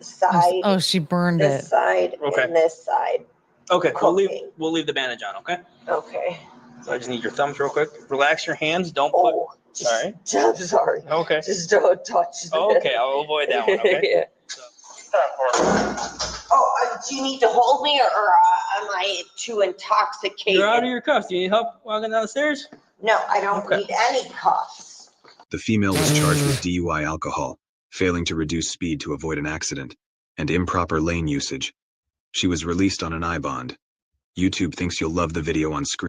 Speaker 3: side.
Speaker 1: Oh, she burned
Speaker 3: this
Speaker 1: it.
Speaker 3: side
Speaker 13: Okay.
Speaker 3: and this side.
Speaker 13: Okay, we'll leave the bandage on, okay?
Speaker 3: Okay.
Speaker 13: So I just need your thumbs real quick. Relax your hands. Don't put. Sorry.
Speaker 3: I'm sorry.
Speaker 13: Okay.
Speaker 3: Just don't touch it.
Speaker 13: Okay, I'll avoid that one. Okay.
Speaker 3: Yeah.
Speaker 11: Do you need to hold me or am I too intoxicated?
Speaker 13: You're out of your cuffs. Do you need help walking down the stairs?
Speaker 11: No, I don't need any cuffs.
Speaker 12: The female was charged with DUI alcohol, failing to reduce speed to avoid an accident, and improper lane usage. She was released on an I bond. YouTube thinks you'll love the video on screen.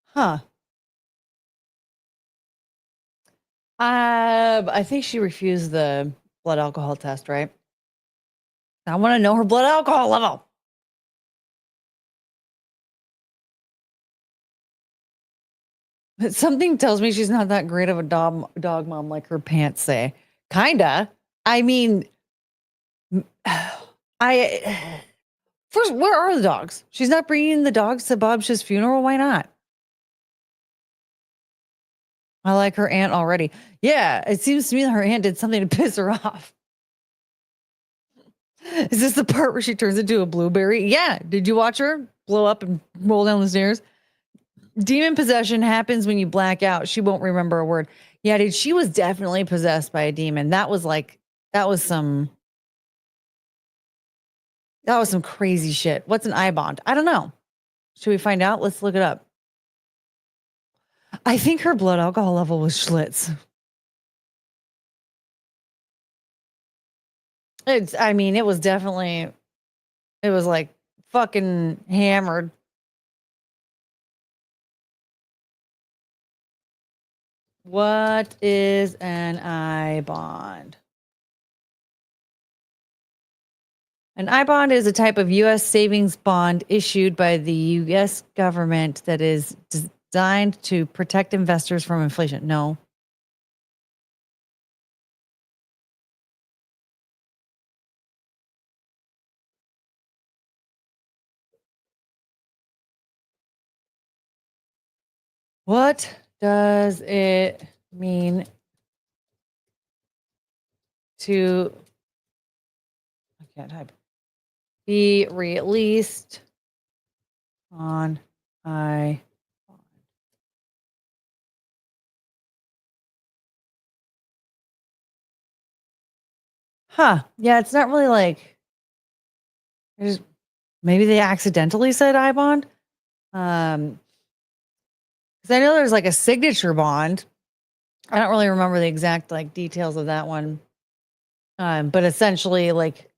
Speaker 1: Huh. I think she refused the blood alcohol test, right? I want to know her blood alcohol level. But something tells me she's not that great of a dog mom like her pants say. Kinda. I mean, first, where are the dogs? She's not bringing the dogs to Bob's funeral. Why not? I like her aunt already. Yeah, it seems to me that her aunt did something to piss her off. Is this the part where she turns into a blueberry? Yeah. Did you watch her blow up and roll down the stairs? Demon possession happens when you black out. She won't remember a word. Yeah, dude, she was definitely possessed by a demon. That was some crazy shit. What's an eye bond? I don't know. Should we find out? Let's look it up. I think her blood alcohol level was Schlitz. It was like fucking hammered. What is an eye bond? An eye bond is a type of U.S. savings bond issued by the U.S. government that is designed to protect investors from inflation. No. What does it mean to, I can't type, be released on eye bond? Huh. Yeah, it's not really like, maybe they accidentally said eye bond. Because I know there's like a signature bond. I don't really remember the exact like details of that one. But essentially, like,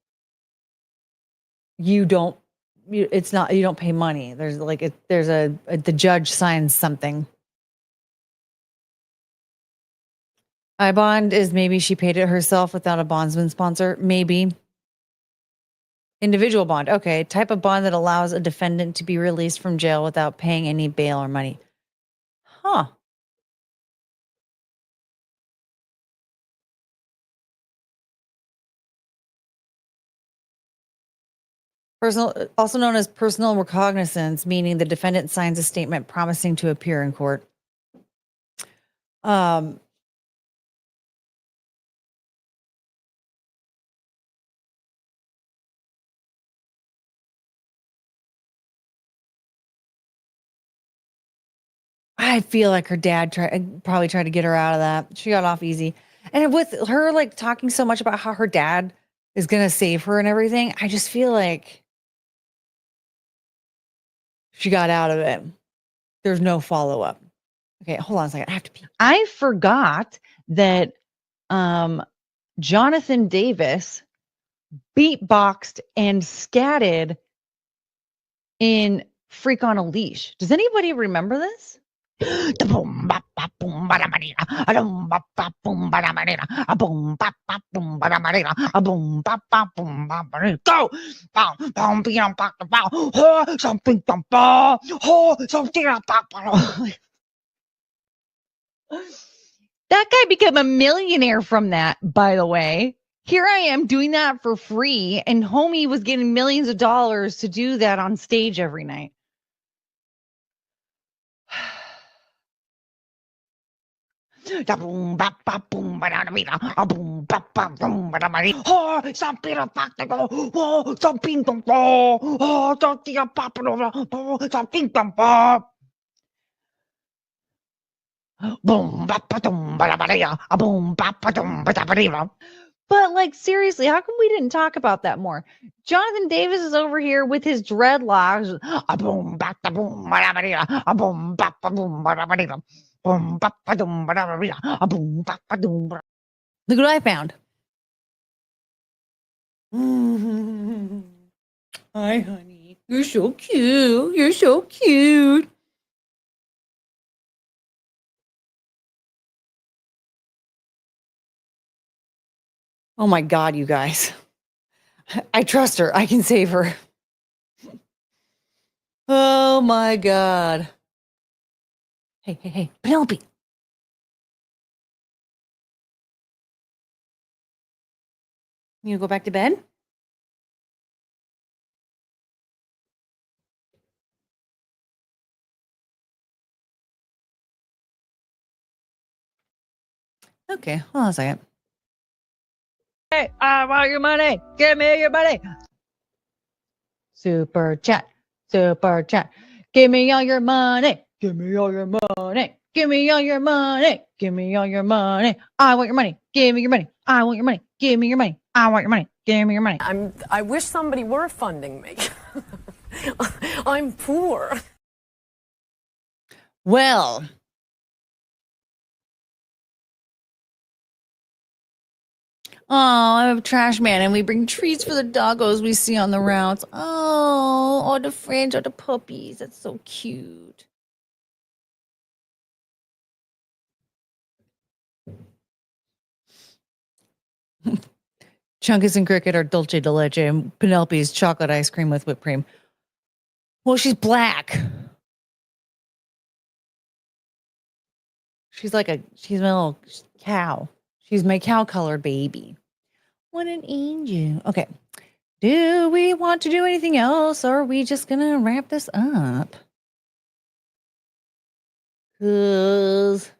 Speaker 1: you don't pay money. There's like the judge signs something. I bond is maybe she paid it herself without a bondsman sponsor. Maybe. Individual bond. Okay. Type of bond that allows a defendant to be released from jail without paying any bail or money. Huh. Personal, also known as personal recognizance, meaning the defendant signs a statement promising to appear in court. I feel like her dad probably tried to get her out of that. She got off easy. And with her like talking so much about how her dad is going to save her and everything, I just feel like she got out of it. There's no follow-up. Okay, hold on a second. I have to pee. I forgot that Jonathan Davis beatboxed and scatted in Freak on a Leash. Does anybody remember this? Go! That guy became a millionaire from that, by the way. Here I am doing that for free, and homie was getting millions of dollars to do that on stage every night. But like seriously, how come we didn't talk about that more? Jonathan Davis is over here with his dreadlocks. Look what I found. Hi, honey. You're so cute. You're so cute. Oh my God, you guys. I trust her. I can save her. Oh my God. Hey, Penelope. You go back to bed? Okay, hold on a second. Hey, I want your money. Give me your money. Super chat. Super chat. Give me all your money. Give me all your money. Give me all your money. Give me all your money. I want your money. Give me your money. I want your money. Give me your money. I want your money. Give me your money.
Speaker 14: I wish somebody were funding me. I'm poor.
Speaker 1: Well, I'm a trash man, and we bring treats for the doggos we see on the routes. Oh, all the friends are the puppies. That's so cute. Chunkus and Cricket are dulce de leche, and Penelope's chocolate ice cream with whipped cream. Well, she's black. She's my little cow. She's my cow-colored baby. What an angel. Okay. Do we want to do anything else, or are we just going to wrap this up? Because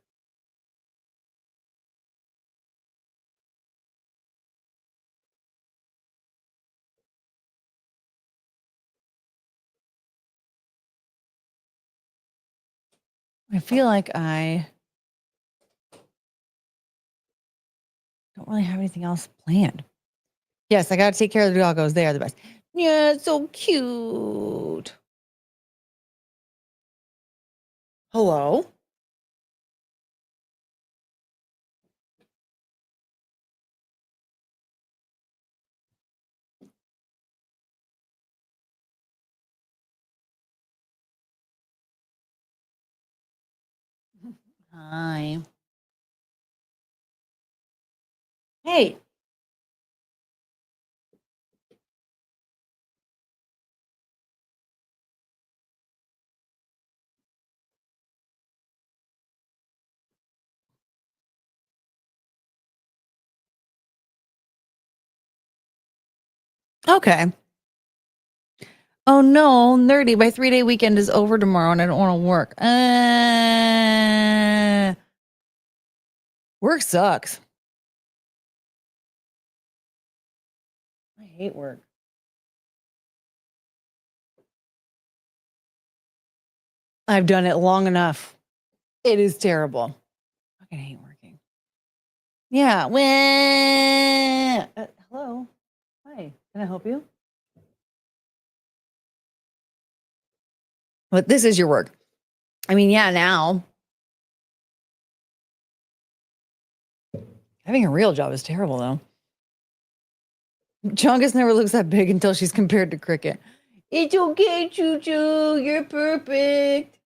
Speaker 1: I feel like I don't really have anything else planned. Yes, I got to take care of the doggos. They are the best. Yeah, it's so cute. Hello? Hi. Hey. Okay. Oh no, nerdy. My 3-day weekend is over tomorrow and I don't want to work. Work sucks. I hate work. I've done it long enough. It is terrible. I fucking hate working. Yeah. Hello. Hi. Can I help you? But this is your work. I mean, yeah, now. Having a real job is terrible, though. Chungus never looks that big until she's compared to Cricket. It's okay, Choo Choo. You're perfect.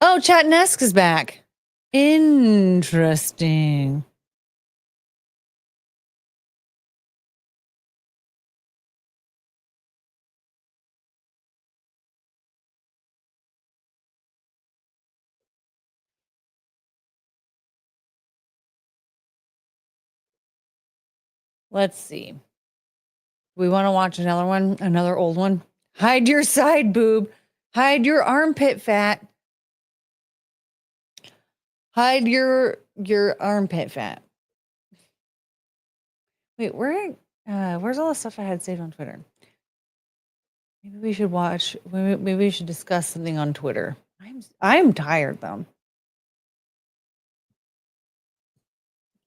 Speaker 1: Oh, Chatnesque is back. Interesting. Let's see. We want to watch another one, another old one. Hide your side boob. Hide your armpit fat. Hide your armpit fat. Wait, where's all the stuff I had saved on Twitter? Maybe we should watch. Maybe we should discuss something on Twitter. I'm tired though.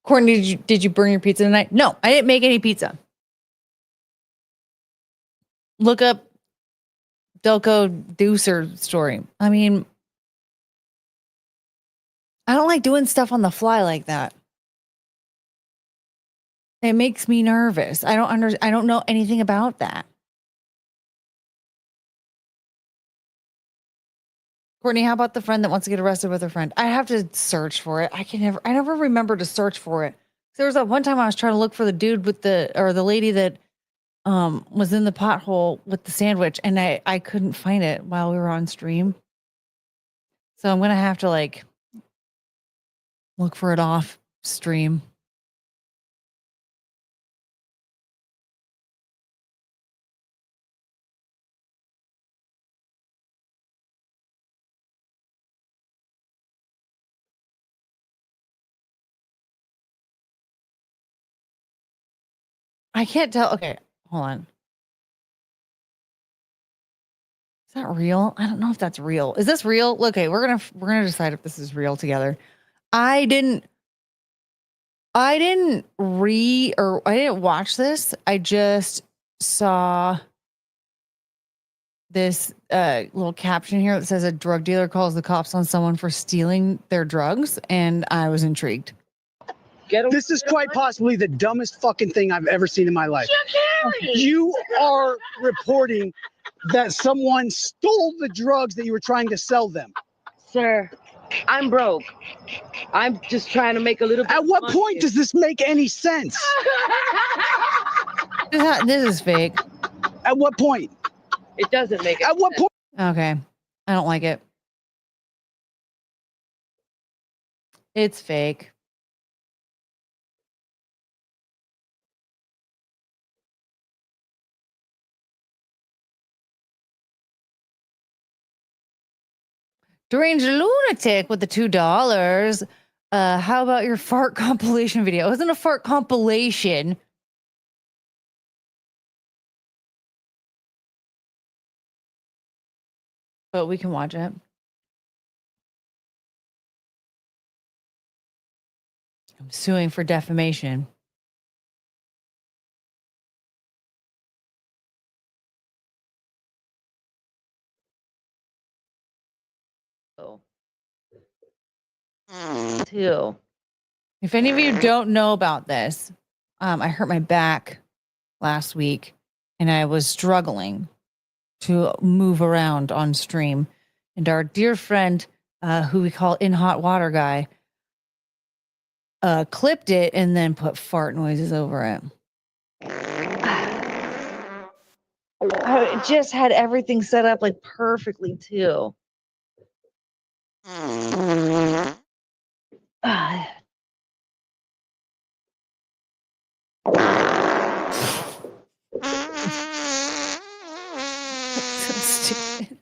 Speaker 1: Courtney, did you burn your pizza tonight? No, I didn't make any pizza. Look up Delco Deucer story. I mean, I don't like doing stuff on the fly like that. It makes me nervous. I don't know anything about that. Courtney, how about the friend that wants to get arrested with her friend? I have to search for it. I never remember to search for it. There was that one time I was trying to look for the dude with the lady that was in the pothole with the sandwich, and I couldn't find it while we were on stream. So I'm gonna have to like look for it off stream. I can't tell. Okay, hold on. Is that real? I don't know if that's real. Is this real? Okay, we're gonna decide if this is real together. I didn't watch this. I just saw this little caption here that says a drug dealer calls the cops on someone for stealing their drugs, and I was intrigued.
Speaker 15: This is quite possibly the dumbest fucking thing I've ever seen in my life. You are reporting that someone stole the drugs that you were trying to sell them.
Speaker 3: Sir, I'm broke. I'm just trying to make a little bit.
Speaker 15: At what point does this make any sense?
Speaker 1: This is fake.
Speaker 15: At what point?
Speaker 3: It doesn't make it.
Speaker 15: At what point?
Speaker 1: Okay, I don't like it. It's fake. Deranged lunatic with the $2. How about your fart compilation video? It wasn't a fart compilation. But we can watch it. I'm suing for defamation. Too. If any of you don't know about this, I hurt my back last week and I was struggling to move around on stream. And our dear friend, who we call In Hot Water Guy, clipped it and then put fart noises over it. I just had everything set up like perfectly too. So stupid.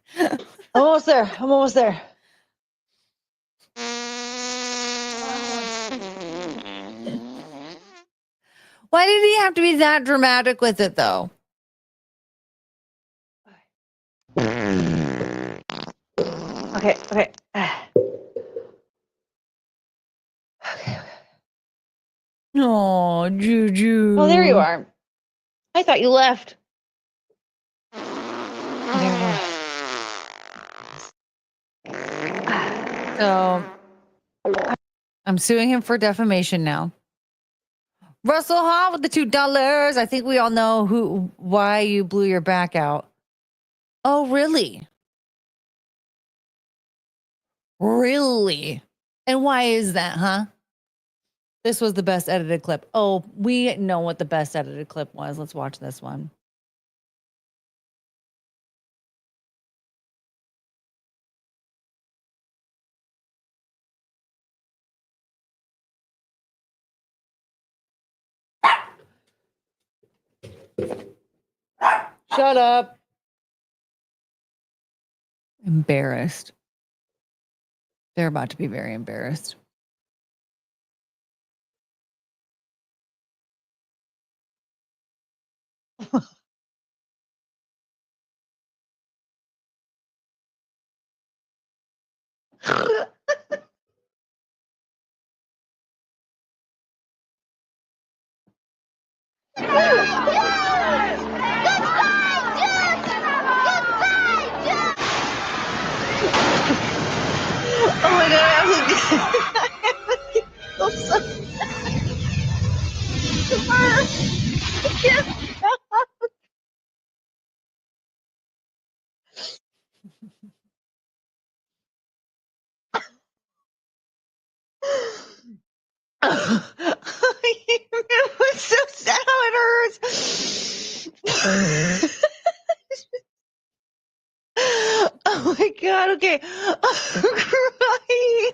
Speaker 1: I'm almost there. I'm almost there. Why did he have to be that dramatic with it, though? Okay, okay. Oh, Juju. Oh, there you are. I thought you left. So, I'm suing him for defamation now. Russell Hall with the $2. I think we all know why you blew your back out. Oh, really? Really? And why is that, huh? This was the best edited clip. Oh, we know what the best edited clip was. Let's watch this one. Shut up. Embarrassed. They're about to be very embarrassed. Oh my god,
Speaker 11: It was so sad how it hurts. Oh my god, okay. I'm crying.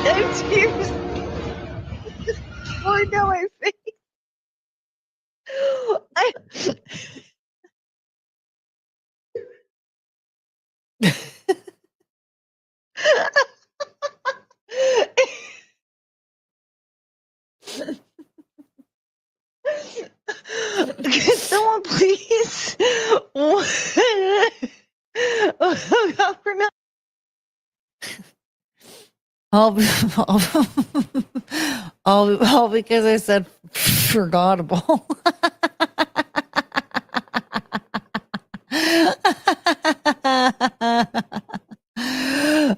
Speaker 11: I'm tears pouring down my face. I Can someone please look up for now?
Speaker 1: All because I said forgettable.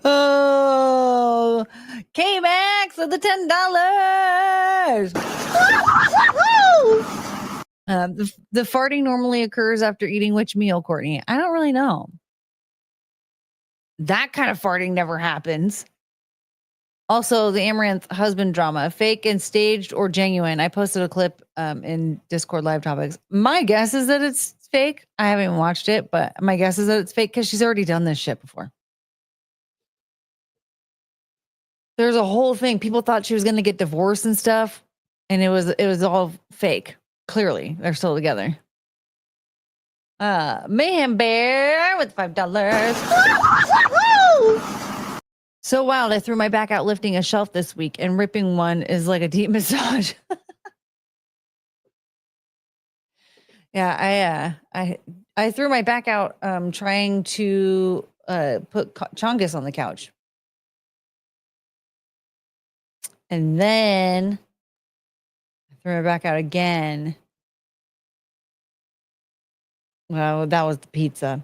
Speaker 1: Oh, K-Max with the $10. The farting normally occurs after eating which meal, Courtney? I don't really know. That kind of farting never happens. Also, the Amaranth husband drama, fake and staged or genuine. I posted a clip in Discord live topics. My guess is that it's fake. I haven't even watched it, but my guess is that it's fake because she's already done this shit before. There's a whole thing. People thought she was going to get divorced and stuff, and it was all fake. Clearly, they're still together. Mayhem Bear with $5. So wild, I threw my back out lifting a shelf this week, and ripping one is like a deep massage. Yeah, I threw my back out trying to put Chongus on the couch. And then I threw my back out again. Well, that was the pizza.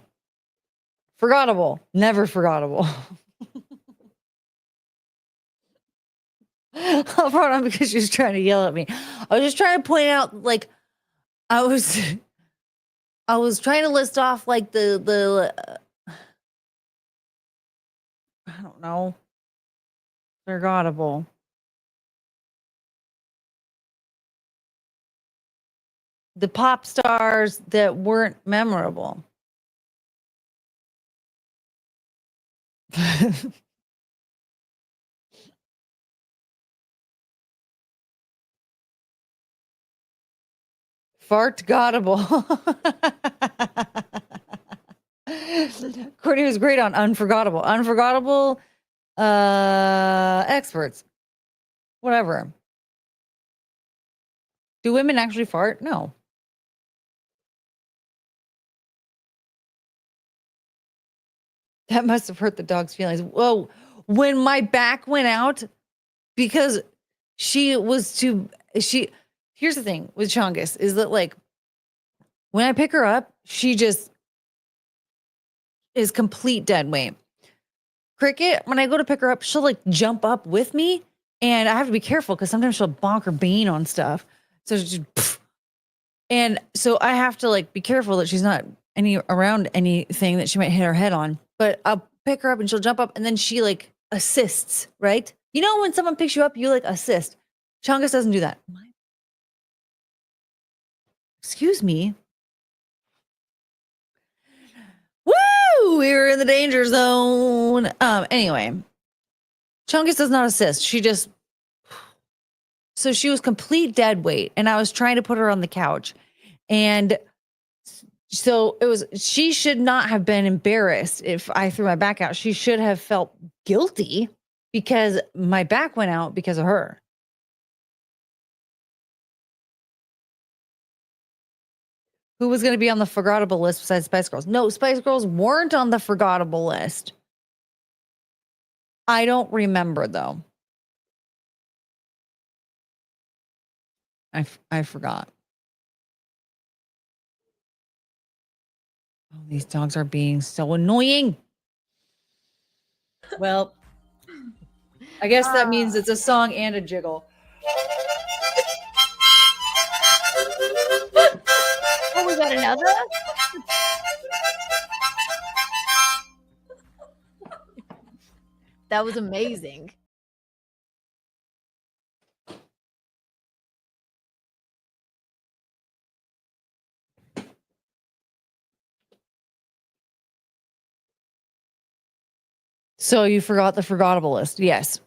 Speaker 1: Forgettable. Never forgettable. I brought on because she was trying to yell at me. I was just trying to point out, like, I was trying to list off, like, the I don't know. Forgettable. The pop stars that weren't memorable. Fartgottable. Courtney was great on unforgettable. Unforgettable experts. Whatever. Do women actually fart? No. That must have hurt the dog's feelings. Whoa. When my back went out, because here's the thing with Chongus is that, like, when I pick her up, she just is complete dead weight. Cricket, when I go to pick her up, she'll like jump up with me, and I have to be careful because sometimes she'll bonk her bean on stuff. So and so I have to like be careful that she's not around anything that she might hit her head on. But I'll pick her up and she'll jump up, and then she like assists, right? You know, when someone picks you up, you like assist. Chongus doesn't do that. Excuse me. Woo! We were in the danger zone. Anyway, Chongus does not assist. So she was complete dead weight, and I was trying to put her on the couch. And so she should not have been embarrassed if I threw my back out. She should have felt guilty because my back went out because of her. Who was going to be on the forgettable list besides Spice Girls? No, Spice Girls weren't on the forgettable list. I don't remember, though. I forgot. Oh, these dogs are being so annoying. Well, I guess that means it's a song and a jiggle.
Speaker 11: Oh, we got another?
Speaker 16: That was amazing.
Speaker 1: So you forgot the forgettable list. Yes.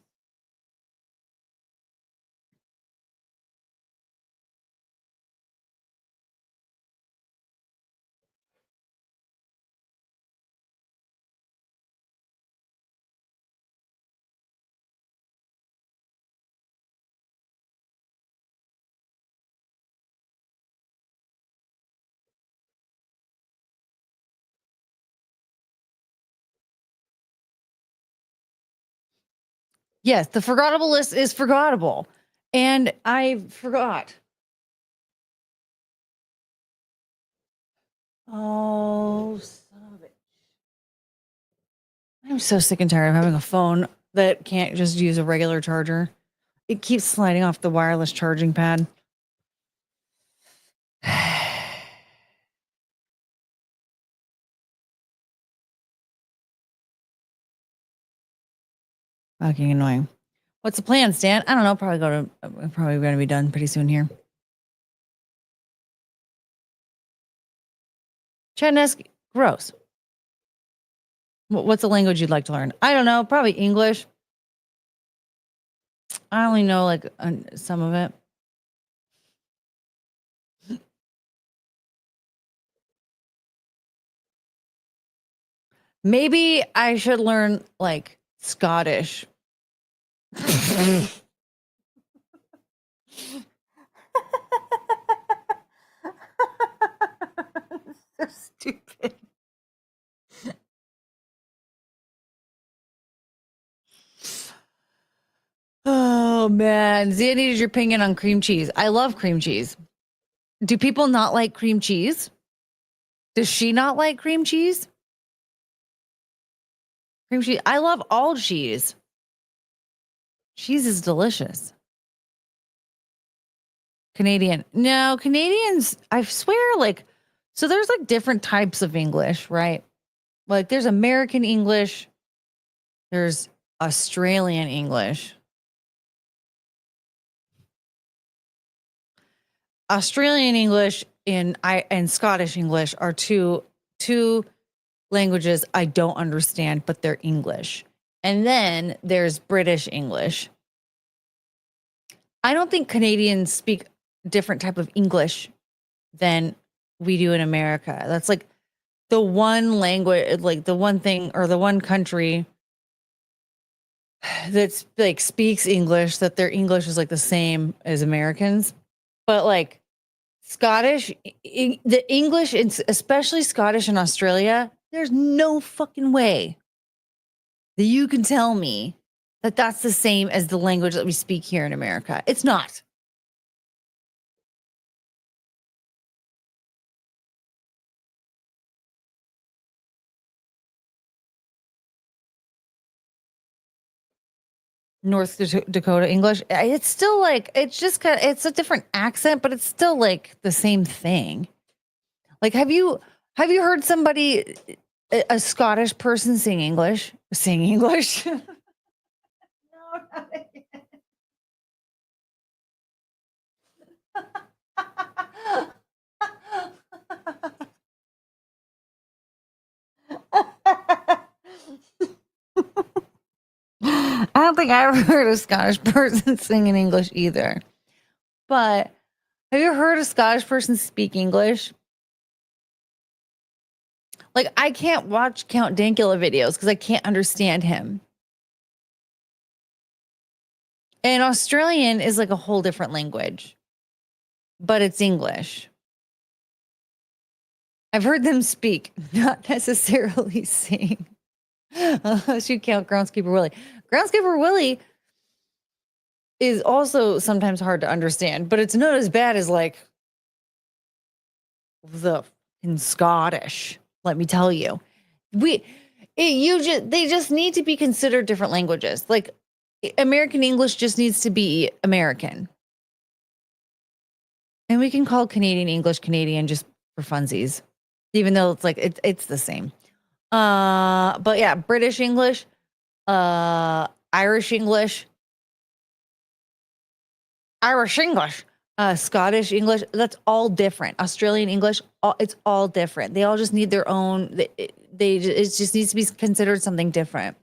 Speaker 1: Yes, the forgettable list is forgettable. And I forgot. Oh, son of a... I'm so sick and tired of having a phone that can't just use a regular charger. It keeps sliding off the wireless charging pad. Fucking annoying. What's the plan, Stan? I don't know. Probably going to be done pretty soon here. Chetnesky, gross. What's a language you'd like to learn? I don't know. Probably English. I only know like some of it. Maybe I should learn like Scottish. So stupid. Oh man, Zia needed your opinion on cream cheese. I love cream cheese. Do people not like cream cheese? Does she not like cream cheese? Cream cheese. I love all cheese. Cheese is delicious. Canadian. No, Canadians, I swear, like, so there's like different types of English, right? Like there's American English, there's Australian English. Australian English and Scottish English are two languages I don't understand, but they're English. And then there's British English. I don't think Canadians speak different type of English than we do in America. That's like the one language, like the one thing or the one country that's like speaks English, that their English is like the same as Americans. But like Scottish, the English, especially Scottish in Australia, there's no fucking way that you can tell me that that's the same as the language that we speak here in America. It's not. North Dakota English. It's still like, it's just kind of, it's a different accent, but it's still like the same thing. Like, have you heard somebody, a Scottish person sing English? Sing English? No, not again. I don't think I ever heard a Scottish person sing in English either. But have you heard a Scottish person speak English? Like, I can't watch Count Dankula videos because I can't understand him. And Australian is like a whole different language, but it's English. I've heard them speak, not necessarily sing. Unless you count Groundskeeper Willie. Groundskeeper Willie is also sometimes hard to understand, but it's not as bad as like the in Scottish. Let me tell you, they just need to be considered different languages. Like American English just needs to be American, and we can call Canadian English Canadian just for funsies, even though it's like it's the same. But yeah, British English. Irish English, Scottish English. That's all different. Australian English, it's all different. They all just need their own. It just needs to be considered something different.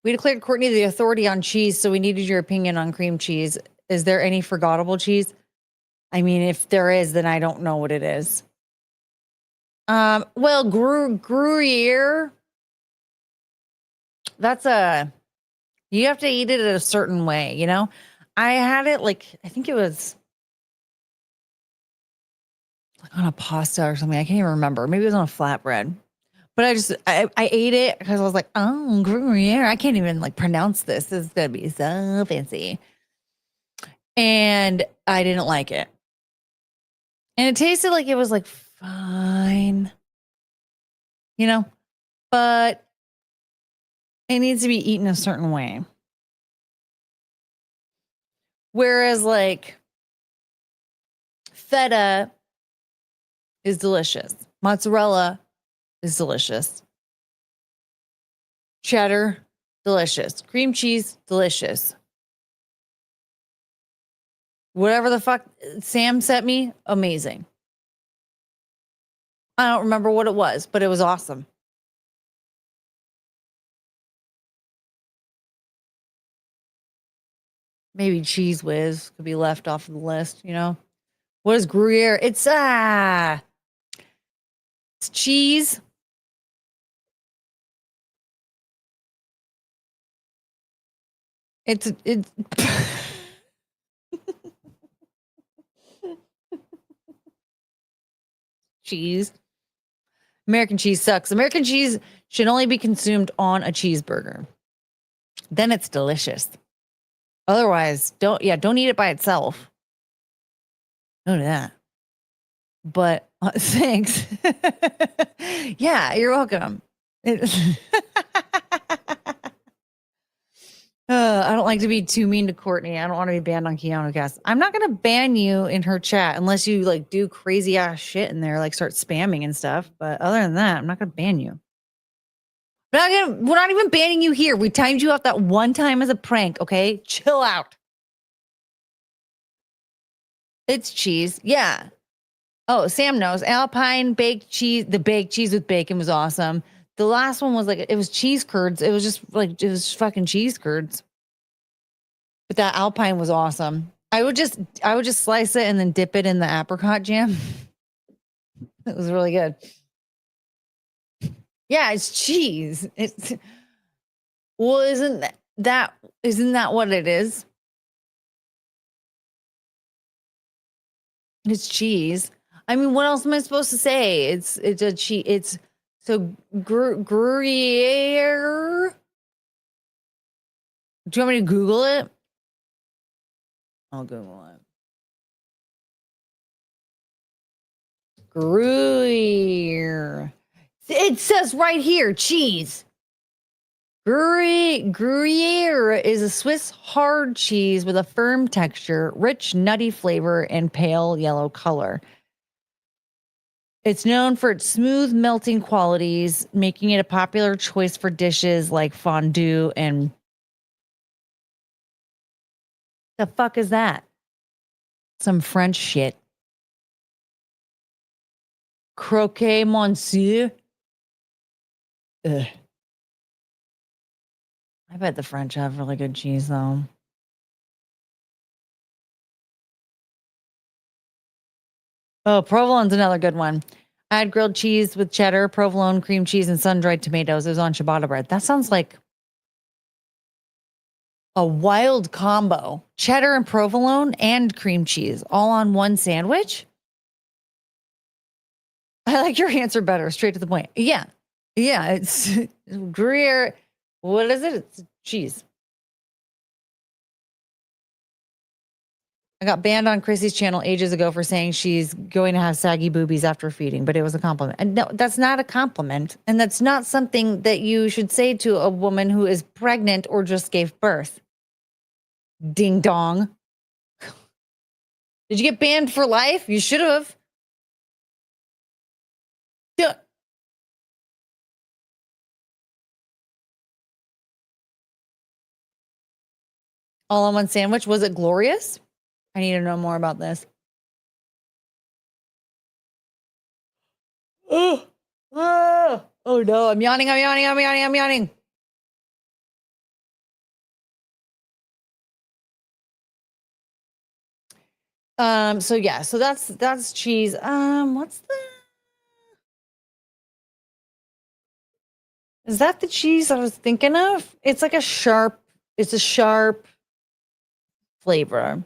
Speaker 1: We declared Courtney the authority on cheese, so we needed your opinion on cream cheese. Is there any forgettable cheese? I mean, if there is, then I don't know what it is. Well, Gruyere, that's you have to eat it a certain way, you know? I had it like, I think it was like on a pasta or something. I can't even remember. Maybe it was on a flatbread. But I ate it because I was like, oh, Gruyere. I can't even like pronounce this. This is going to be so fancy. And I didn't like it. And it tasted like it was like fine, you know, but it needs to be eaten a certain way. Whereas like feta is delicious. Mozzarella is delicious. Cheddar, delicious. Cream cheese, delicious. Whatever the fuck Sam sent me, amazing. I don't remember what it was, but it was awesome. Maybe Cheese Whiz could be left off of the list, you know? What is Gruyere? It's cheese. It's cheese. American cheese sucks. American cheese should only be consumed on a cheeseburger. Then it's delicious. Otherwise, don't eat it by itself. Don't do that. But thanks. Yeah, you're welcome. I don't like to be too mean to Courtney. I don't want to be banned on Keanu Cast. I'm not going to ban you in her chat unless you like do crazy ass shit in there, like start spamming and stuff. But other than that, I'm not going to ban you. We're not even banning you here. We timed you out that one time as a prank. Okay, chill out. It's cheese. Yeah. Oh, Sam knows. Alpine baked cheese. The baked cheese with bacon was awesome. The last one was like, it was cheese curds. It was just like, it was fucking cheese curds. But that Alpine was awesome. I would just slice it and then dip it in the apricot jam. It was really good. Yeah, it's cheese. Well, isn't that what it is? It's cheese. I mean, what else am I supposed to say? It's a cheese. It's so Gruyere. Do you want me to Google it? I'll Google it. Gruyere. It says right here, cheese. Gruyere is a Swiss hard cheese with a firm texture, rich, nutty flavor, and pale yellow color. It's known for its smooth melting qualities, making it a popular choice for dishes like fondue and... The fuck is that? Some French shit. Croquet monsieur. Ugh. I bet the French have really good cheese, though. Oh, provolone's another good one. I had grilled cheese with cheddar, provolone, cream cheese, and sun-dried tomatoes. It was on ciabatta bread. That sounds like a wild combo. Cheddar and provolone and cream cheese all on one sandwich. I like your answer better. Straight to the point. Yeah. Yeah. It's Gruyere. What is it? It's cheese. I got banned on Chrissy's channel ages ago for saying she's going to have saggy boobies after feeding, but it was a compliment. And no, that's not a compliment. And that's not something that you should say to a woman who is pregnant or just gave birth. Ding dong. Did you get banned for life? You should have. Yeah. All in one sandwich. Was it glorious? I need to know more about this. Oh, oh no, I'm yawning. So yeah, so that's cheese. What's the, is that the cheese I was thinking of? It's like a sharp flavor.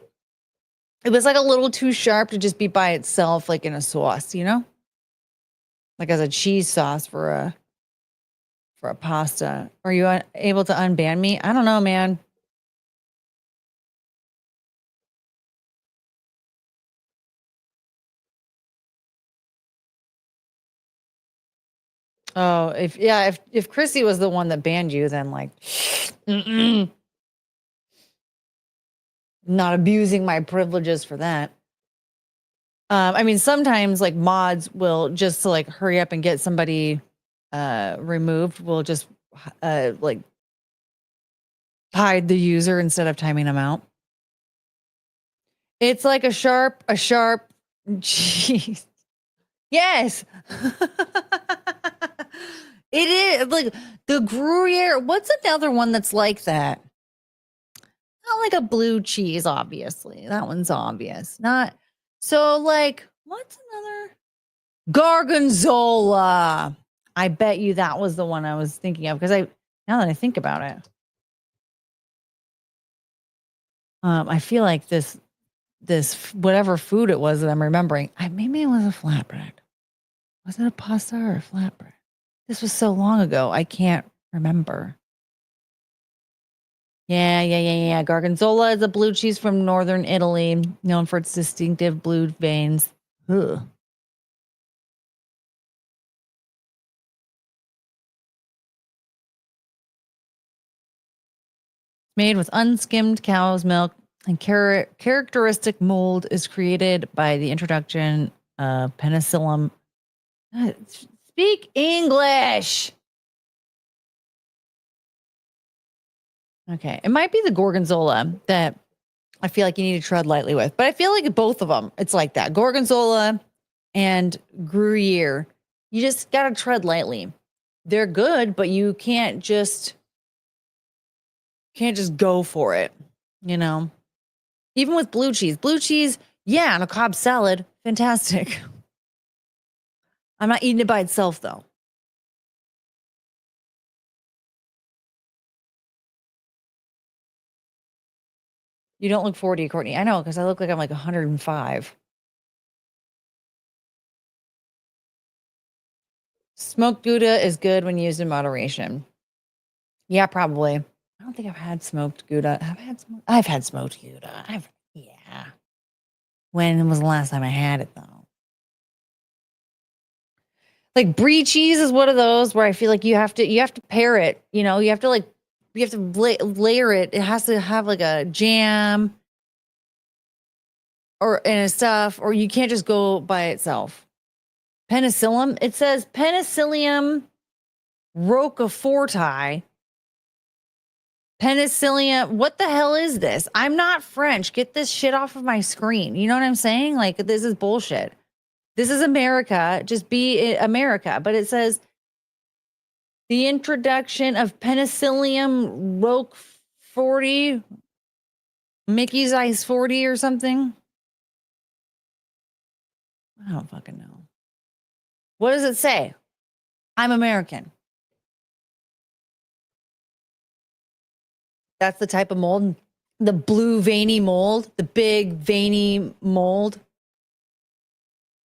Speaker 1: It was like a little too sharp to just be by itself, like in a sauce, you know? Like as a cheese sauce for a pasta. Are you able to unban me? I don't know, man. Oh, if Chrissy was the one that banned you, then like, not abusing my privileges for that. I mean, sometimes like mods will just to like hurry up and get somebody removed, will just like hide the user instead of timing them out. It's like a sharp cheese. Yes. It is like the Gruyere. What's another one that's like that? Not like a blue cheese, obviously. That one's obvious. Not so like, what's another? Gorgonzola. I bet you that was the one I was thinking of because now that I think about it. I feel like this whatever food it was that I'm remembering, maybe it was a flatbread. Was it a pasta or a flatbread? This was so long ago, I can't remember. Yeah. Gorgonzola is a blue cheese from northern Italy, known for its distinctive blue veins. Ugh. Made with unskimmed cow's milk and characteristic mold is created by the introduction of penicillium. Speak English. Okay. It might be the Gorgonzola that I feel like you need to tread lightly with, but I feel like both of them, it's like that. Gorgonzola and Gruyere. You just got to tread lightly. They're good, but you can't just go for it, you know? Even with blue cheese, yeah, on a Cobb salad, fantastic. I'm not eating it by itself, though. You don't look 40, Courtney. I know, because I look like I'm like 105. Smoked Gouda is good when used in moderation. Yeah, probably. I don't think I've had smoked Gouda. I've had smoked Gouda. Yeah. When was the last time I had it, though? Like brie cheese is one of those where I feel like you have to pair it. You know, you have to layer it. It has to have like a jam and stuff, or you can't just go by itself. Penicillium. It says Penicillium roqueforti. Penicillium. What the hell is this? I'm not French. Get this shit off of my screen. You know what I'm saying? Like, this is bullshit. This is America. Just be America. But it says the introduction of Penicillium roqueforti, Mickey's Ice 40 or something. I don't fucking know. What does it say? I'm American. That's the type of mold. The blue veiny mold. The big veiny mold.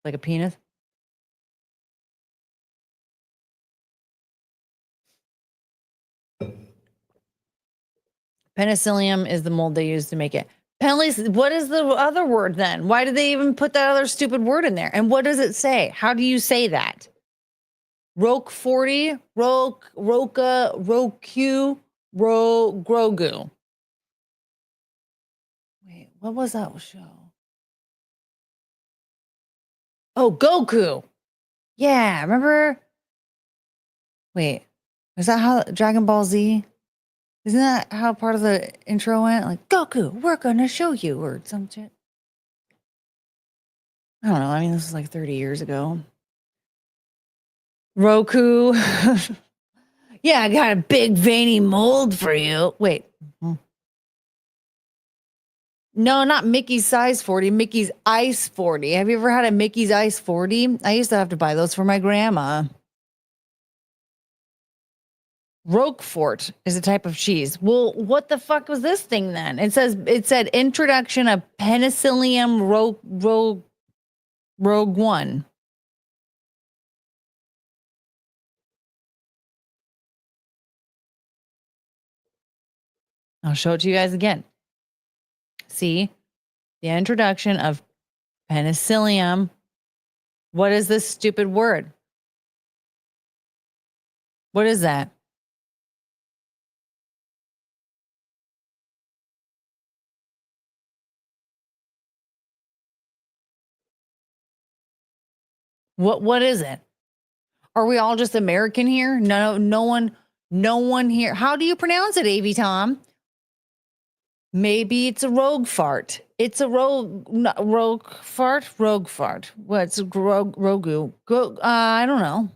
Speaker 1: Like a penis. Penicillium is the mold they use to make it. Penalties. What is the other word then? Why did they even put that other stupid word in there? And what does it say? How do you say that? Roke 40, Roka, Roku, Grogu. Wait, what was that show? Oh, Goku. Yeah, remember? Wait, is that how Dragon Ball Z? Isn't that how part of the intro went? Like, Goku, we're gonna show you, or some shit. I don't know. I mean, this was like 30 years ago. Roku. Yeah, I got a big veiny mold for you. Wait. No, not Mickey's size 40, Mickey's ice 40. Have you ever had a Mickey's ice 40? I used to have to buy those for my grandma. Roquefort is a type of cheese. Well, what the fuck was this thing then? It said introduction of penicillium Rogue One. I'll show it to you guys again. See, the introduction of penicillium. What is this stupid word? What is that? What is it? Are we all just American here? No one here. How do you pronounce it, AV Tom? Maybe it's a rogue fart. It's a rogue fart. What's Rogu? I don't know.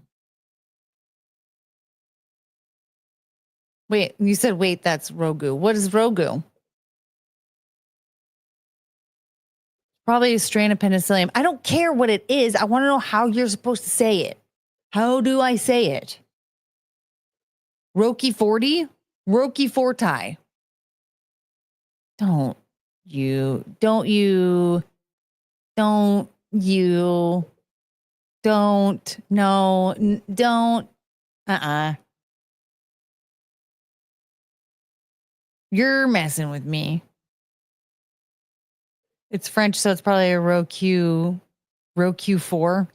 Speaker 1: Wait, you said wait. That's Rogu. What is Rogu? Probably a strain of penicillium. I don't care what it is. I want to know how you're supposed to say it. How do I say it? Roki 40? Roki Forti. Don't you. You're messing with me. It's French, so it's probably a Roku 4.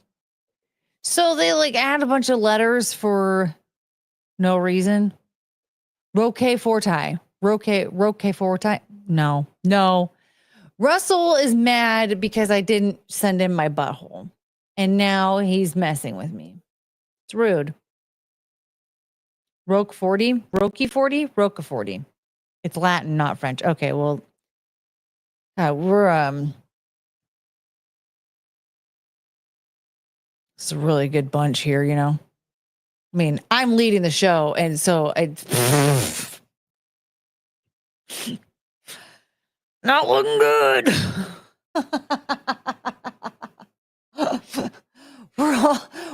Speaker 1: So they like add a bunch of letters for no reason. Roque Forti. Roque Forti. No. Russell is mad because I didn't send him my butthole. And now he's messing with me. It's rude. Roque 40? Roki 40? Roca 40. It's Latin, not French. Okay, well, we're it's a really good bunch here, you know. I mean, I'm leading the show, and so not looking good.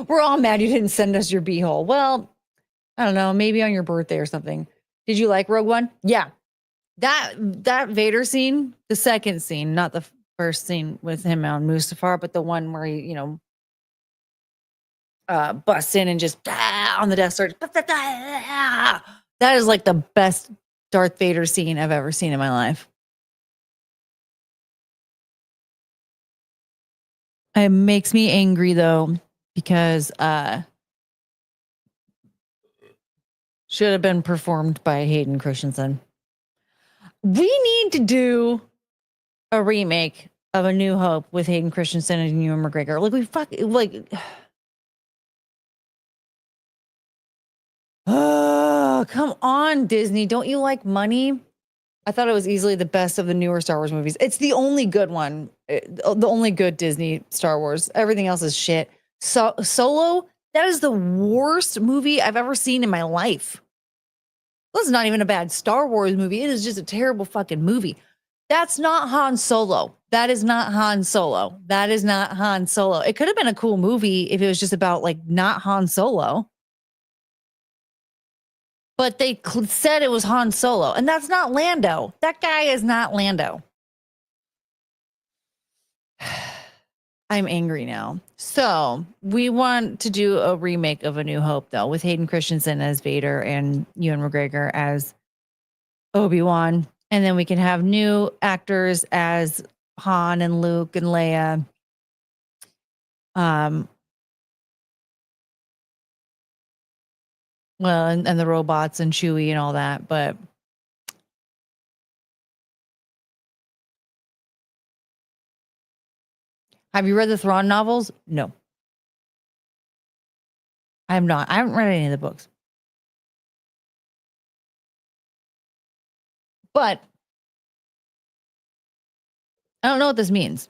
Speaker 1: we're all mad you didn't send us your beehole. Well, I don't know, maybe on your birthday or something. Did you like Rogue One? Yeah. That Vader scene, the second scene, not the first scene with him on Mustafar, but the one where he, busts in and just on the Death Star. That is like the best Darth Vader scene I've ever seen in my life. It makes me angry though, because should have been performed by Hayden Christensen. We need to do a remake of A New Hope with Hayden Christensen and Ewan McGregor. Oh, come on, Disney. Don't you like money? I thought it was easily the best of the newer Star Wars movies. It's the only good one. The only good Disney Star Wars. Everything else is shit. Solo, that is the worst movie I've ever seen in my life. That's not even a bad Star Wars movie. It is just a terrible fucking movie. That's not Han Solo. That is not Han Solo. That is not Han Solo. It could have been a cool movie if it was just about not Han Solo. But they said it was Han Solo, and that's not Lando. That guy is not Lando. I'm angry now. So we want to do a remake of A New Hope, though, with Hayden Christensen as Vader and Ewan McGregor as Obi-Wan. And then we can have new actors as Han and Luke and Leia. Well, and the robots and Chewie and all that, but have you read the Thrawn novels? No. I have not. I haven't read any of the books. But I don't know what this means.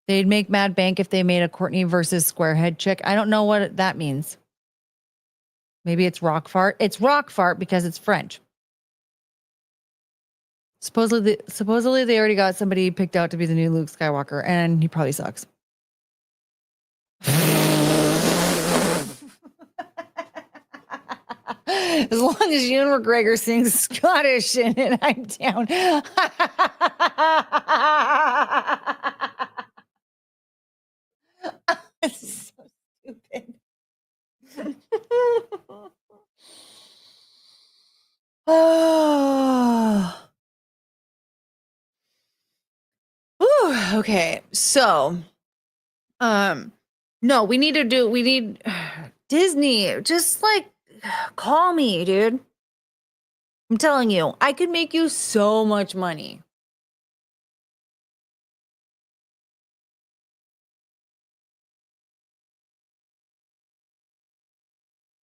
Speaker 1: They'd make mad bank if they made a Courtney versus Squarehead chick. I don't know what that means. Maybe it's rock fart. It's rock fart because it's French. Supposedly they already got somebody picked out to be the new Luke Skywalker, and he probably sucks. As long as Ewan McGregor sings Scottish in it, I'm down. It's so stupid. Oh. Ooh, okay. So, no, we need Disney. Just like call me, dude. I'm telling you, I could make you so much money.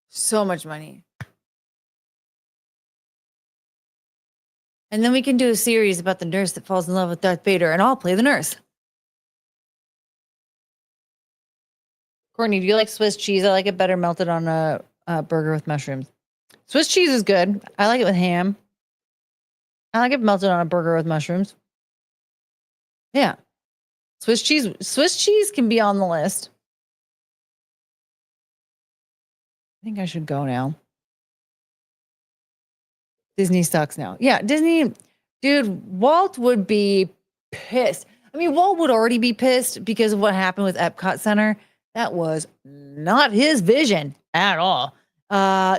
Speaker 1: So much money. And then we can do a series about the nurse that falls in love with Darth Vader, and I'll play the nurse. Courtney, do you like Swiss cheese? I like it better melted on a burger with mushrooms. Swiss cheese is good. I like it with ham. I like it melted on a burger with mushrooms. Yeah. Swiss cheese can be on the list. I think I should go now. Disney sucks now. Yeah, Disney, dude, Walt would be pissed. I mean, Walt would already be pissed because of what happened with Epcot Center. That was not his vision at all.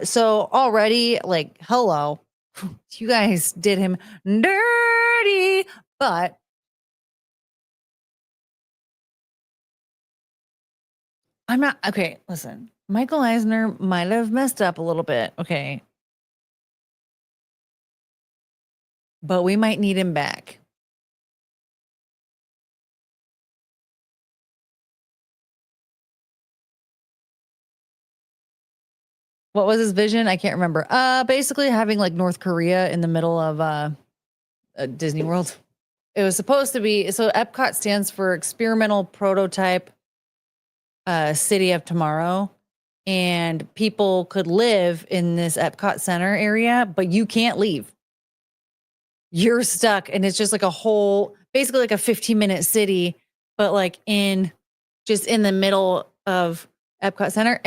Speaker 1: So already, like, hello, you guys did him dirty, but I'm not, okay, listen, Michael Eisner might have messed up a little bit, okay? But we might need him back. What was his vision? I can't remember. Basically having like North Korea in the middle of Disney World. It was supposed to be, so Epcot stands for Experimental Prototype City of Tomorrow. And people could live in this Epcot Center area, but you can't leave. You're stuck, and it's just like a whole, basically like a 15-minute city, but like just in the middle of Epcot Center,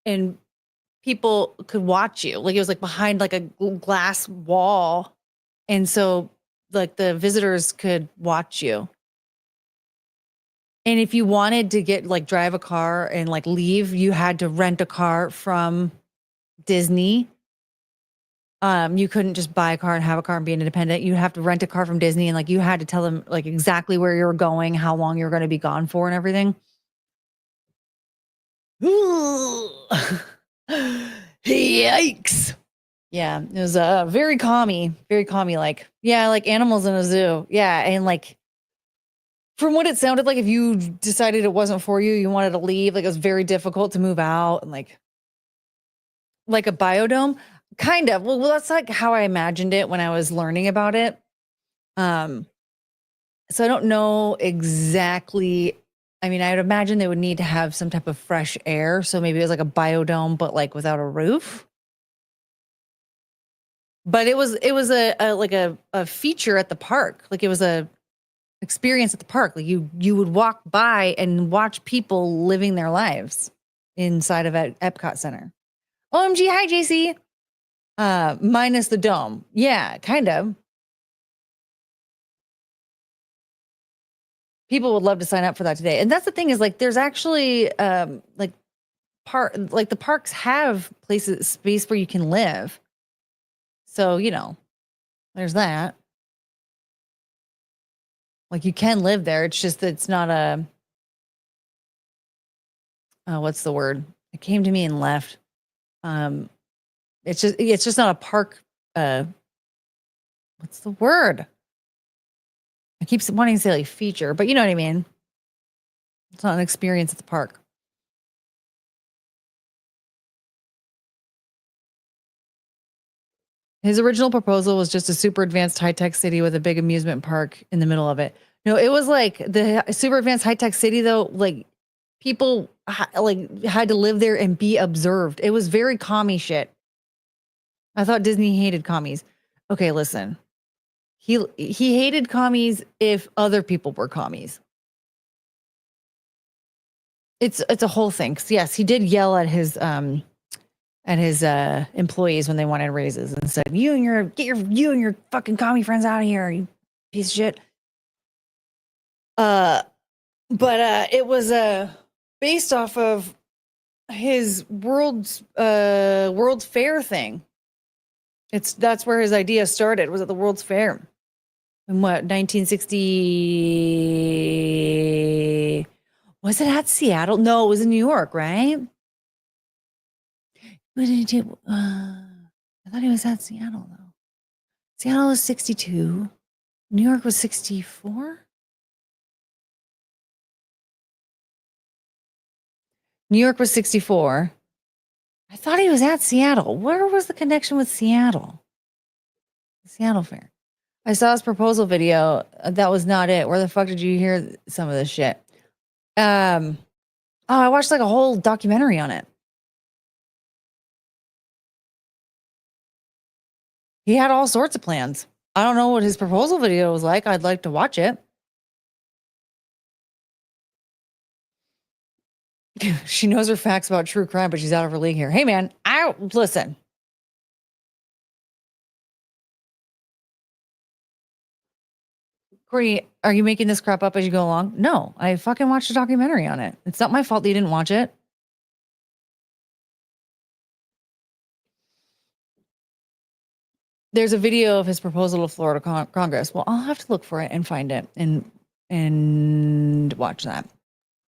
Speaker 1: and people could watch you. Like it was like behind like a glass wall, and so like the visitors could watch you. And if you wanted to drive a car and like leave, you had to rent a car from Disney. You couldn't just buy a car and have a car and be independent. You have to rent a car from Disney, and like you had to tell them like exactly where you were going, how long you were going to be gone for, and everything. Yikes! Yeah, it was very calmy, like like animals in a zoo. Yeah, and like from what it sounded like, if you decided it wasn't for you, you wanted to leave. Like it was very difficult to move out, and like a biodome. Kind of. Well, that's like how I imagined it when I was learning about it. So I don't know exactly. I mean, I would imagine they would need to have some type of fresh air. So maybe it was like a biodome, but like without a roof. But it was a feature at the park. Like it was a experience at the park. Like you would walk by and watch people living their lives inside of Epcot Center. OMG, hi JC. Minus the dome. Yeah, kind of. People would love to sign up for that today. And that's the thing is like there's actually the parks have space where you can live. So, you know, there's that. Like, you can live there. It's just that it's not a, what's the word? It came to me and left. It's just not a park. What's the word? I keep wanting to say like feature, but you know what I mean. It's not an experience at the park. His original proposal was just a super advanced high-tech city with a big amusement park in the middle of it. No, it was like the super advanced high-tech city though, like people had to live there and be observed. It was very commie shit. I thought Disney hated commies. Okay, listen. He hated commies if other people were commies. It's a whole thing. 'Cause yes, he did yell at his employees when they wanted raises and said, you and your fucking commie friends out of here, you piece of shit. But it was based off of his World's Fair thing. That's where his idea started, was at the World's Fair. In what, 1960? Was it at Seattle? No, it was in New York, right? What did he do? I thought he was at Seattle, though. Seattle was 62. New York was 64? New York was 64. I thought he was at Seattle. Where was the connection with Seattle? The Seattle Fair. I saw his proposal video. That was not it. Where the fuck did you hear some of this shit? I watched like a whole documentary on it. He had all sorts of plans. I don't know what his proposal video was like. I'd like to watch it. She knows her facts about true crime, but she's out of her league here. Hey, man, listen. Courtney, are you making this crap up as you go along? No, I fucking watched a documentary on it. It's not my fault that you didn't watch it. There's a video of his proposal to Florida Congress. Well, I'll have to look for it and find it and watch that.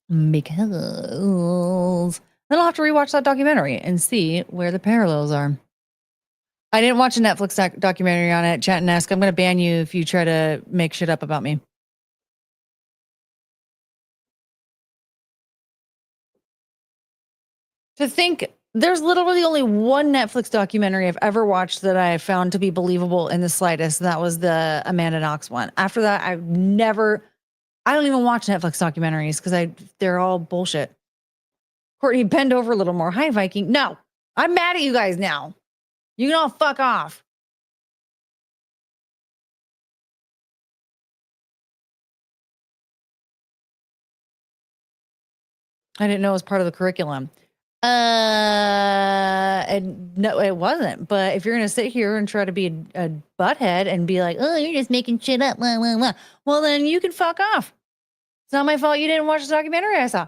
Speaker 1: Because then I'll have to rewatch that documentary and see where the parallels are. I didn't watch a Netflix documentary on it. Chat and ask. I'm going to ban you if you try to make shit up about me. To think, there's literally only one Netflix documentary I've ever watched that I found to be believable in the slightest. And that was the Amanda Knox one. After that, I don't even watch Netflix documentaries because they're all bullshit. Courtney, bend over a little more. Hi, Viking. No, I'm mad at you guys now. You can all fuck off. I didn't know it was part of the curriculum. And no, it wasn't. But if you're going to sit here and try to be a butthead and be like, oh, you're just making shit up, blah, blah, blah. Well, then you can fuck off. It's not my fault you didn't watch the documentary I saw.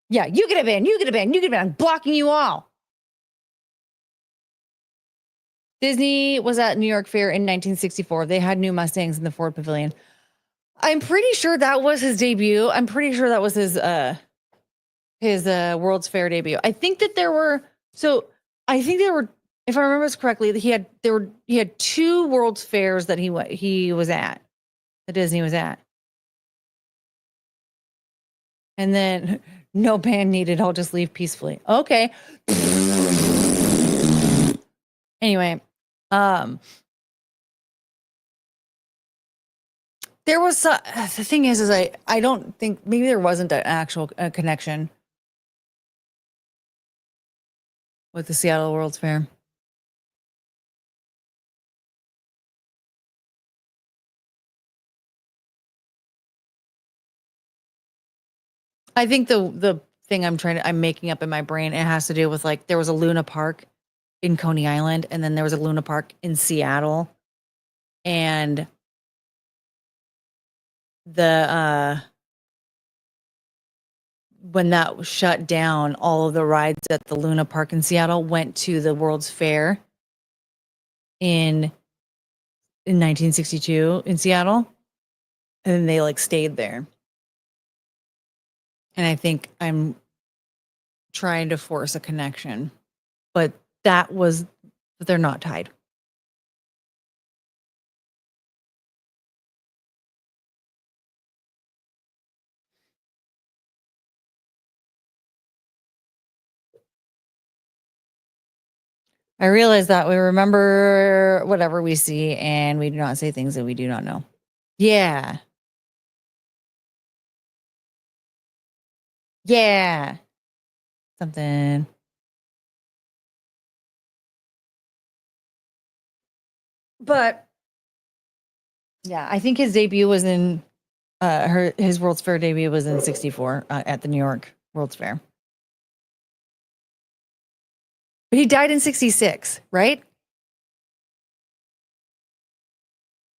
Speaker 1: Yeah, you get a ban. You get a ban. You get a ban. I'm blocking you all. Disney was at New York Fair in 1964. They had new Mustangs in the Ford Pavilion. I'm pretty sure that was his debut. I'm pretty sure that was his World's Fair debut. I think that there were, if I remember this correctly, he had two World's Fairs that he was at, that Disney was at. And then no ban needed. I'll just leave peacefully. Okay. Anyway, there was the thing is I don't think, maybe there wasn't an actual connection with the Seattle World's Fair. I think the thing I'm making up in my brain, it has to do with like there was a Luna Park in Coney Island, and then there was a Luna Park in Seattle, and the when that was shut down, all of the rides at the Luna Park in Seattle went to the World's Fair in 1962 in Seattle, and then they like stayed there. And I think I'm trying to force a connection, but they're not tied. I realize that we remember whatever we see and we do not say things that we do not know. Yeah. Yeah. Something. But yeah, I think his debut was in his World's Fair debut was in 64 at the New York World's Fair. But he died in 66, right?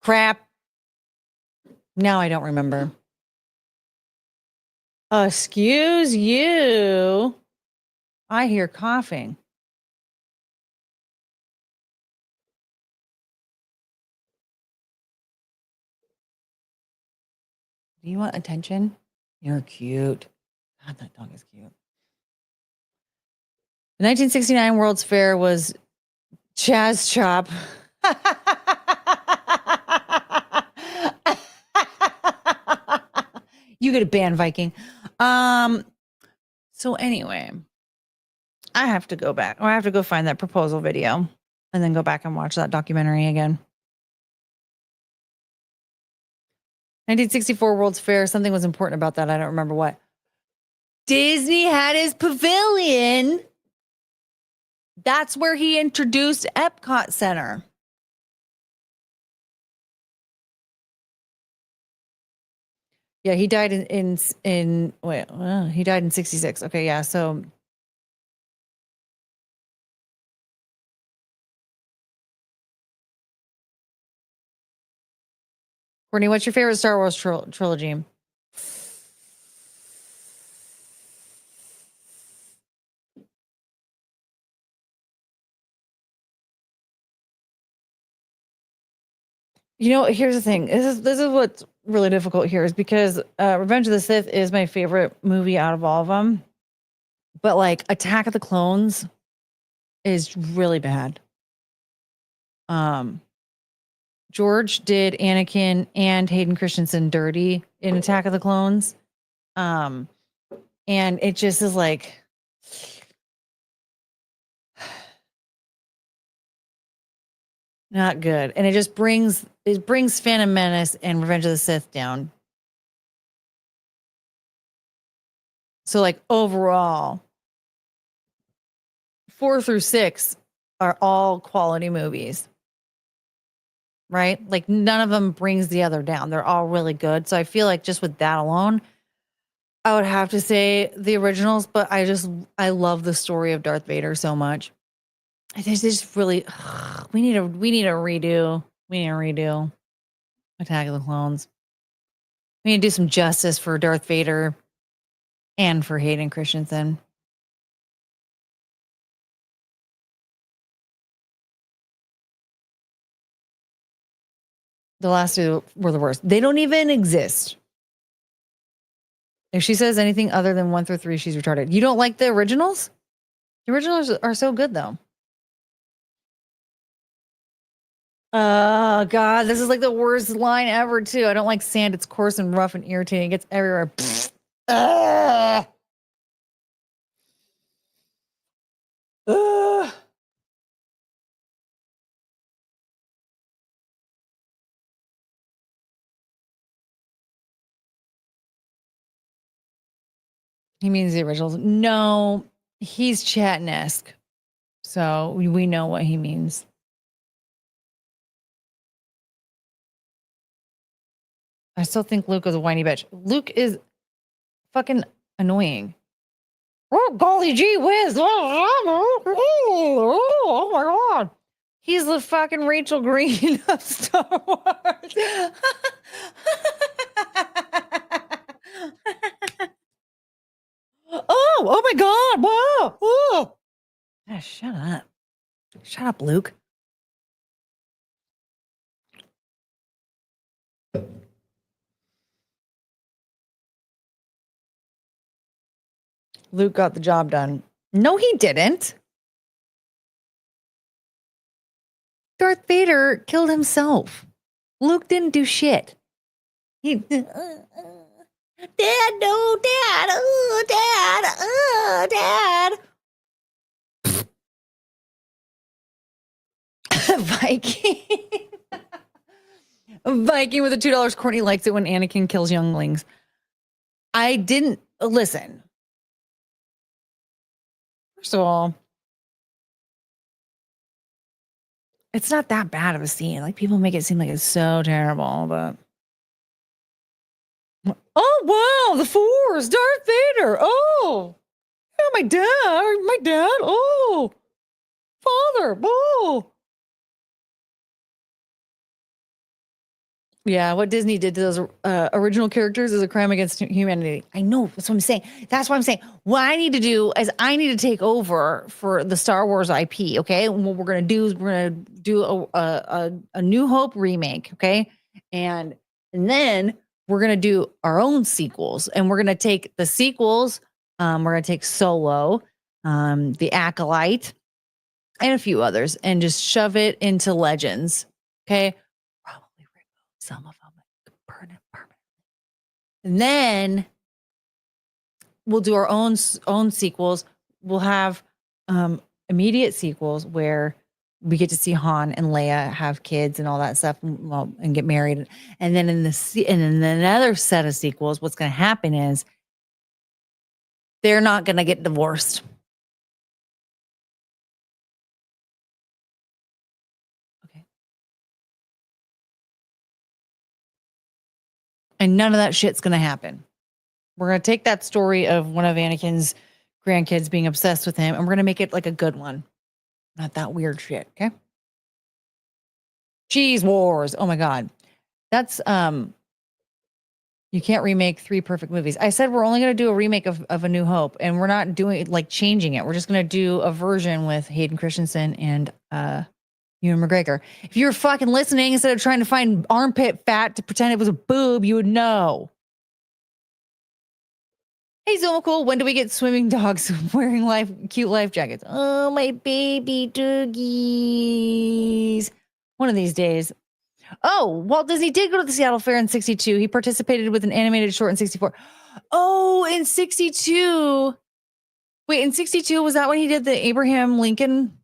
Speaker 1: Crap. Now I don't remember. Excuse you. I hear coughing. Do you want attention? You're cute. God, that dog is cute. The 1969 World's Fair was Chaz Chop. You get a band, Viking. So anyway, I have to go back, or I have to go find that proposal video and then go back and watch that documentary again. 1964 World's Fair. Something was important about that. I don't remember what. Disney had his pavilion. That's where he introduced Epcot Center. Yeah, he died in he died in 66. Okay, yeah. So Courtney, what's your favorite Star Wars trilogy? You know, here's the thing. This is what's really difficult here is because Revenge of the Sith is my favorite movie out of all of them. But like Attack of the Clones is really bad. George did Anakin and Hayden Christensen dirty in Attack of the Clones. And it just is like not good. And it brings Phantom Menace and Revenge of the Sith down. So like overall, 4 through 6 are all quality movies. Right? Like none of them brings the other down. They're all really good. So I feel like just with that alone, I would have to say the originals, but I love the story of Darth Vader so much. It's just really we need a redo. We need a redo Attack of the Clones. We need to do some justice for Darth Vader and for Hayden Christensen. The last two were the worst. They don't even exist. If she says anything other than 1 through 3, she's retarded. You don't like the originals? The originals are so good, though. Oh, God. This is like the worst line ever, too. I don't like sand. It's coarse and rough and irritating. It gets everywhere. He means the originals. No, he's Chatton-esque. So we know what he means. I still think Luke is a whiny bitch. Luke is fucking annoying. Oh, golly gee whiz. Oh my God. He's the fucking Rachel Green of Star Wars. my God. Whoa. Whoa. Ah, shut up. Shut up, Luke. Luke got the job done. No, he didn't. Darth Vader killed himself. Luke didn't do shit. He Dad, no, Dad, Dad. Viking. Viking with the $2. Courtney likes it when Anakin kills younglings. I didn't listen. First of all, it's not that bad of a scene. Like, people make it seem like it's so terrible, but oh wow, the Force, Darth Vader. Oh, yeah, my dad. Oh, father. Oh, yeah. What Disney did to those original characters is a crime against humanity. I know. That's what I'm saying. That's what I'm saying. What I need to do is I need to take over for the Star Wars IP. Okay, and what we're gonna do is we're gonna do a New Hope remake. Okay, and then we're gonna do our own sequels, and we're gonna take the sequels. We're gonna take Solo, The Acolyte, and a few others, and just shove it into Legends. Okay, probably remove some of them, burn it permanently, and then we'll do our own sequels. We'll have immediate sequels where we get to see Han and Leia have kids and all that stuff, and get married. And then in another set of sequels, what's going to happen is they're not going to get divorced. Okay. And none of that shit's going to happen. We're going to take that story of one of Anakin's grandkids being obsessed with him, and we're going to make it like a good one. Not that weird shit, okay? Cheese Wars. Oh my God. That's you can't remake 3 perfect movies. I said we're only going to do a remake of A New Hope, and we're not doing like changing it. We're just going to do a version with Hayden Christensen and Ewan McGregor. If you were fucking listening instead of trying to find armpit fat to pretend it was a boob, you would know. Hey, Zomacool, when do we get swimming dogs wearing cute life jackets? Oh, my baby doggies. One of these days. Oh, Walt Disney did go to the Seattle Fair in 62. He participated with an animated short in 64. Oh, in 62. Wait, in 62, was that when he did the Abraham Lincoln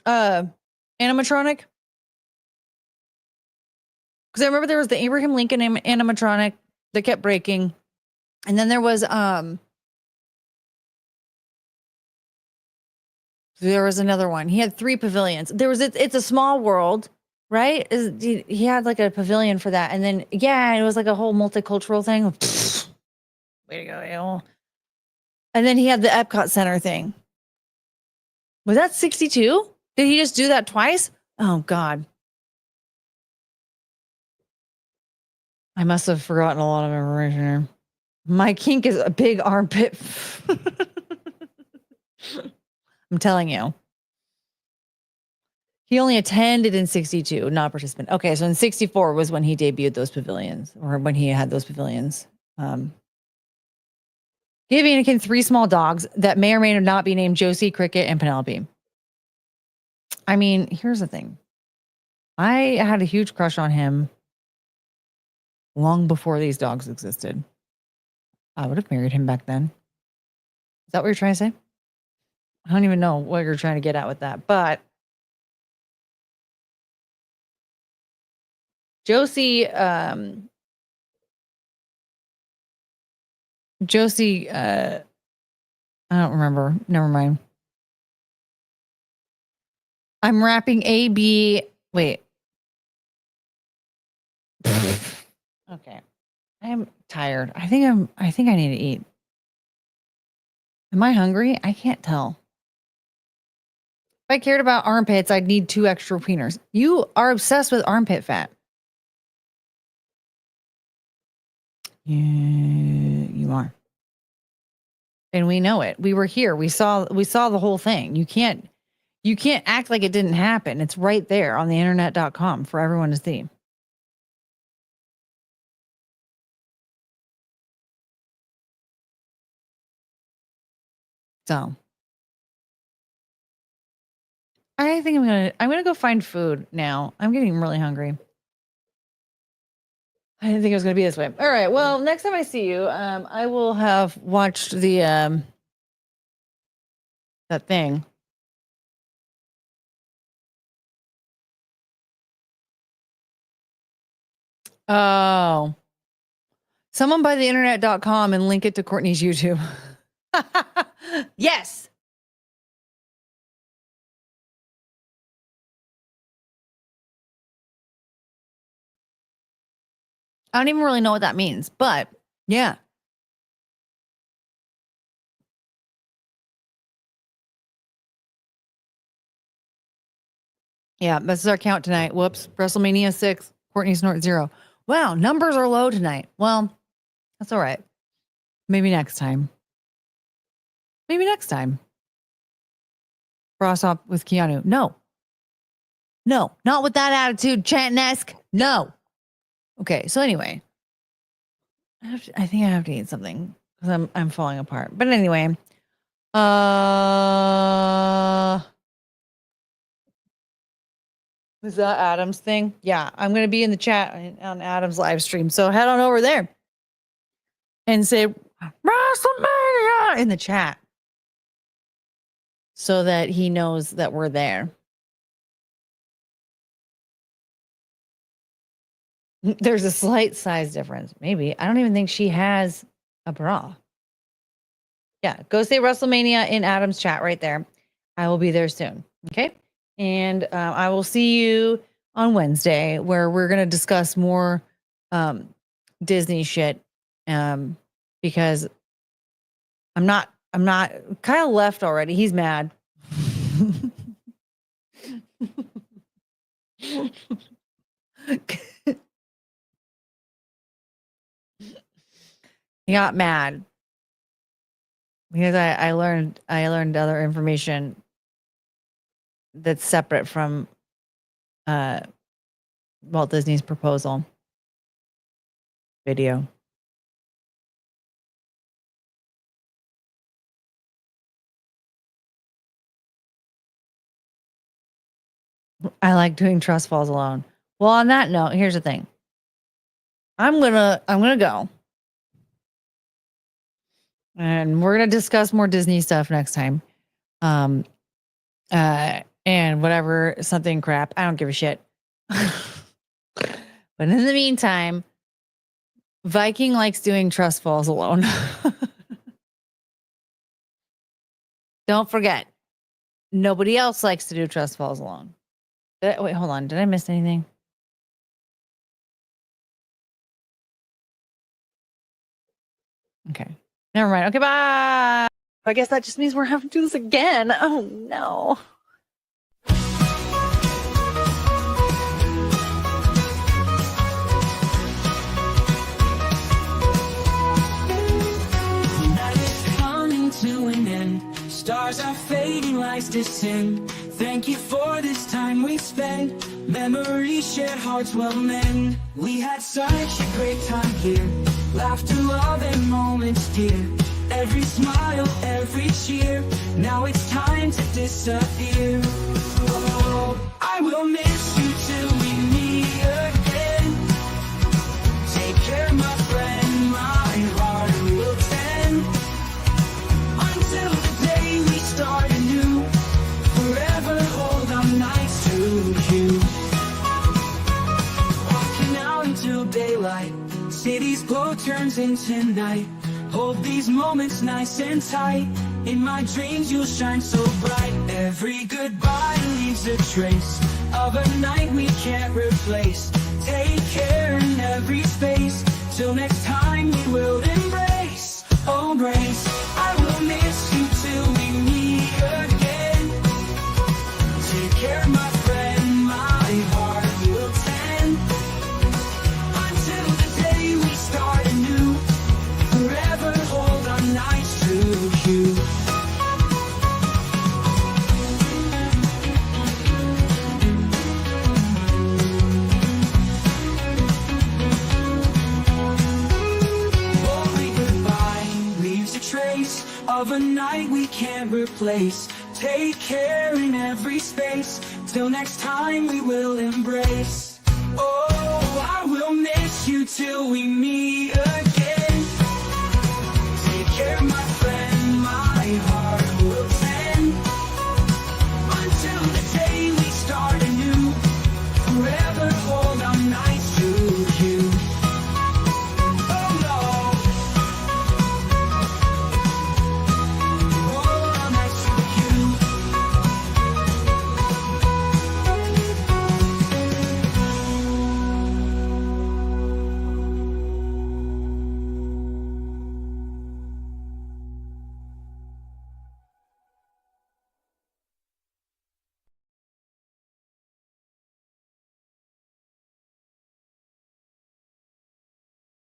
Speaker 1: animatronic? Because I remember there was the Abraham Lincoln animatronic that kept breaking. And then there was another one. He had 3 pavilions. There was It's a Small World, right? He had like a pavilion for that. And then it was like a whole multicultural thing. Way to go, Al. And then he had the Epcot Center thing. Was that 62? Did he just do that twice? Oh God. I must have forgotten a lot of information here. My kink is a big armpit. I'm telling you. He only attended in 62, not a participant. Okay, so in 64 was when he debuted those pavilions, or when he had those pavilions. Gave Anakin 3 small dogs that may or may not be named Josie, Cricket, and Penelope. I mean, here's the thing. I had a huge crush on him long before these dogs existed. I would have married him back then. Is that what you're trying to say? I don't even know what you're trying to get at with that, but Josie, I don't remember. Never mind. I'm wrapping AB. Wait. Okay. I'm tired. I think I need to eat. Am I hungry? I can't tell. If I cared about armpits, I'd need 2 extra wieners. You are obsessed with armpit fat. You are. And we know it. We were here. We saw the whole thing. You can't act like it didn't happen. It's right there on the internet.com for everyone to see. So I think I'm gonna go find food now. I'm getting really hungry. I didn't think it was gonna be this way. All right. Well, next time I see you, I will have watched the that thing. Oh. Someone buy the internet.com and link it to Courtney's YouTube. Yes. I don't even really know what that means, but yeah. Yeah, this is our count tonight. Whoops. WrestleMania 6, Courtney Snort 0. Wow, numbers are low tonight. Well, that's all right. Maybe next time. Maybe next time. Cross up with Keanu. No. No, not with that attitude, Chanton-esque. No. Okay, so anyway. I think I have to eat something because I'm falling apart. But anyway. Is that Adam's thing? Yeah, I'm going to be in the chat on Adam's live stream. So head on over there and say WrestleMania in the chat so that he knows that we're there. There's a slight size difference. Maybe. I don't even think she has a bra. Yeah, go say WrestleMania in Adam's chat right there. I will be there soon. Okay. And I will see you on Wednesday where we're going to discuss more Disney shit because I'm not, Kyle left already. He's mad. He got mad because I learned other information that's separate from Walt Disney's proposal video. I like doing trust falls alone. Well, on that note, here's the thing. I'm gonna go. And we're gonna discuss more Disney stuff next time. And whatever, something crap. I don't give a shit. But in the meantime, Viking likes doing trust falls alone. Don't forget, nobody else likes to do trust falls alone. Wait, hold on. Did I miss anything? Okay. Never mind. Okay, bye. I guess that just means we're having to do this again. Oh, no.
Speaker 16: Night is coming to an end. Stars are fading, lights descend. Thank you for this time we spent. Memories shared, hearts will mend. We had such a great time here. Laughter, love, and moments dear. Every smile, every cheer. Now it's time to disappear. Oh, I will miss you till we meet again. Take care, my friend, my heart will tend. Until the day we start anew. Forever hold on nights to you. Walking out until daylight. City's glow turns into night. Hold these moments nice and tight. In my dreams you'll shine so bright. Every goodbye leaves a trace of a night we can't replace. Take care in every space. Till next time we will embrace. Oh, grace, I will miss you till we meet again. Take care, my friend, my heart will tend. Until the day we start anew. Forever hold on nights to you. of a night we can't replace. Take care in every space. Till next time we will embrace. Oh, I will miss you till we meet again.